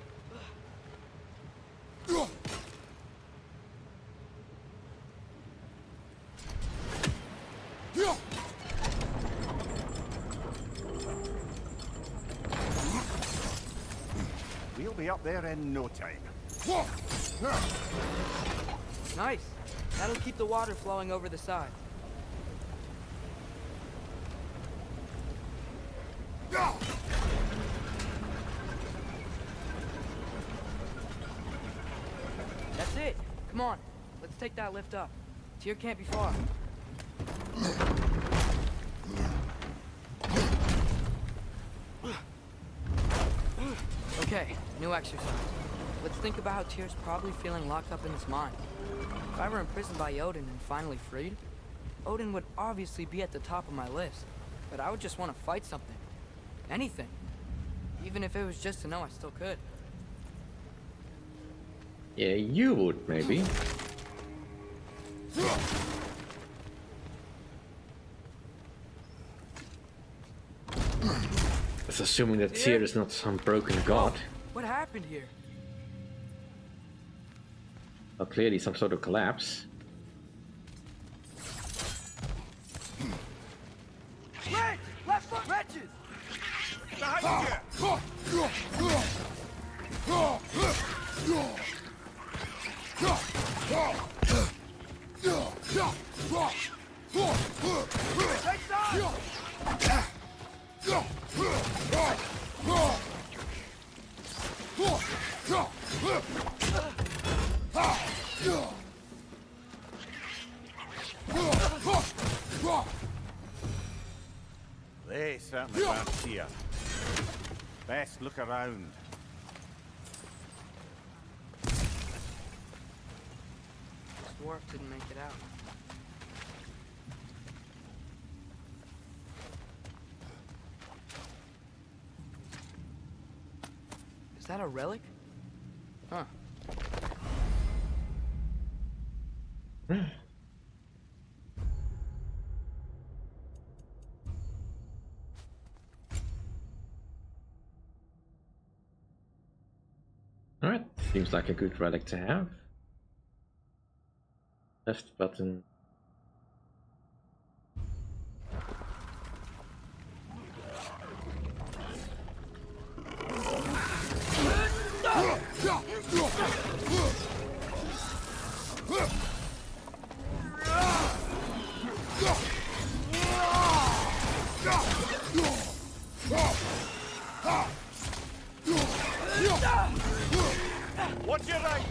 We'll be up there in no time. Nice. That'll keep the water flowing over the side. That's it. Come on. Let's take that lift up. Tyr can't be far. Okay, new exercise. Let's think about how Tyr's probably feeling locked up in his mind. If I were imprisoned by Odin and finally freed, Odin would obviously be at the top of my list. But I would just want to fight something. Anything. Even if it was just to know I still could. Yeah, you would, maybe. That's assuming that Tyr is not some broken god. What happened here? Well, clearly some sort of collapse. Wrench! Left foot wrenches! Right side! They certainly weren't here. Best look around. This dwarf didn't make it out. Is that a relic? Huh. Alright, seems like a good relic to have. Left button. What's your right?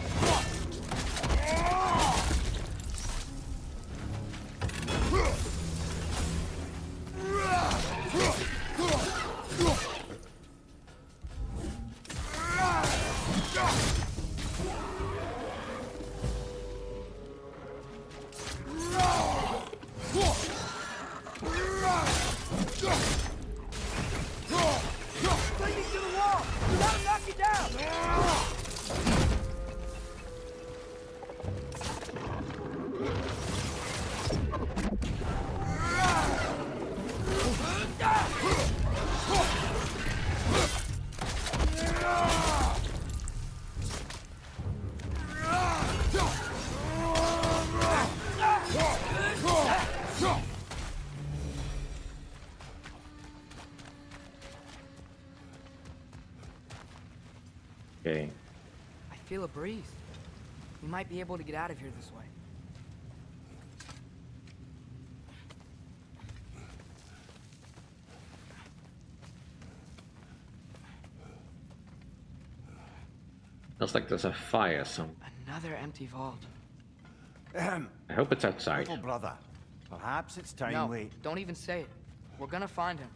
Clinging to the wall! Let him knock you down! Okay. I feel a breeze. We might be able to get out of here this way. Looks like there's a fire some. Another empty vault. I hope it's outside. Little brother, perhaps it's time No, we... don't even say it. We're gonna find him.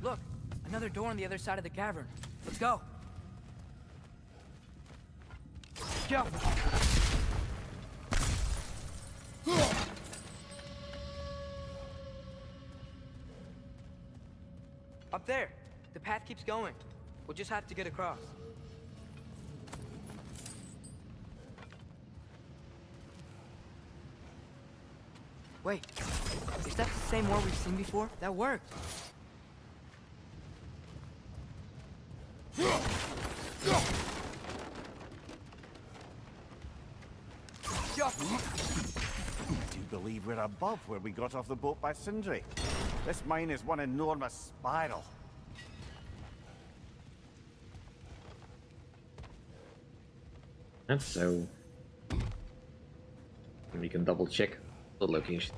Look, another door on the other side of the cavern. Let's go. Go. Up there. The path keeps going. We'll just have to get across. Wait, is that the same one we've seen before? That worked. I do believe we're above where we got off the boat by Sindri. This mine is one enormous spiral. And so we can double check the location.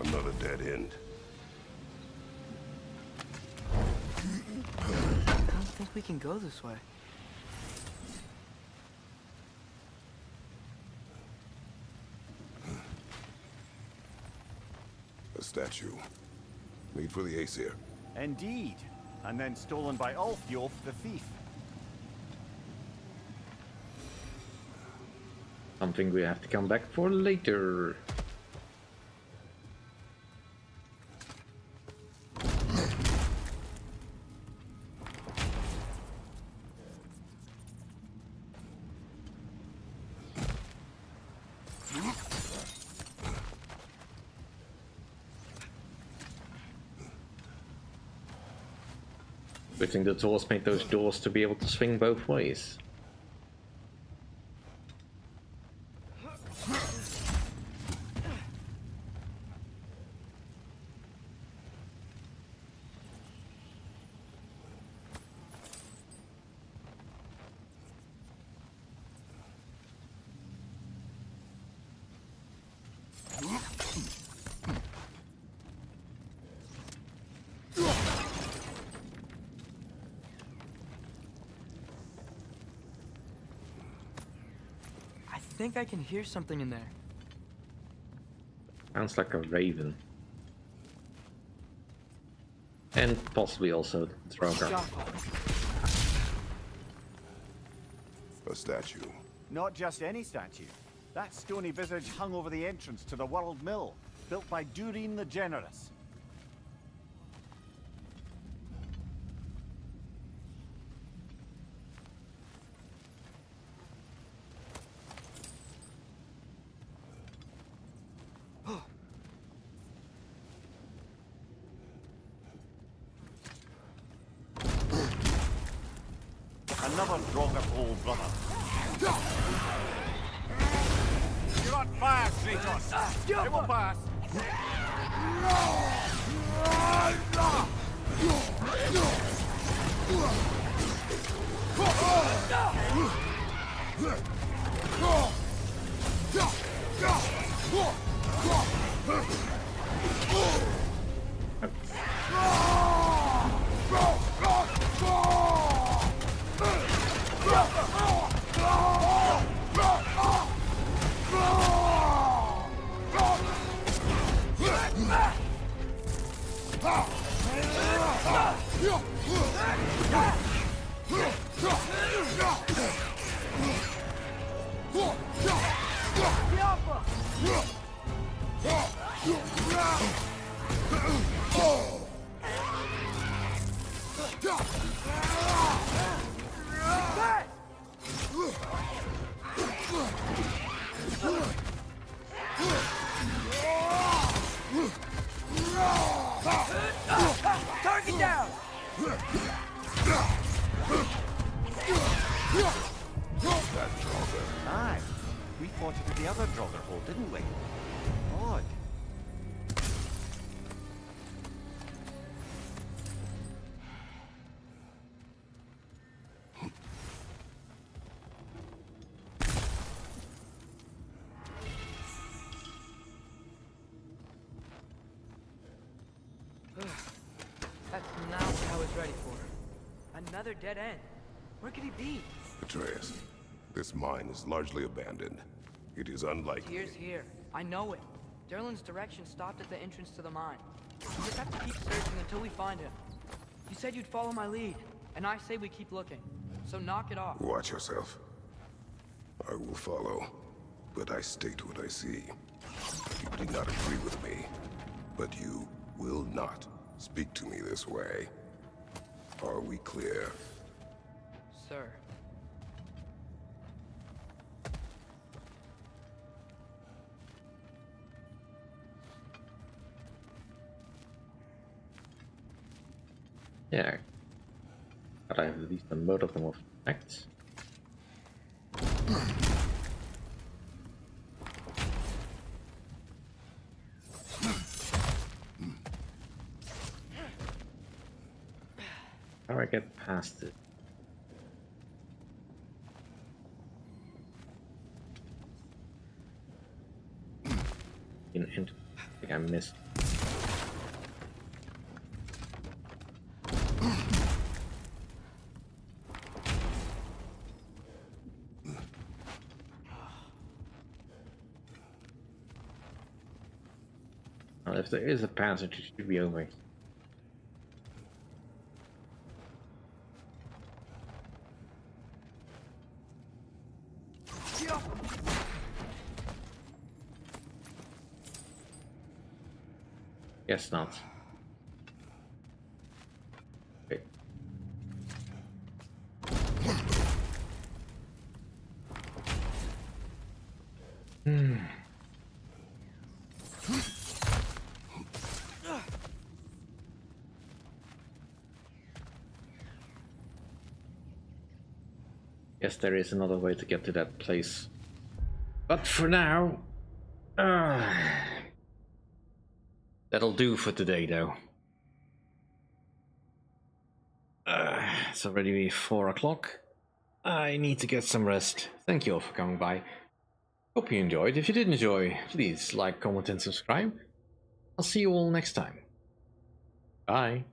Another dead end. I don't think we can go this way. A statue. Made for the Aesir. Indeed. And then stolen by Ulfjolf the thief. Something we have to come back for later. Good thing the tools made those doors to be able to swing both ways. I think I can hear something in there. Sounds like a raven. And possibly also Draugr. A statue. Not just any statue. That stony visage hung over the entrance to the World Mill, built by Durin the Generous. Another Draugr old brother. You're on fire, Kratos! It will pass! That Draugr. Aye. We fought it at the other Draugr hole, didn't we? Odd. That's not what I was ready for. Another dead end. Where could he be? Atreus, this mine is largely abandoned. It is unlikely. Tyr's here. I know it. Derlin's direction stopped at the entrance to the mine. We just have to keep searching until we find him. You said you'd follow my lead, and I say we keep looking. So knock it off. Watch yourself. I will follow, but I state what I see. You do not agree with me, but you will not speak to me this way. Are we clear? Sir. Yeah. But I have at least a modicum of facts. How do I get past it? I think I missed. Well, if there is a passage, it should be over. Guess not. Okay. Yes, there is another way to get to that place. But for now, that'll do for today, though. It's already 4 o'clock. I need to get some rest. Thank you all for coming by. Hope you enjoyed. If you did enjoy, please like, comment, and subscribe. I'll see you all next time. Bye.